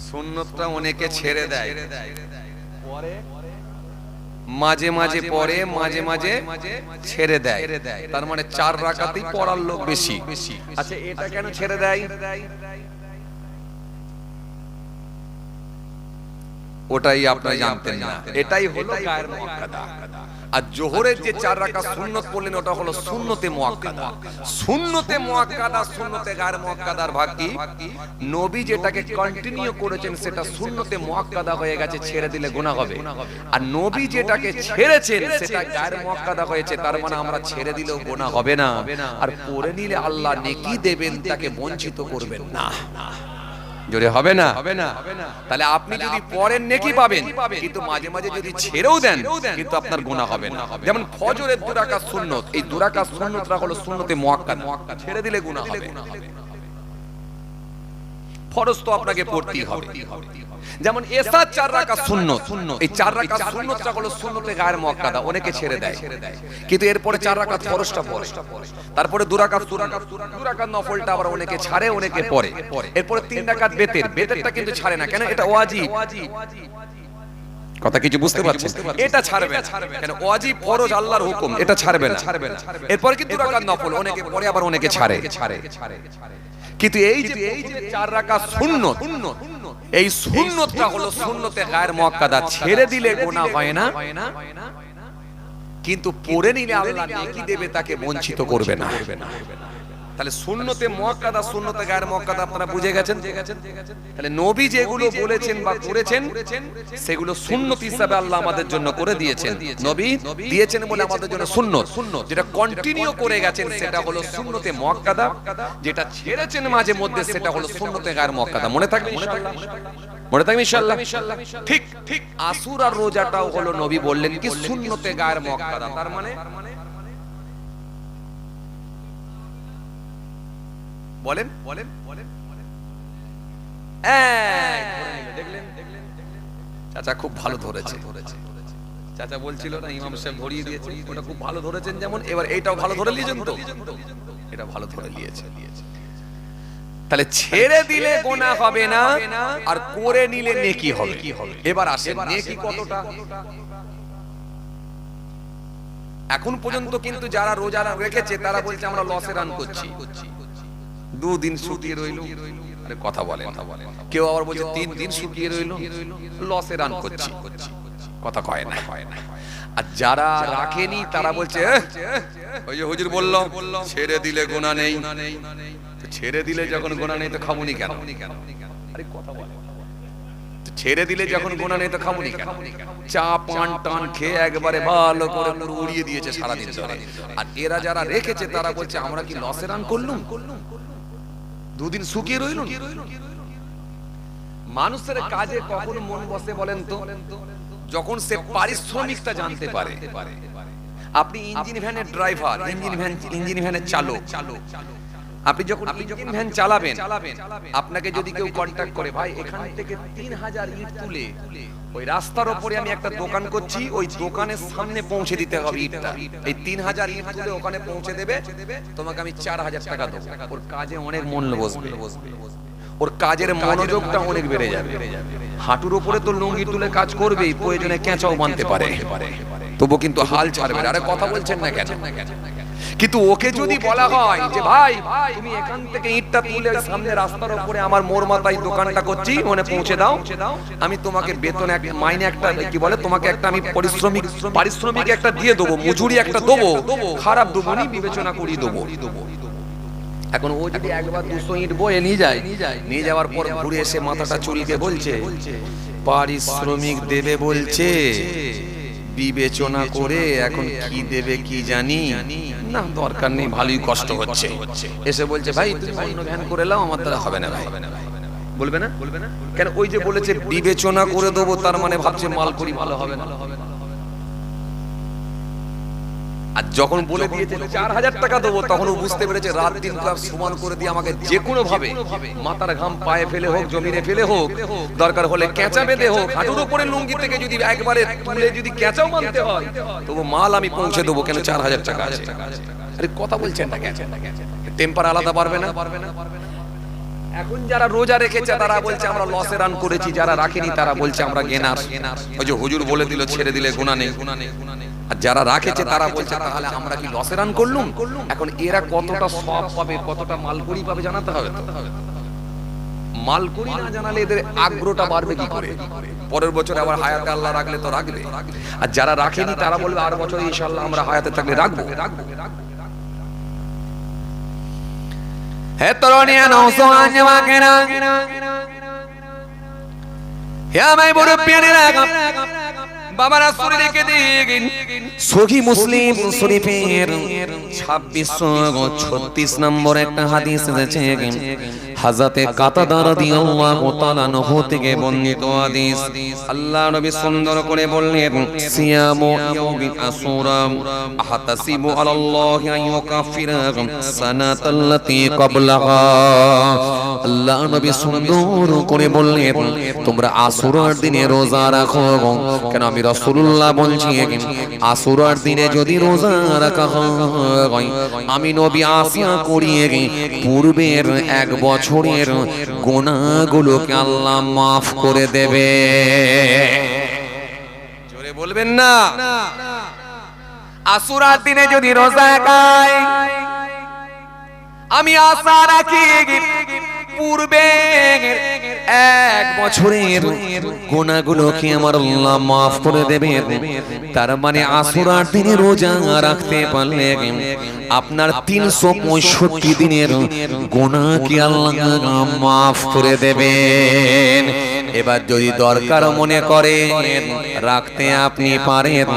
সুন্নতটা অনেকে ছেড়ে দেয়, পরে মাঝে মাঝে পড়ে, মাঝে মাঝে ছেড়ে দেয়, তার মানে 4 রাকাতই পড়ার লোক বেশি। আচ্ছা এটা কেন ছেড়ে দেয়? ওটাই আপনারা জানতেন না, এটাই হলো গায়ের মুআক্কাদা। আর জোহরের যে 4 রাকাত সুন্নত পড়লেন, ওটা হলো সুন্নতে মুআক্কাদা। সুন্নতে মুআক্কাদা, সুন্নতে গায়ের মুআক্কাদার ভাগ কি? নবী যেটাকে কন্টিনিউ করেছেন সেটা সুন্নতে মুআক্কাদা হয়ে গেছে, ছেড়ে দিলে গুনাহ হবে। আর নবী যেটাকে ছেড়েছেন সেটা গায়ের মুআক্কাদা হয়েছে, তার মানে আমরা ছেড়ে দিলেও গুনাহ হবে না, আর পড়ে নিলে আল্লাহ নেকি দেবেন, তাকে বঞ্চিত করবেন না। জোরে হবে না? তাহলে আপনি যদি পড়েন নেকি পাবেন, কিন্তু মাঝে মাঝে যদি ছেড়েও দেন কিন্তু আপনার গুনাহ হবে না। যেমন ফজরের 2 রাকাত সুন্নত, এই 2 রাকাত সুন্নতটা হলো সুন্নতে মুআক্কাদা, ছেড়ে দিলে গুনাহ হবে। ফরজ তো আপনাকে পড়তেই হবে। যেমন এশার 4 রাকাত সুন্নত, এই 4 রাকাত সুন্নতটা হলো সুন্নতে গায়ের মুআক্কাদা, অনেকে ছেড়ে দেয়, কিন্তু এরপরে 4 রাকাত ফরজটা পড়ে, তারপরে 2 রাকাত 2 রাকাত নফলটা আবার অনেকে ছাড়ে, অনেকে পড়ে, এরপরে 3 রাকাত বেতেরটা কিন্তু ছাড়ে না, কেন? এটা ওয়াজিব। কথা কিছু বুঝতে পারছেন? এটা ছাড়বে না, কেন? ওয়াজিব ফরজ আল্লাহর হুকুম, এটা ছাড়বে না। এরপরে কি 2 রাকাত নফল, অনেকে পড়ে আবার অনেকে ছাড়ে। কিন্তু এই যে 4 রাকাত সুন্নত, এই সুন্নতটা হলো সুন্নতে গায়ের মুআক্কাদা, ছেড়ে দিলে গুনাহ হয় না, কিন্তু পড়ে নিলে আল্লাহ নেকি দেবে, তাকে বঞ্চিত করবে না। তাহলে সুন্নতে মুআক্কাদা সুন্নতে গায়র মুআক্কাদা আপনারা বুঝে গেছেন। তাহলে নবী যেগুলো বলেছেন বা করেছেন সেগুলো সুন্নত হিসাবে আল্লাহ আমাদের জন্য করে দিয়েছেন। নবী দিয়েছেন বলে আমাদের জন্য সুন্নত, যেটা কন্টিনিউ করে গেছেন সেটা হলো সুন্নতে মুআক্কাদা, যেটা ছেড়েছেন মাঝে মধ্যে সেটা হলো সুন্নতে গায়র মুআক্কাদা। মনে থাকবে ইনশাআল্লাহ, মনে থাকবে ইনশাআল্লাহ। ঠিক ঠিক আশুরার রোজাটাও হলো নবী বললেন কি সুন্নতে গায়র মুআক্কাদা। তার মানে বলেন বলেন বলেন দেখলেন চাচা খুব ভালো ধরেছে। চাচা বলছিল না ইমাম সাহেব ধরিয়ে দিয়েছে, ওটা খুব ভালো ধরেছেন। যেমন এবার এইটাও ভালো ধরে নিয়েছেন, তো এটা ভালো ধরে নিয়েছে। তাহলে ছেড়ে দিলে গুনাহ হবে না, আর করে নিলে নেকি হবে। এবার আসেন নেকি কতটা। এখন পর্যন্ত কিন্তু যারা রোজা রেখেছে তারা বলছে আমরা লসে রান করছি, 2 দিন শুকিয়ে রইল, আরে কথা বলে। কেউ আবার বলছে 3 দিন শুকিয়ে রইল, লসে রান করছি, কথা কয় না। আর যারা রাখেনি তারা বলছে ওই যে হুজুর বলল ছেড়ে দিলে গুনাহ নেই, ছেড়ে দিলে যখন গুনাহ নেই তো খাবুনি কেন? আরে কথা বলে, ছেড়ে দিলে যখন গুনাহ নেই তো খাবুনি কেন? চা পান টান খেয়ে একবারে ভালো করে পুরো উড়িয়ে দিয়েছে সারাদিন ধরে। আর এরা যারা রেখেছে তারা বলছে আমরা কি লসে রান করলুম, 2 দিন শুকিয়ে রইল। মানুষের কাজে কখন মন বসে বলেন তো? যখন সে পারিশ্রমিকটা জানতে পারে। আপনি ইঞ্জিন ভ্যানের ড্রাইভার, ইঞ্জিন ভ্যানের চালক, আপনি যখন ইঞ্জিন ভ্যান চালাবেন, আপনাকে যদি কেউ কন্টাক্ট করে ভাই এখান থেকে 3000 ইট তুলে ওই রাস্তার উপরে আমি একটা দোকান করছি, ওই দোকানের সামনে পৌঁছে দিতে হবে ইটটা, এই 3000 ইট তুলে ওখানে পৌঁছে দেবে, তোমাকে আমি 4000 টাকা দেবো। ওর কাজে অনেক মন বসবে, ওর কাজের মনোযোগটা অনেক বেড়ে যাবে। হাঁটুর উপরে তো লুঙ্গি তুলে কাজ করবেই, প্রয়োজনে কেঁচাও বানতে পারে, তবু কিন্তু হাল ছাড়বে না। আরে কথা বলছেন না কেন? কিন্তু ওকে যদি বলা হয় যে ভাই তুমি এখান থেকে ইটটা তুলে সামনে রাস্তার উপরে আমার মোড় মাথায় দোকানটা করছি ওখানে পৌঁছে দাও, আমি তোমাকে বেতন মাইনে একটা কি বলে তোমাকে একটা আমি পারিশ্রমিক একটা দিয়ে দেবো, মজুরি একটা দেবো, খারাপ দেবো না, বিবেচনা করি দেবো। এখন ও যদি একবার 200 ইট বয়ে নিয়ে যায়, নিয়ে যাওয়ার পর ঘুরে এসে মাথাটা চুলকে বলছে পারিশ্রমিক দেবে বলছে, বিবেচনা করে এখন কি দেবে কি জানি না, দরকার নেই, ভালোই কষ্ট হচ্ছে। এসে বলছে ভাই তুমি অন্য ভ্যান করে নাও, আমার দ্বারা হবে না ভাই। বলবে না? কেন? ওই যে বলেছে বিবেচনা করে দেবো, তার মানে ভাবছে মাল করি ভালো হবে না। আর যখন বলে দিয়েছে 4000 টাকা দেবো, তখন ও বুঝতে পেরেছে রাত দিন সমান করে দিয়ে আমাকে যে কোনো ভাবে মাথার ঘাম পায়ে ফেলে হোক, জমিনে ফেলে হোক, দরকার হলে কেঁচা বেঁধে হোক, হাঁটুর উপরে লুঙ্গি থেকে যদি একবারে তুলে যদি কেঁচাও মানতে হয় তবু মাল আমি পৌঁছে দেবো। কেন? 4000 টাকা আছে। আরে কথা বলছেন না কেন? টেম্পার আলাদা পারবে না? এখন যারা রোজা রেখেছে তারা বলছে আমরা লসে রান করেছি, যারা রাখেনি তারা বলছে আমরা গেনার। ওই যে হুজুর বলে দিল ছেড়ে দিলে গুনাহ নেই, আর যারা রাখেছে তারা বলছে তাহলে আমরা কি লসে রান করলুম? এখন এরা কতটা সওয়াব পাবে, কতটা মালকুড়ি পাবে জানাতে হবে তো। মালকুড়ি না জানালে এদের আগ্রহটা বাড়বে কি করে? পরের বছর আবার হায়াতে আল্লাহ রাখলে তো রাখবে, আর যারা রাখেনি তারা বলবে আর বছর ইনশাআল্লাহ আমরা হায়াতে থাকলে রাখবো। হে তরুণিয়া নওজওয়ান জওয়ানেরা, হে আমার বড় প্রিয়রা, বাবারা শুনে রেখে দিন সহিহ মুসলিম শরীফের 2636 নম্বর একটা হাদিস এসেছে, হযরতে কাতাদা রাদিয়াল্লাহু তাআলা আনহু থেকে বর্ণিত হাদিস। আল্লাহ নবী সুন্দর করে বললেন সিয়ামু ইয়াউমি আশুরা আহতাসিবু আলাল্লাহি আন ইউকাফিরা সানাতাল্লাতী ক্বাবলাহা। আল্লাহ নবী সুন্দর করে বললেন তোমরা আশুরার দিনে রোজা রাখো। কেন? আমি রাসূলুল্লাহ বলছি আশুরার দিনে যদি রোজা রাখা হয় আমি নবী আশা করি পূর্বের 1 বছরের গুনাহগুলোকে আল্লাহ মাফ করে দেবে। জোরে বলবেন না? আশুরার দিনে যদি রোজা রাখাই আমি আশা রাখি পূর্বে 1 বছরের গুনাহগুলোকে আমার আল্লাহ মাফ করে দেবেন। তার মানে আশুরার দিনে রোজা রাখতে পারলে আপনার 365 দিনের গুনাহকে আল্লাহ মাফ করে দেবেন। এবার যদি দরকার মনে করেন রাখতে আপনি পারেন,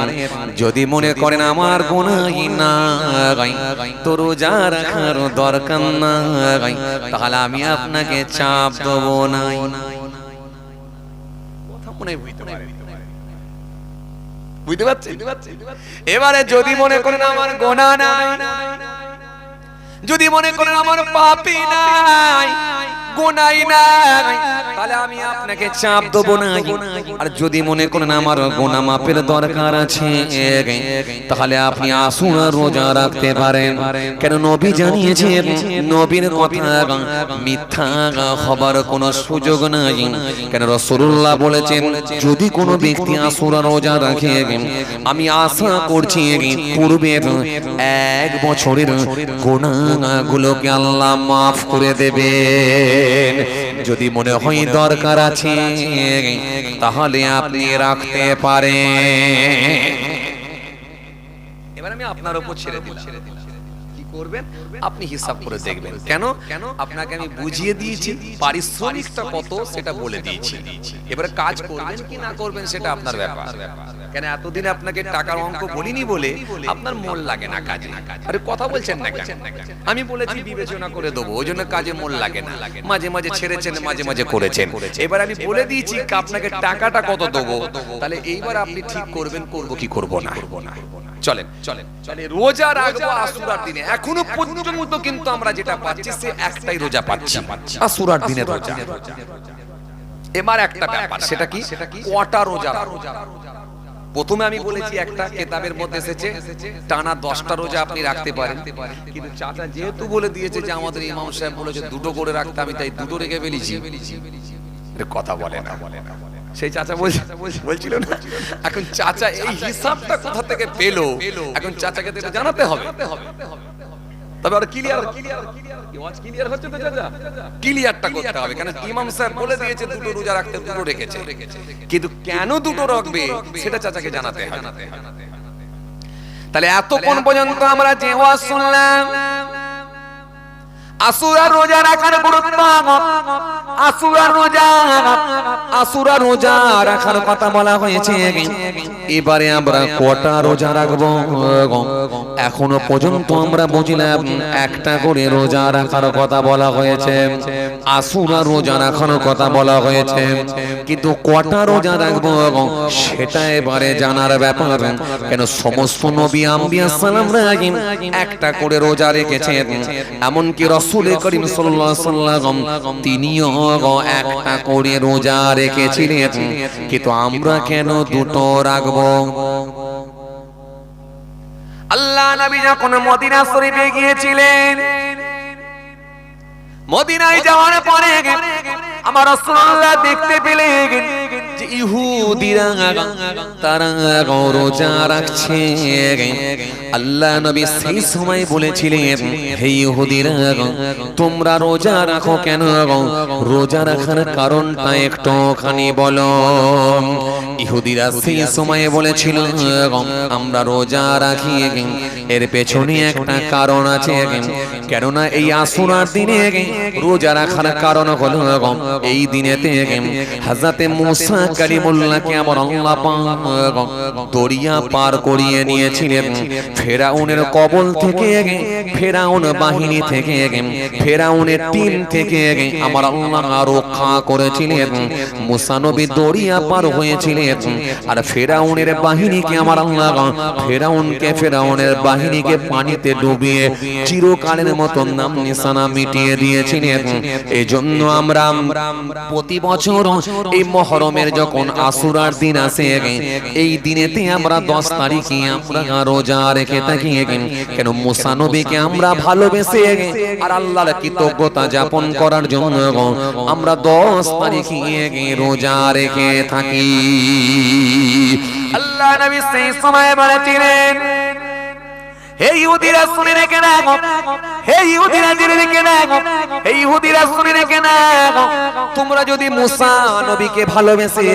যদি মনে করেন আমার গুনাহ নাই তো রোজা রাখার দরকার নাই, তাহলে আমি আপনাকে চাপ দেব না। কথা মনে বুঝতে পারছেন? এবারে যদি মনে করেন আমার গুনাহ নাই, যদি মনে করেন আমার পাপই নাই, গুনাহই নাই, তাহলে আমি আপনাকে চাপ দেব না। আর যদি মনে করেন আমার গুনাহ মাপের দরকার আছে, তাহলে আপনি আশুরা রোজা রাখতে পারেন। কেন নবী জানিয়েছেন নবীর কথা মিথ্যা হবার কোনো সুযোগ নাই। কেন রাসূলুল্লাহ বলেছেন যদি কোনো ব্যক্তি আশুরা রোজা রাখে আমি আশা করছি পূর্বের 1 বছরের গুনাহগুলোকে আল্লাহ মাফ করে দেবেন। যদি মনে হয় দরকার আছে তাহলে আপনি রাখতে পারেন। এবার আমি আপনার উপর ছেড়ে দিলাম, কি করবেন আপনি হিসাব করে দেখবেন। কেন আপনাকে আমি বুঝিয়ে দিয়েছি, পারিশ্রমিকটা কত সেটা বলে দিয়েছি। এবারে কাজ করবেন কি না করবেন সেটা আপনার ব্যাপার। কেন এতদিন আপনাকে টাকার অঙ্ক বলিনি বলে আপনার মন লাগে না কাজে। আরে কথা বলছেন না কেন? আমি বলেছি বিবেচনা করে দেবো, ওই জন্য কাজে মন লাগে না। মাঝে মাঝে ছেড়েছেন, মাঝে মাঝে করেছেন। এবার আমি বলে দিয়েছি আপনাকে টাকাটা কত দেবো, তাহলে এইবার আপনি ঠিক করবেন করব কি করব না। চলেন তাহলে রোজা রাখবো আশুরার দিনে। এখনো পর্যন্ত কিন্তু আমরা যেটা পাচ্ছি সে একটাই রোজা পাচ্ছি, আশুরার দিনে রোজা। এবার একটা ব্যাপার, সেটা কি কটা রোজা। প্রথমে আমি বলেছি একটা কিতাবের মধ্যে এসেছে টানা 10টা রোজা আপনি রাখতে পারেন, কিন্তু চাচা যেহেতু বলে দিয়েছে যে আমাদের ইমাম সাহেব বলেছে 2টো করে রাখতে, আমি তাই 2টো রেখে ফেলেছি। কথা বলে না সেই চাচা বলছিল না। এখন চাচা এই হিসাবটা কোথা থেকে পেলো, এখন চাচাকে তো জানাতে হবে। তবে আর ক্লিয়ার হচ্ছে তো চাচা, ক্লিয়ারটা করতে হবে। কারণ ইমাম সাহেব বলে দিয়েছে 2টো রোজা রাখতে, 2টো রেখেছে, কিন্তু কেন 2টো রাখবে সেটা চাচাকে জানাতে হবে। তাহলে এতক্ষণ পর্যন্ত আমরা যে ওয়াজ শুনলাম আশুরার রোজা রাখার গুরুত্ব, আশুরার রোজা রাখার কথা বলা হয়েছে। এবারে আমরা কটা রোজা রাখবো? এখনো পর্যন্ত আমরা বুঝলাম একটা করে রোজা রাখার কথা বলা হয়েছে, আশুরার রোজা রাখার কথা বলা হয়েছে, কিন্তু কটা রোজা রাখবো সেটা এবারে জানার ব্যাপার। কেন সমস্ত নবী আম্বিয়া সালামরা একটা করে রোজা রেখেছেন, এমনকি রাসূল করিম সাল্লাল্লাহু আলাইহি ওয়াসাল্লাম তিনিও একটা করে রোজা রেখেছিলেন, কিন্তু আমরা কেন 2টো রাখবো? আল্লাহ নবী যখন মদিনা শরীফে গিয়েছিলেন, মদিনায় যাওয়ার পরে আমার রাসূলুল্লাহ দেখতে পেলেন যে ইহুদিরা তারা রোজা রাখছে। আল্লাহ নবী সেই সময় বলেছিলেন হে ইহুদিরা তোমরা রোজা রাখো কেন? রোজা রাখার কারণটা একটুখানি বলো। ইহুদিরা সেই সময় বলেছিল আমরা রোজা রাখি এর পেছনে একটা কারণ আছে, কেননা এই আশুরার দিনে রোজা রাখার কারণ হলো এই দিনেতে হযরত মুসা কালিমুল্লাহকে আমার আল্লাহ পাক দরিয়া পার করিয়ে নিয়েছিলেন ফেরাউনের কবল থেকে, ফেরাউন বাহিনী থেকে, ফেরাউনের টিম থেকে আমার আল্লাহ রক্ষা করেছিলেন। মুসা নবী দরিয়া পার হয়েছিলেন আর ফেরাউনের বাহিনীকে আমার আল্লাহ ফেরাউনের বাহিনীকে পানিতে ডুবিয়ে চিরকালের মতো নাম নিশানা মিটিয়ে দিয়েছিলেন। এজন্য আমরা প্রতি বছর এই মুহররমের যখন আশুরার দিন আসে এই দিনেতে আমরা 10 তারিখে আমরা রোজা রেখে থাকি। কেন মুসা নবীকে আমরা ভালোবেসে আর আল্লাহর কৃতজ্ঞতা যাপন করার জন্য আমরা 10 তারিখে রোজা রেখে থাকি। আল্লাহ নবী সেই সময় বলেছিলেন হে ইহুদিরা শুনে রেখে নাও, হে ইহুদিরা জেনে রেখে নাও, হে ইহুদিরা শুনে রেখে নাও, তোমরা যদি মুসা নবীকে ভালোবেসে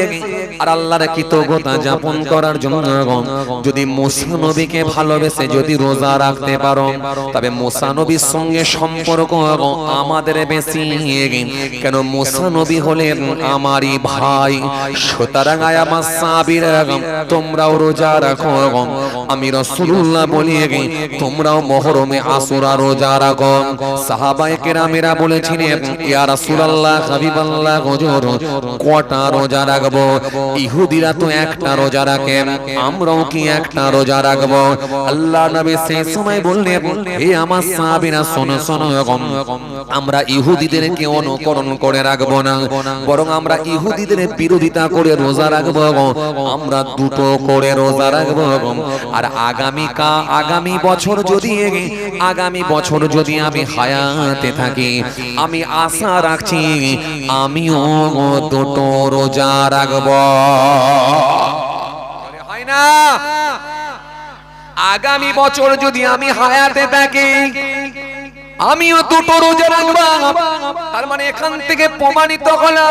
আর আল্লাহর কৃতজ্ঞতা যাপন করার জন্য যদি মুসা নবীকে ভালোবেসে যদি রোজা রাখতে পারো, তবে মুসা নবীর সঙ্গে সম্পর্ক আমাদের বেশি, কেন মুসা নবী হলেন আমারই ভাই। সুতরাং আমার সাহাবীরা তোমরাও রোজা রাখো, আমি রাসূলুল্লাহ বলি তোমরাও মুহররমে আশুরা রোজা রাখো। সাহাবায়ে কেরামেরা বলেছিলেন ইয়া রাসূলুল্লাহ হাবিবাল্লাহ হুজুর কটা রোজা রাখবো? ইহুদিরা তো একটা রোজা রাখে, আমরাও কি একটা রোজা রাখবো? আল্লাহ নবী সেই সময় বললেন হে আমার সাহাবীরা শোনো শোনো, আমরা ইহুদিদেরকে অনুকরণ করে রাখবো না, বরং আমরা ইহুদিদের বিরোধিতা করে রোজা রাখবো। আমরা দুটো করে রোজা রাখবো। আর আগামী বছর যদি আমি হায়াতে থাকি, আমি আশা রাখছি আমিও দুটো রোজা রাখবো। হয় না? আগামী বছর যদি আমি হায়াতে থাকি আমিও দুটো রোজা রাখবো। তার মানে এখান থেকে প্রমাণিত হলো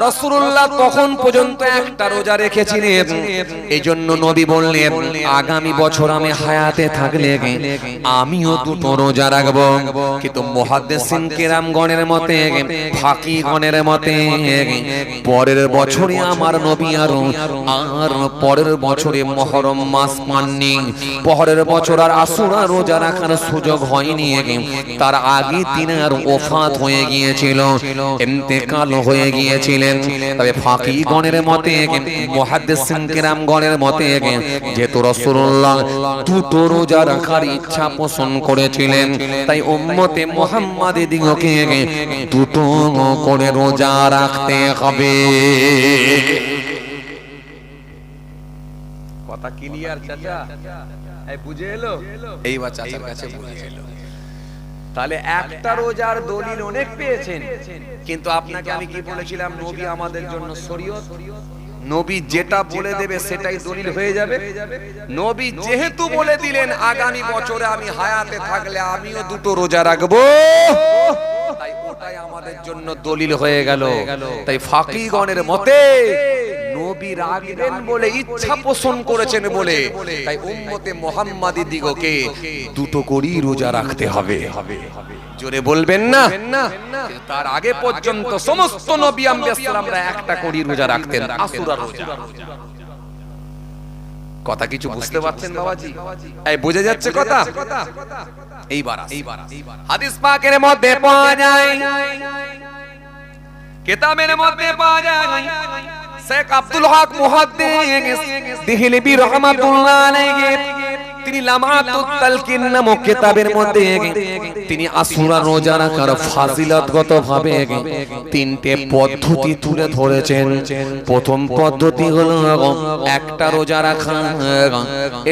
রাসূলুল্লাহ তখন পর্যন্ত একটা রোজা রেখেছিলেন। এইজন্য নবী বললেন আগামী বছর আমি হায়াতে থাকলে আমিও দুটো রোজা রাখবো। কিন্তু মুহাদ্দিসিন কেরামগণের মতে, ফাকিহগণের মতে পরের বছরে আমার নবী আর পরের বছরে মুহররম মাস পাননি, পরের বছর আর আশুরা রোজা রাখার সুযোগ হয়নি। তার আগে তিনার ওফাত হয়ে গিয়েছিল, ইন্তেকাল হয়ে গিয়েছিলেন। তবে ফাকিহগণের মতে, মুহাদ্দিসিন কেরামগণের মতে যেহেতু রাসূলুল্লাহ দুটো রোজা রাখার ইচ্ছা পোষণ করেছিলেন, তাই উম্মতে মুহাম্মাদী দিগকে দুটো করে রোজা রাখতে হবে। কথা ক্লিয়ার চাচা? এই বুঝে এলো? এইবার চাচার কাছে বুঝে এলো। তাহলে একটা রোজার দলিল অনেক পেয়েছেন, কিন্তু আপনাকে আমি কি বলেছিলাম? নবী আমাদের জন্য শরীয়ত, নবী যেটা বলে দেবে সেটাই দলিল হয়ে যাবে। নবী যেহেতু বলে দিলেন আগামী বছরে আমি হায়াতে থাকলে আমিও দুটো রোজা রাখবো, তাই ওটাই আমাদের জন্য দলিল হয়ে গেল। তাই ফাকিহগণের মতে নবী রাখবেন বলে ইচ্ছা পোষণ করেছেন বলে, তাই উম্মতে মুহাম্মাদী দিগকে দুটো করেই রোজা রাখতে হবে। জোরে বলবেন না? তার আগে পর্যন্ত সমস্ত নবী আম্বিয়ারা একটা করে রোজা রাখতেন, আশুরা রোজা। কথা কিছু বুঝতে পারছেন বাবাজি? এই বুঝে যাচ্ছে কথা? এইবার হাদিস পাকের মধ্যে পাওয়া যায়, কিতাবের মধ্যে পাওয়া যায়, শেখ আব্দুল হক মুহাদ্দিস দেহলভী রাহমাতুল্লাহ আলাইহি তিনি লামাতুত তালকিন নামক কিতাবের মধ্যে তিনি আশুরা রোজা রাখার ফাজিলতগত ভাবে তিনটে পদ্ধতি তুলে ধরেছেন। প্রথম পদ্ধতি হলো একটা রোজা রাখা,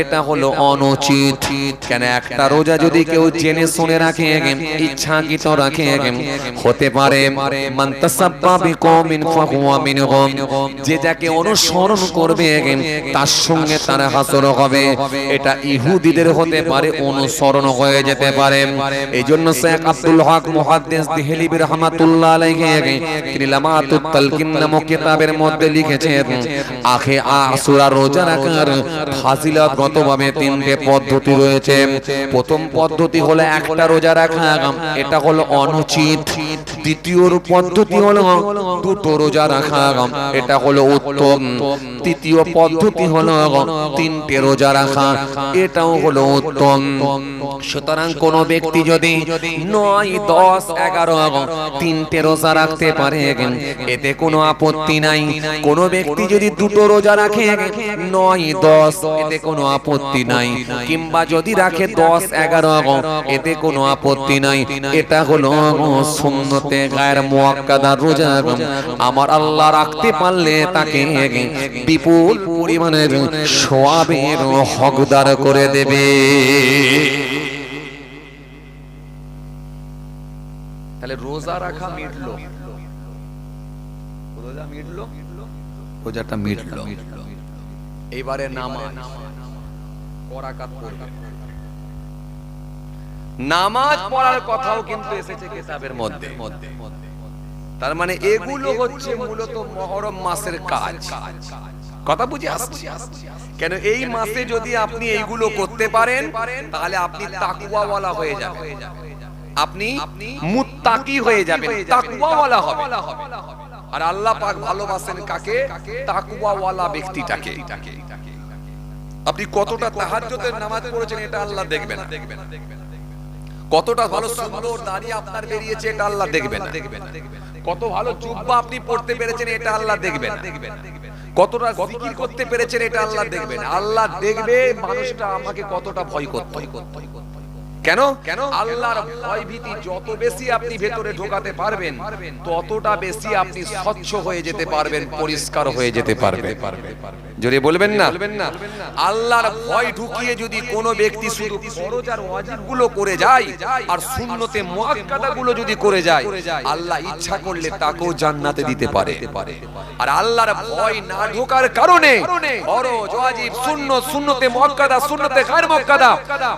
এটা হলো অনুচিত। কেন? একটা রোজা যদি কেউ জেনে শুনে রাখে, ইচ্ছাকৃত রাখে, হতে পারে মান তাসাব্বা বিকওমিন ফাহুয়া মিনহুম, যে যাকে অনুসরণ করবে তার সঙ্গে তার হাসর হবে। এটা ইহুদিদের হতে পারে, অনুসরণ হয়ে যেতে পারে। এইজন্য শেখ আব্দুল হক মুহাদ্দিস দেহলভী রাহমাতুল্লাহ আলাইহি তিনি লামাতুত তালকিন নামক কিতাবের মধ্যে লিখেছেন আখে আশুরা রোজা রাখার ফাজিলতগতভাবে তিনটে পদ্ধতি রয়েছে। প্রথম পদ্ধতি হলো একটা রোজা রাখা, এটা হলো অনুচিত। দ্বিতীয় পদ্ধতি হলো দুটো রোজা রাখা, এটা হলো উত্তম। তৃতীয় পদ্ধতি হলো তিনটে রোজা রাখা, এটাও হলো উত্তম। সুতরাং কোন ব্যক্তি যদি 9, 10, 11 তিনটে রোজা রাখতে পারে এতে কোনো আপত্তি নাই। কোন ব্যক্তি যদি দুটো রোজা রাখে 9, 10 এতে কোনো আপত্তি নাই, কিংবা যদি রাখে 10, 11 এতে কোনো আপত্তি নাই। এটা হলো সুন্নতে গায়র মুআক্কাদা রোজা। আমার আল্লাহ রাখতে পারলে তাকে বিপুল পরিমাণের সওয়াবের হকদার করে দেবে। তাহলে রোজা রাখা মিটলো, রোজা মিটলো, রোজাটা মিটলো। এবারে নামাজ করাকাত পড়বে, নামাজ পড়ার কথাও কিন্তু এসেছে কিতাবের মধ্যে। তার মানে এগুলো হচ্ছে মূলত মুহররম মাসের কাজ। কথা বুঝে আসছে? কেন এই মাসে যদি আপনি এইগুলো করতে পারেন তাহলে আপনি তাকওয়াওয়ালা হয়ে যাবেন, আপনি মুত্তাকি হয়ে যাবেন, তাকওয়াওয়ালা হবেন। আর আল্লাহ পাক ভালোবাসেন কাকে? তাকওয়াওয়ালা ব্যক্তিটাকে। আপনি কতটা তাহাজ্জুদের নামাজ পড়েছেন এটা আল্লাহ দেখবে না, কতটা ভালো সুন্দর দাড়ি আপনার বেরিয়েছে এটা আল্লাহ দেখবে না, কত ভালো জুব্বা আপনি পড়তে পেরেছেন এটা আল্লাহ দেখবে না, কতটা জিকির করতে পেরেছেন এটা আল্লাহ দেখবে না। আল্লাহ দেখবে মানুষটা আমাকে কতটা ভয় করতে। কেন? আল্লাহর ভয় ভীতি যত বেশি আপনি ভেতরে ঢোকাতে পারবেন ততটা বেশি আপনি স্বচ্ছ হয়ে যেতে পারবেন, পরিষ্কার হয়ে যেতে পারবেন। জোরে বলবেন না? আল্লাহর ভয় ঢুকিয়ে যদি কোনো ব্যক্তি শুধু ফরজ আর ওয়াজিবগুলো করে যায় আর সুন্নতে মুআক্কাদাগুলো যদি করে যায়, আল্লাহ ইচ্ছা করলে তাকেও জান্নাতে দিতে পারে। আর আল্লাহর ভয় না ঢোকার কারণে ফরজ, ওয়াজিব, সুন্নত, সুন্নতে মুআক্কাদা, সুন্নতে গায়র মুআক্কাদা,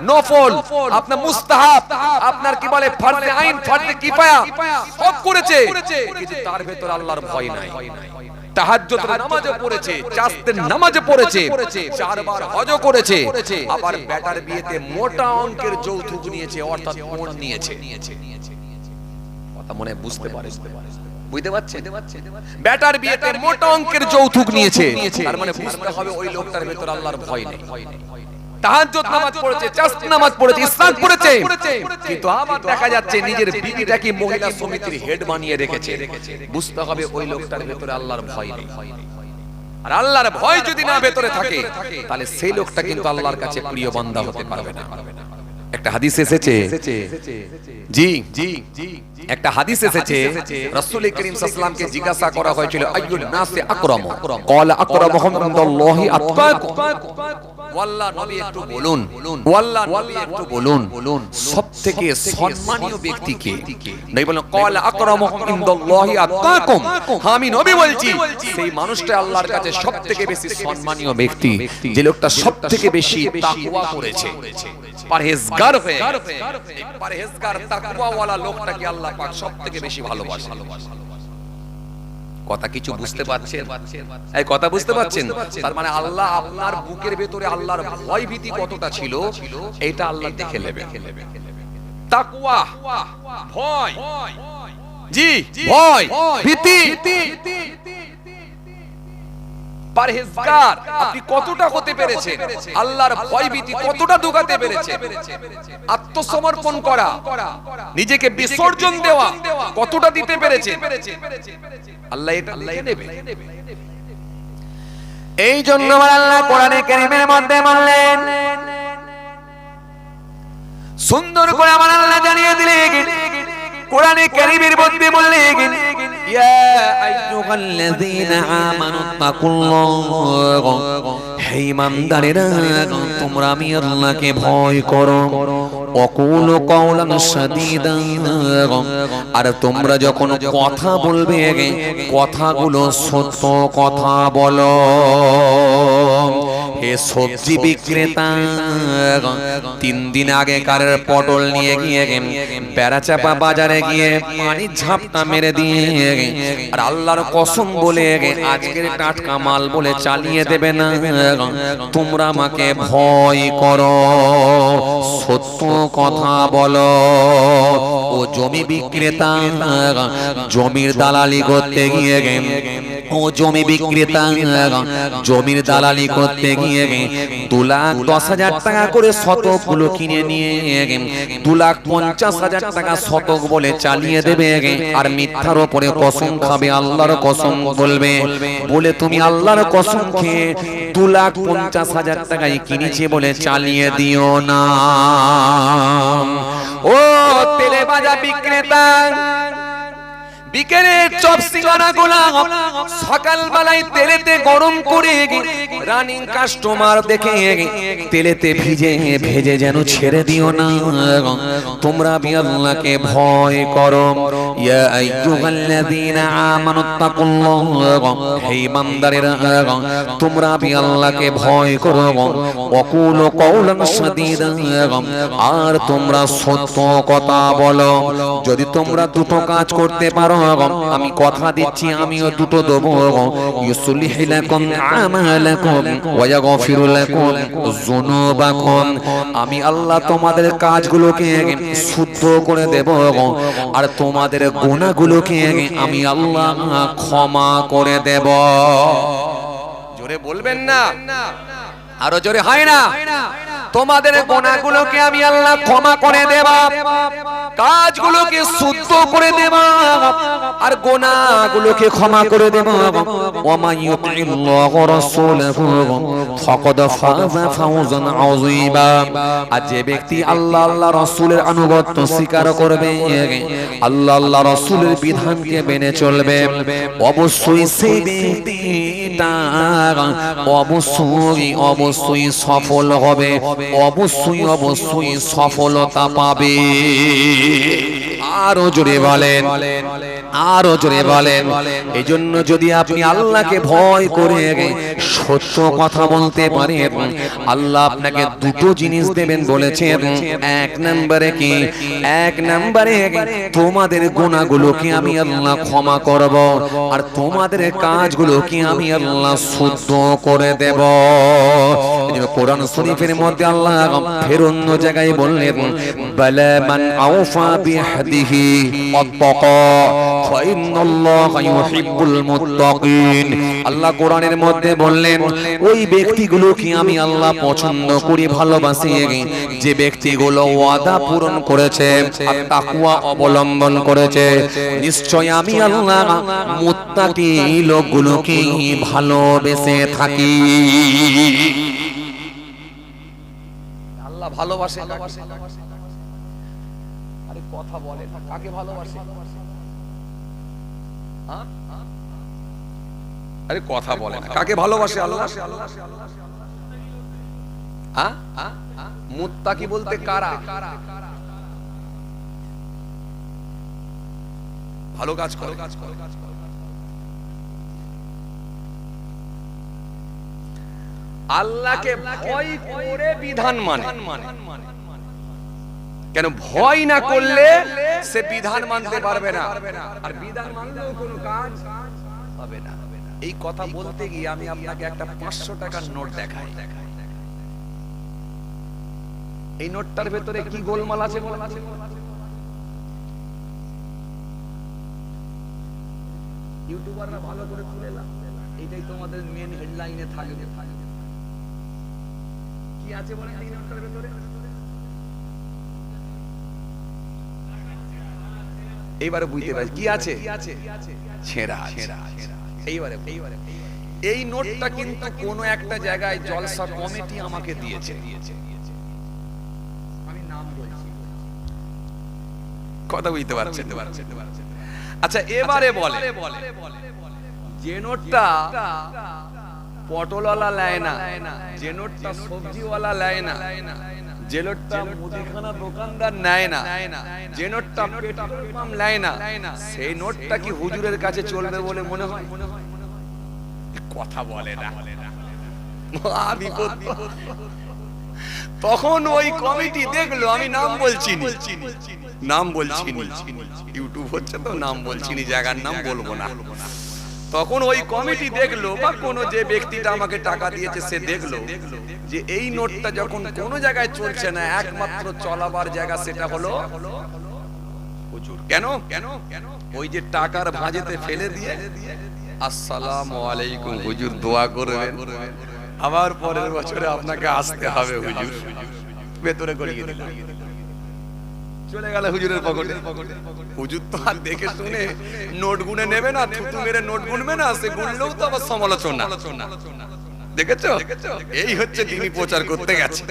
নফল, আপনার মুস্তাহাব, আপনার কি বলে ফরজে আইন, ফরজে কিফায়া সব করেছে, কিন্তু তার ভেতর আল্লাহর ভয় নাই। তাহাজ্জুদের নামাজও পড়েছে, চাষতের নামাজও পড়েছে, 4 বার হজও করেছে, আবার বেটার বিয়েতে মোটা অঙ্কের যৌতুক নিয়েছে, অর্থাৎ পণ নিয়েছে। কথা মনে বুঝতে পারে? বুঝতে পারছেন? বেটার বিয়েতে মোটা অঙ্কের যৌতুক নিয়েছে, তার মানে বুঝতে হবে ওই লোকটার ভেতর আল্লাহর ভয় নেই। তাহাজ্জুদ নামাজ পড়েছে, চাষত নামাজ পড়েছে, ইসলাম পড়েছে, কিন্তু আবার দেখা যাচ্ছে নিজের বিবিটাকে মহিলা সমিতির হেড বানিয়ে রেখেছে। বুঝতে হবে ওই লোকটার ভেতরে আল্লাহর ভয় নেই। আর আল্লাহর ভয় যদি না ভেতরে থাকে তাহলে সেই লোকটা কিন্তু আল্লাহর কাছে প্রিয় বান্দা হতে পারবে না। একটা হাদিস এসেছে, জি একটা হাদিস এসেছে, রাসূল করিম সাল্লাল্লাহু আলাইহি ওয়াসাল্লামকে জিজ্ঞাসা করা হয়েছিল আইয়ুন নাসি আকরাম, ক্বালা আকরামুহুম ইনদাল্লাহি আতকাকুম। ওয়াল্লাহ নবী একটু বলুন, ওয়াল্লাহ নবী একটু বলুন সবথেকে সম্মানীয় ব্যক্তি কে? নবী বলেন ক্বালা আকরামুহুম ইনদাল্লাহি আতকাকুম। আমি নবী বলছি সেই মানুষটা আল্লাহর কাছে সবথেকে বেশি সম্মানীয় ব্যক্তি, যে লোকটা সবথেকে বেশি তাকওয়া করেছে, পরহেজগার হয়ে। এই পরহেজগার তাকওয়াওয়ালা লোকটাকে আল্লাহ পাক সবথেকে বেশি ভালোবাসে। কথা কিছু বুঝতে পারছেন? এই কথা বুঝতে পারছেন? তার মানে আল্লাহ আপনার বুকের ভেতরে আল্লাহর ভয় ভীতি কতটা ছিল এটা আল্লাহ দেখে নেবে। তাকওয়া, ভয়, জি ভয়, ভীতি, পরহেজগার আপনি কতটা হতে পেরেছেন, আল্লাহর ভয় ভীতি কতটা ঢোকাতে পেরেছেন, আত্মসমর্পণ করা, নিজেকে বিসর্জন দেওয়া কতটা দিতে পেরেছেন, আল্লাহ এটা দেখে নেবে। এই জন্য আল্লাহ কোরআনে কারীমের মধ্যে বললেন, সুন্দর করে আমার আল্লাহ জানিয়ে দিলেন কোরআনে কারীমের মধ্যে বললেন, ইয়া আইয়ুহাল্লাযীনা আমানুত্তাকুল্লাহ, হে ঈমানদারেরা তোমরা আমি আল্লাহকে ভয় করো, ওয়াকুলু কাওলান সাদীদা, আর তোমরা যখন কথা বলবে কথাগুলো সত্য কথা বলো। হে সবজি বিক্রেতা, 3 দিন আগে কারের পটল নিয়ে গিয়ে বেড়াচাপা বাজারে গিয়ে পানি ঝাপটা মেরে দিয়ে আর আল্লাহর কসম বলে আজকের টাটকা মাল বলে চালিয়ে দেবে না, তোমরা আমাকে ভয় করো, সত্য কথা বলো। ও জমি বিক্রেতা, জমির দালালি করতে গিয়ে, ও জমি বিক্রেতা জমির দালালি করতে গিয়ে 2,10,000 টাকা করে শতকগুলো কিনে নিয়ে 2,50,000 টাকা শতক বলে চালিয়ে দেবে আর মিথ্যার উপরে কসম খাবে, আল্লাহর কসম বলবে, বলে তুমি আল্লাহর কসম খেয়ে 2,50,000 টাকায় কিনেছে বলে চালিয়ে দিও না। ও তেলে ভাজা বিক্রেতা, বিকেলের চপ সিঙ্গারা গুলা সকাল বেলায় তেলেতে গরম করে রানিং কাস্টমার দেখে তেলেতে ভেজে যেন ছেড়ে দিও না। তোমরা আল্লাহকে ভয় করো। ইয়া আইয়ুহাল্লাযীনা আমানুত্তাকুল্লাহ, হে ঈমানদারেরা তোমরা আল্লাহকে ভয় করো। ওয়াকুলু কওলান সাদীদা, আর তোমরা সত্য কথা বলো। যদি তোমরা দুটো কাজ করতে পারো আমি কথা দিচ্ছি আমিও দুটো দেব। ইউসলিহ লাকুম আমালাকুম ওয়া ইয়াগফিরু লাকুম যুনুবাকুম, আমি আল্লাহ তোমাদের কাজগুলোকে শুদ্ধ করে দেব আর তোমাদের গুনাহগুলোকে আমি আল্লাহ ক্ষমা করে দেব। জোরে বলবেন না, আরো জোরে হয় না? তোমাদের গুনাহগুলোকে আমি আল্লাহ ক্ষমা করে দেব, কাজগুলোকে শুদ্ধ করে দেব আর গুনাহগুলোকে ক্ষমা করে দেব। ওয়া মান ইউতিল্লাহ ওয়া রাসূলাহু ফাকাদ ফাযা ফাওজান আযীমা, আর যে ব্যক্তি আল্লাহ আল্লাহ রাসূলের আনুগত্য স্বীকার করবে, আল্লাহ আল্লাহ রাসূলের বিধানকে মেনে চলবে, অবশ্যই সেই ব্যক্তিটা অবশ্যই সফল হবে, অবশ্যই সফলতা পাবে। আরো জোরে বলেন, আরো জোরে বলেন। এই জন্য যদি আপনি আল্লাহকে ভয় করে সত্য কথা বলতে পারেন, আল্লাহ আপনাকে দুটো জিনিস দেবেন বলেছেন। এক নম্বরে কি? এক নম্বরে তোমাদের গুনাহগুলোকে আমি আল্লাহ ক্ষমা করব আর তোমাদের কাজগুলোকে আমি আল্লাহ শুদ্ধ করে দেব। কোরআন শরীফের মধ্যে আল্লাহ ফের অন্য জায়গায় বললেন, বালা মান আওফা বিহাদিহি ওয়াত্তাকা ফাইন্নাল্লাহা ইউহিব্বুল মুত্তাকিন। আল্লাহ কোরআনের মধ্যে বললেন ওই ব্যক্তিগুলোকে আমি আল্লাহ পছন্দ করি, ভালোবাসি, যে ব্যক্তিগুলো ওয়াদা পূরণ করেছে আর তাকওয়া অবলম্বন করেছে। নিশ্চয় আমি আল্লাহ মুত্তাকি লোকগুলোকে ভালোবেসে থাকি। আল্লাহ ভালোবাসে, আরে কথা বলে না, কাকে ভালোবাসে? আরে কথা বলে না, কাকে ভালোবাসে আল্লাহ? মুত্তাকি বলতে কারা? ভালো কাজ করে, আল্লাহকে ভয় করে বিধান মানে। কেন ভয় না করলে সে বিধান মানতে পারবে না, আর বিধান মানলেও কোনো কাজ হবে না। এই কথা বলতে গিয়ে আমি আপনাকে একটা 500 টাকার নোট দেখাই। এই নোটটার ভেতরে কি গোলমাল আছে? ইউটিউবাররা ভালো করে তুলে না, এটাই তোমাদের মেন হেডলাইনে থাকবে। কি আছে বলেন এই নোটটার ভেতরে? এইবারে বুঝতে পারছি কি আছে? ছেঁড়া। এইবারে এই নোটটা কিন্তু কোন একটা জায়গায় জলসা কমিটি আমাকে দিয়েছে, আমি নাম বলছি, কথা বুঝতে পারছেন? আচ্ছা এবারে বলে, যে নোটটা পটলওয়ালা নেয় না, যে নোটটা সবজিওয়ালা নেয় না, যে নোটটা মুদিখানা দোকানদার নেয় না, যে নোটটা পেট্রোল পাম্প নেয় না, সেই নোটটা কি হুজুরের কাছে চলবে বলে মনে হয়? কথা বলে না। আমি তখন ওই কমিটি দেখলো, আমি নাম বলছি ইউটিউব হচ্ছে তো নাম বলছি, জায়গার নাম বলবো না। তখন ওই কমিটি দেখলো বা কোন যে ব্যক্তিটা আমাকে টাকা দিয়েছে সে দেখলো যে এই নোটটা যখন কোন জায়গায় চলছে না, একমাত্র চলাবার জায়গা সেটা হলো হুজুর। কেন? ওই যে টাকার ভাঁজেতে ফেলে দিয়ে আসসালামু আলাইকুম হুজুর দোয়া করবেন, আবার পরের বছরে আপনাকে আসতে হবে হুজুর, ভেতরে করিয়ে দিল, চলে গেল হুজুরের পকেটে। হুজুর তো আর দেখে শুনে নোট গুনে নেবে না, থুতু মেরে নোট গুনবে না, সে গুনলেও তো আবার সমালোচনা। দেখেছো? এই হচ্ছে তিনি প্রচার করতে গেছে।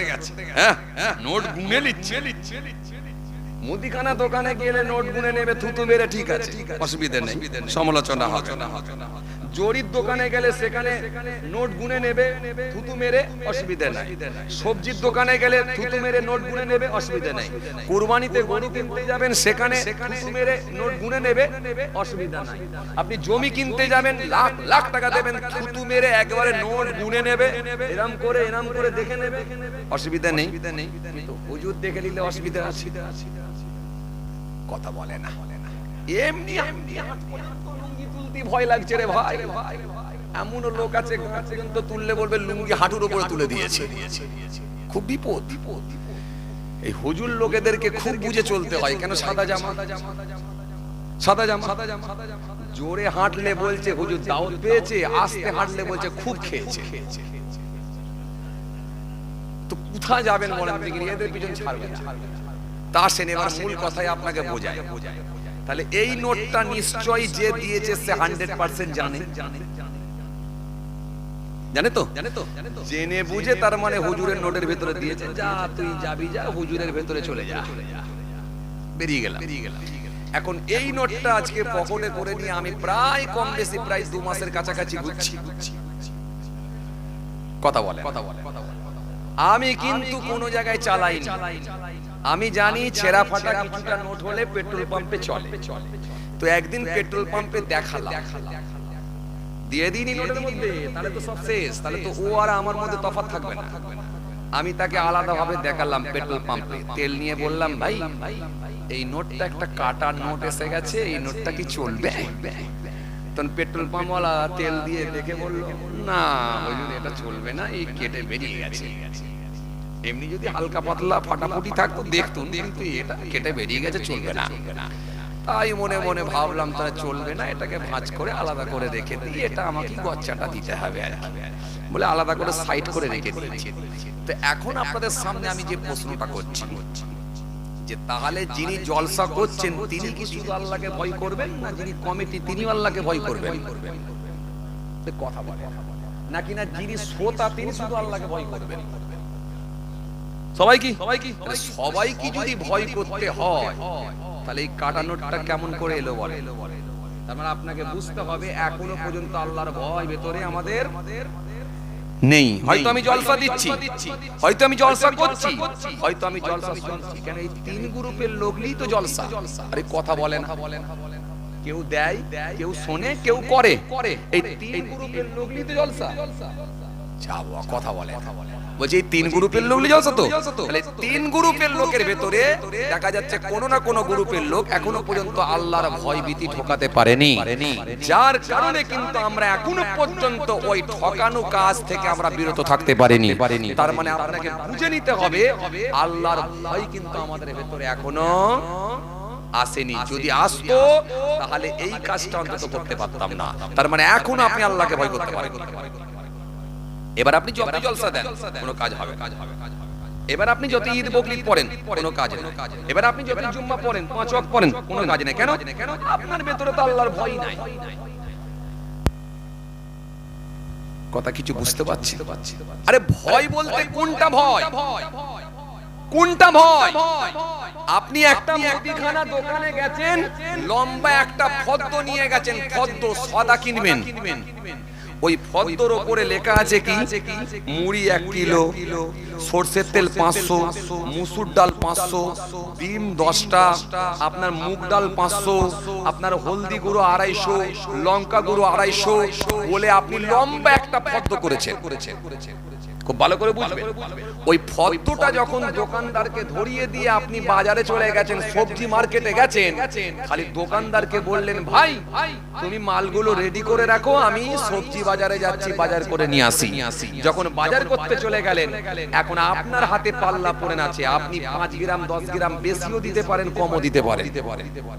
হ্যাঁ, নোট গুনে নিচ্ছে, মুদিখানা দোকানে গেলে নোট গুনে নেবে, থুতু মেরে ঠিক আছে, অসুবিধা নেই, সমালোচনা হবে না। জরির দোকানে গেলে সেখানে নোট গুনে নেবে, থুতু মেরে, অসুবিধা নাই। সবজির দোকানে গেলে থুতু মেরে নোট গুনে নেবে, অসুবিধা নাই। কুরবানিতে গরু কিনতে যাবেন, সেখানে থুতু মেরে নোট গুনে নেবে, অসুবিধা নাই। আপনি জমি কিনতে যাবেন, লাখ লাখ টাকা দেবেন, থুতু মেরে একবারে নোট গুনে নেবে, এরম করে দেখে নেবে, অসুবিধা নেই। কিন্তু হুজুর দেখে নিলে অসুবিধা আছে, কথা বলে না। এমনি লুঙ্গি তুলতে ভয় লাগছে রে ভাই। এমন লোক আছে গাছে কিন্তু তুললে বলবে লুঙ্গি হাঁটুর উপরে তুলে দিয়েছে, খুব বিপদ। এই হুজুর লোকেদেরকে খুব বুঝে চলতে হয়। কেন? সাদা জামা, জোরে হাঁটলে বলছে হুজুর দাওয়াত পেয়েছে, আস্তে হাঁটলে বলছে খুব খেয়েছে। তো কোথায় যাবেন বলেন দেখি, এদের পিছন ছাড়বে না। তা আসেন এবার মূল কথাই আপনাকে বোঝায়। তাহলে এই নোটটা নিশ্চয়ই যে দিয়েছে সে 100% জানে তো, জেনে বুঝে তার মানে হুজুরের নোটের ভেতরে দিয়েছে। যা তুই যাবি, যা হুজুরের ভেতরে চলে যা, বেরিয়ে গেলাম। এখন এই নোটটা আজকে পকেটে করে নিয়ে আমি প্রায় কম বেশি প্রায় 2 মাসের কাছাকাছি ঘুরছি। কথা বলে আমি কিন্তু কোনো জায়গায় চালাইনি। আমি জানি ছেঁড়া ফাটা কিছুটা নোট হলে পেট্রোল পাম্পে চলে। তো একদিন পেট্রোল পাম্পে দেখালাম, দিয়ে দিইনি নোটের মধ্যে, তাহলে তো সব শেষ, তাহলে তো ও আর আমার মধ্যে তফাৎ থাকবে না। আমি তাকে আলাদাভাবে দেখালাম পেট্রোল পাম্পে, তেল নিয়ে বললাম ভাই এই নোটটা একটা কাটা নোট এসে গেছে, এই নোটটা কি চলবে? তখন পেট্রোল পাম্পওয়ালা তেল দিয়ে দেখে বলল না হুজুর এটা চলবে না, এই কেটে বেরিয়ে গেছে। এমনি যদি হালকা পাতলা ফাটাফুটি থাকতো দেখতুন, কিন্তু এটা কেটে বেরিয়ে গেছে, চলবে না। তাই মনে মনে ভাবলাম তাহলে চলবে না, এটাকে ভাঁজ করে আলাদা করে রেখে দিই, এটা আমাকে গচ্চাটা দিতে হবে আর কি বলে আলাদা করে সাইড করে রেখে দিয়েছি। তো এখন আপনাদের সামনে আমি যে প্রশ্নটা করছি যে তাহলে যিনি জলসা করছেন তিনি কি শুধু আল্লাহকে ভয় করবেন, না যিনি কমিটি তিনি আল্লাহকে ভয় করবেন? কথা বলে নাকি না যিনি শ্রোতা তিনি শুধু আল্লাহকে ভয় করবেন? সবাই কি যদি ভয় করতে হয় তাহলে এই কাটা নোটটা কেমন করে এলো বলে? তার মানে আপনাকে বুঝতে হবে এখনো পর্যন্ত আল্লাহর ভয় ভেতরে আমাদের নেই। হয়তো আমি জলসা দিচ্ছি, হয়তো আমি জলসা করছি, হয়তো আমি জলসা শুনছি, কেন এই 3 গ্রুপের লোকই তো জলসা। আরে কথা বলেন, কেউ দেয়, কেউ শোনে, কেউ করে, এই 3 গ্রুপের লোকই তো জলসা। যাবো কথা বলে বলছি এই 3 গ্রুপের লোকই জলসা তো। তাহলে 3 গ্রুপের লোকের ভেতরে দেখা যাচ্ছে কোন না কোন গ্রুপের লোক এখনো পর্যন্ত আল্লাহর ভয় ভীতি ঠকাতে পারেনি, যার কারণে কিন্তু আমরা এখনো পর্যন্ত ওই ঠকানো কাজ থেকে আমরা বিরত থাকতে পারিনি। তার মানে আপনাকে বুঝে নিতে হবে আল্লাহর ভয় কিন্তু আমাদের ভেতরে এখনো আসেনি। যদি আসতো তাহলে এই কাজটা অন্তত করতে পারতাম না। তার মানে এখনো আপনি আল্লাহকে ভয় করতে পারেন। এবার আপনি যত জলসা দেন কোনো কাজ হবে, এবার আপনি যত ঈদ বকরিদ পড়েন কোনো কাজ নেই, এবার আপনি যত জুম্মা পড়েন 5 ওয়াক্ত পড়েন কোনো কাজ নেই। কেন? আপনার ভেতরে তো আল্লাহর ভয় নাই। কথা কিছু বুঝতে পারছি? আরে ভয় বলতে কোনটা ভয়? কোনটা ভয়? আপনি একটা মুদিখানা দোকানে গেছেন, লম্বা একটা ফদ্দ নিয়ে গেছেন, ফদ্দ সদা কিনবেন, ওই ফদ্দর উপরে লেখা আছে কি মুড়ি 1 কিলো, সরষের তেল 500, মুসুর ডাল 500, ডিম 10টা, আপনার মুগ ডাল 500, আপনার হলদি গুঁড়ো 250, লঙ্কা গুঁড়ো 250 বলে আপনি লম্বা একটা ফদ্দ করেছেন। খুব ভালো করে বুঝবেন, ওই ফদ্দটা যখন দোকানদারকে ধরিয়ে দিয়ে আপনি বাজারে চলে গেছেন, সবজি মার্কেটে গেছেন, খালি দোকানদারকে বললেন ভাই তুমি মালগুলো রেডি করে রাখো, আমি সবজি বাজারে যাচ্ছি, বাজার করে নিয়ে আসি। যখন বাজার করতে চলে গেলেন, এখন আপনার হাতে পাল্লা পড়ে আছে, আপনি 5 গ্রাম 10 গ্রাম বেশিও দিতে পারেন, কমও দিতে পারেন।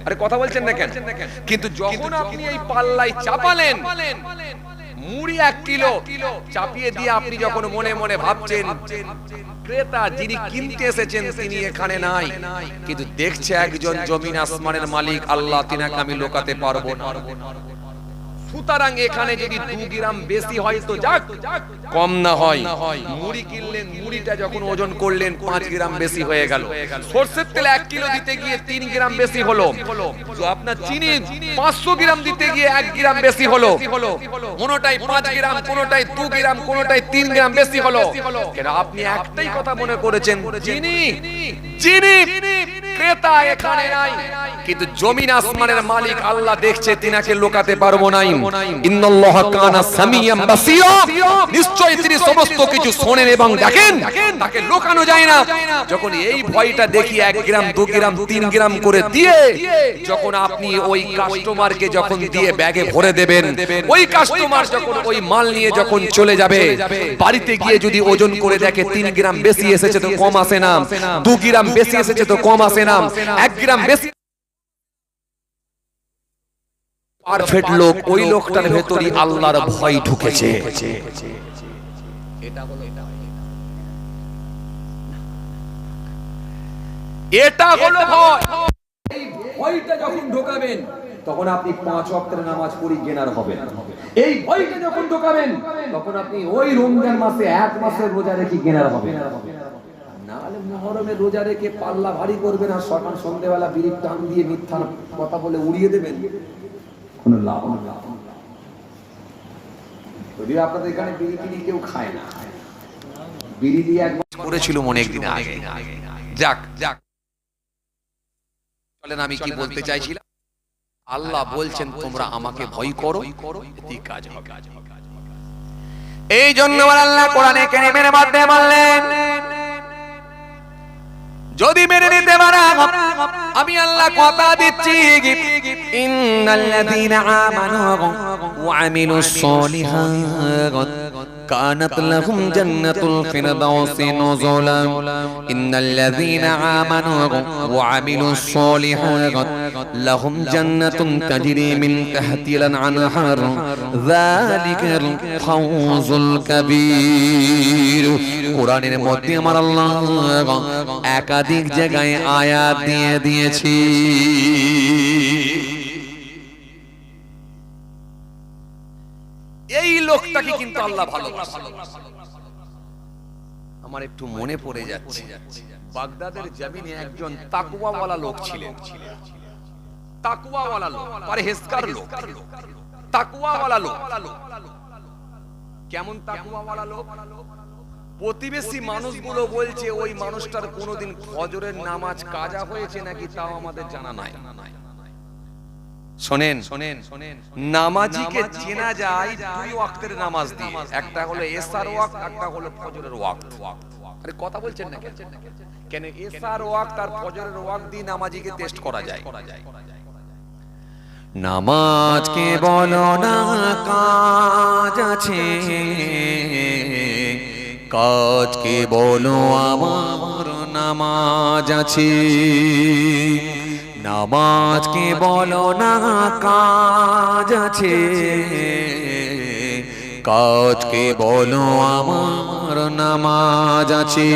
আরে কথা বলছেন না কেন? কিন্তু যখন আপনি এই পাল্লায় চাপালেন মুড়ি 1 কিলো চাপিয়ে দিয়ে আপনি যখন মনে মনে ভাবছেন ক্রেতা যিনি কিনতে এসেছেন তিনি এখানে নাই, কিন্তু দেখছে একজন জমিন আসমানের মালিক আল্লাহ, তিনাকে আমি লোকাতে পারবো না, সুতরাং এখানে যদি 2 গ্রাম বেশি হয় তো যাক, কম না হয়। মুড়ি কিনলেন, মুড়িটা যখন ওজন করলেন 5 গ্রাম বেশি হয়ে গেল। সরষের তেল 1 কিলো দিতে গিয়ে 3 গ্রাম বেশি হলো। তো আপনার চিনি 500 গ্রাম দিতে গিয়ে 1 গ্রাম বেশি হলো। কোনোটাই 5 গ্রাম, কোনোটাই 2 গ্রাম, কোনোটাই 3 গ্রাম বেশি হলো। কেন আপনি একটাই কথা মনে করেছেন, চিনি চিনি ক্রেতা এখানে নাই, কিন্তু জমিন আসমানের মালিক আল্লাহ দেখছে, তিনাকে লোকাতে পারবো না। ইন্নাল্লাহা কানা সামিয়াম বাসীরা, নিশ্চয়ই তিনি সমস্ত কিছু শোনেন এবং দেখেন, তাকে লোকানো যায় না। যখন এই ভয়টা দেখি 1 গ্রাম 2 গ্রাম 3 গ্রাম করে দিয়ে যখন আপনি ওই কাস্টমারকে যখন দিয়ে ব্যাগে ভরে দেবেন, ওই কাস্টমার যখন ওই মাল নিয়ে যখন চলে যাবে, বাড়িতে গিয়ে যদি ওজন করে দেখে 3 গ্রাম বেশি এসেছে তো কম আসে না, 2 গ্রাম বেশি এসেছে তো কম আসে না, 1 গ্রাম বেশি, পারফেক্ট লোক, ওই লোকটার ভেতরই আল্লাহর ভয় ঢুকেছে। এটা হলো ভয়। এই ভয়টা যখন ঢোকাবেন তখন আপনি 5 ওয়াক্তের নামাজ পড়ি গেনার হবেন। এই ভয়টা যখন ঢোকাবেন তখন আপনি ওই রমজান মাসে 1 মাসের রোজা রেখে গেনার হবেন। নাহলে মুহররমের রোজা রেখে পাল্লা ভারী করবেন আর সকাল সন্ধ্যেবেলা বিড়ি টান দিয়ে মিথ্যা কথা বলে উড়িয়ে দেবেন, কোনো লাভ না। যদিও আপনাদের এখানে বিড়ি কিনে কেউ খায় না, বিড়ি দিয়ে একবার করেছিল মনে একদিন আগে। যাক যাক, চলেন আমি কি বলতে চাইছিলাম, আল্লাহ বলছেন তোমরা আমাকে ভয় করো, এতেই কাজ হবে। এই জন্য আল্লাহ কোরআনে কারীমের মধ্যে বললেন, যদি মেনে নিতে পারো আমি আল্লাহ কথা দিচ্ছি, ইন্নাল্লাযীনা আমানু ওয়া আমিলুস সলিহাত কানাত লাহুম জান্নাতুল ফিরদাউসি নুজুলা। ইন্নাল্লাযীনা আমানু ওয়া আমিলুস সলিহাত লাহুম জান্নাতুন তাজরি মিন তাহতিল আনহার যালিকাল ফাওজুল কাবীর। কোরআনের মধ্যে আমার আল্লাহ একাধিক জায়গায় আয়াত দিয়ে দিয়েছি। এই লোকটাকে কিন্তু আল্লাহ ভালোবাসে। আমার একটু মনে পড়ে যাচ্ছে, বাগদাদের জমিনে একজন তাকওয়াওয়ালা লোক ছিলেন। তাকওয়াওয়ালা লোক, পরহেজগার লোক, তাকওয়াওয়ালা লোক। কেমন তাকওয়াওয়ালা লোক? প্রতিবেশী মানুষগুলো বলছে ওই মানুষটার কোনোদিন ফজরের নামাজ কাজা হয়েছে নাকি তাও আমাদের জানা নাই। শোনেন, নামাজিকে চেনা যায় 2 ওয়াক্তের নামাজ দিয়ে, একটা হলো এশার ওয়াক্ত, একটা হলো ফজরের ওয়াক্ত। আরে কথা বলছেন না কেন? এশার ওয়াক্ত আর ফজরের ওয়াক্ত দিয়ে নামাজিকে টেস্ট করা যায়। নামাজকে বলো না কাজ আছে, কাজকে বলো আমার নামাজ আছে। নামাজকে বলো না কাজ আছে, কাজকে বলো আমার নামাজ আছে।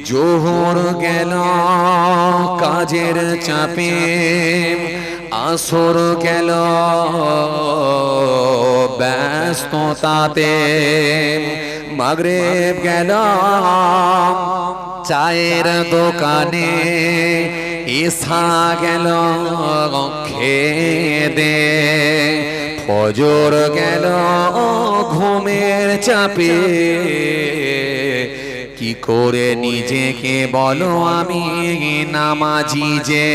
জোহর গেল কাজের চাপে, আসর গেল ব্যস্ততাতে, মাগরিব গেল চায়ের দোকানে, ঈশা গেল খেদে, ফজর গেল ঘুমের চাপে। কি করে নিজেকে বলো আমি নামাজি যে?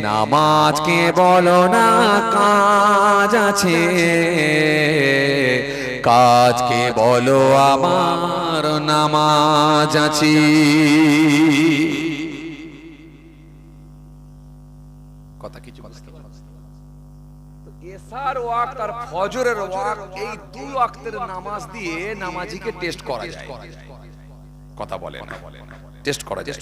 নামাজকে বলো না কাজ আছে, কাজকে বলো আমার নামাজ আছে। কথা কিছু এশার ওয়াক্ত আর ফজরের ওয়াক্ত, এই 2 ওয়াক্তের নামাজ দিয়ে নামাজিকে টেস্ট করা যায়। কথা বলেন, টেস্ট করা যায়।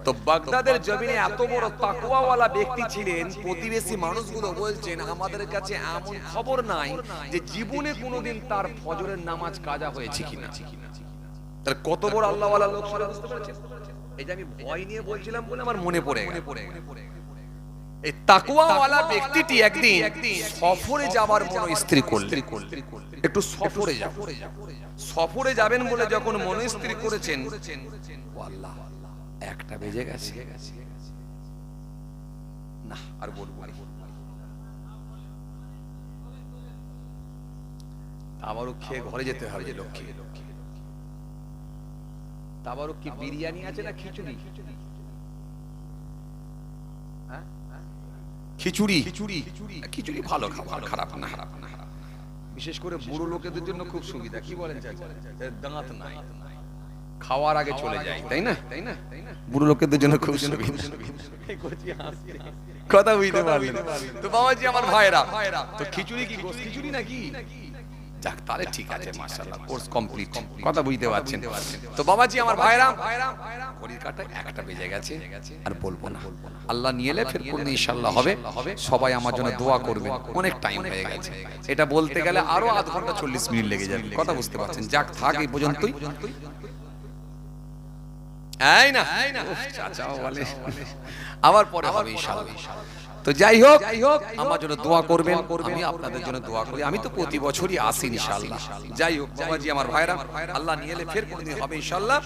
তো বাগদাদের জমিনে এত বড় তাকওয়াওয়ালা ব্যক্তি ছিলেন, প্রতিবেশী মানুষগুলো বলছেন আমাদের কাছে এমন খবর নাই যে জীবনে কোনোদিন তার ফজরের নামাজ কাজা হয়েছে কিনা। তার কত বড় আল্লাহওয়ালা লোক ছিল, বুঝতে পারছেন? এই যে আমি ভয় নিয়ে বলছিলাম বলে আমার মনে পড়ে গেল। এই তাকওয়াওয়ালা ব্যক্তিটি একদিন সফরে যাবার মনস্থির করলেন। একটু সফরে যাব, সফরে যাবেন বলে যখন মনস্থির করেছেন, ও আল্লাহ, 1টা বেজে গেছে, না আর বলবো না। আবারও খেয়ে ঘরে যেতে হবে লক্ষ্মী। আবারও কি বিরিয়ানি আছে না খিচুড়ি? খিচুড়ি, খিচুড়ি ভালো খাবার, খারাপ না। বিশেষ করে বুড়ো লোকেদের জন্য খুব সুবিধা। কি বলেন চাচা? দাঁত নাই, খাওয়ার আগে চলে যায়, তাই না? বুড়ো লোকেদের জন্য খুব সুবিধা। কথা বুঝতে পারলেন তো বাবাজি আমার ভাইরা? তো খিচুড়ি কি গোশ খিচুড়ি নাকি? যাক, তাহলে ঠিক আছে, মাশাআল্লাহ, কোর্স কমপ্লিট। কথা বুঝতে পারছেন তো বাবাজি আমার ভাইরা? ঘড়ির কাঁটায় 1টা বেজে গেছে, আর বলবো না। আল্লাহ নিয়ে এলে ফের কোন ইনশাআল্লাহ হবে। সবাই আমার জন্য দোয়া করবেন, অনেক টাইম হয়ে গেছে। এটা বলতে গেলে আরো আধ ঘন্টা 40 মিনিট লেগে যাবে। কথা বুঝতে পারছেন? যাক, থাক এই পর্যন্তই। এই না, চাচা বলে আবার পরে হবে ইনশাআল্লাহ। তো যাই হোক, আমার জন্য দোয়া করবেন, আমি আপনাদের জন্য দোয়া করি। আমি তো প্রতি বছরই আসি ইনশাআল্লাহ। যাই হোক বাবাজি আমার ভাইরা, আল্লাহ নিয়ে এলে ফের কোনদিন হবে ইনশাআল্লাহ।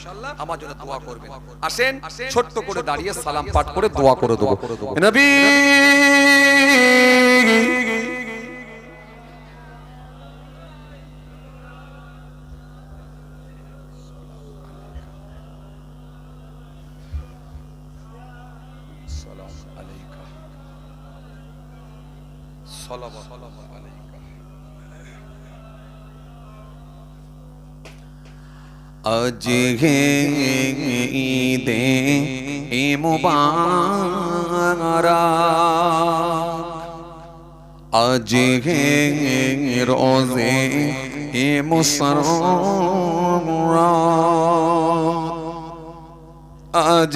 আমার জন্য দোয়া করবেন। আসেন ছোট্ট করে দাঁড়িয়ে সালাম পাঠ করে দোয়া করে দেবো। নবী আজ হে ঈদে মুবারক, আজ হে রোজে মুসররত, আজ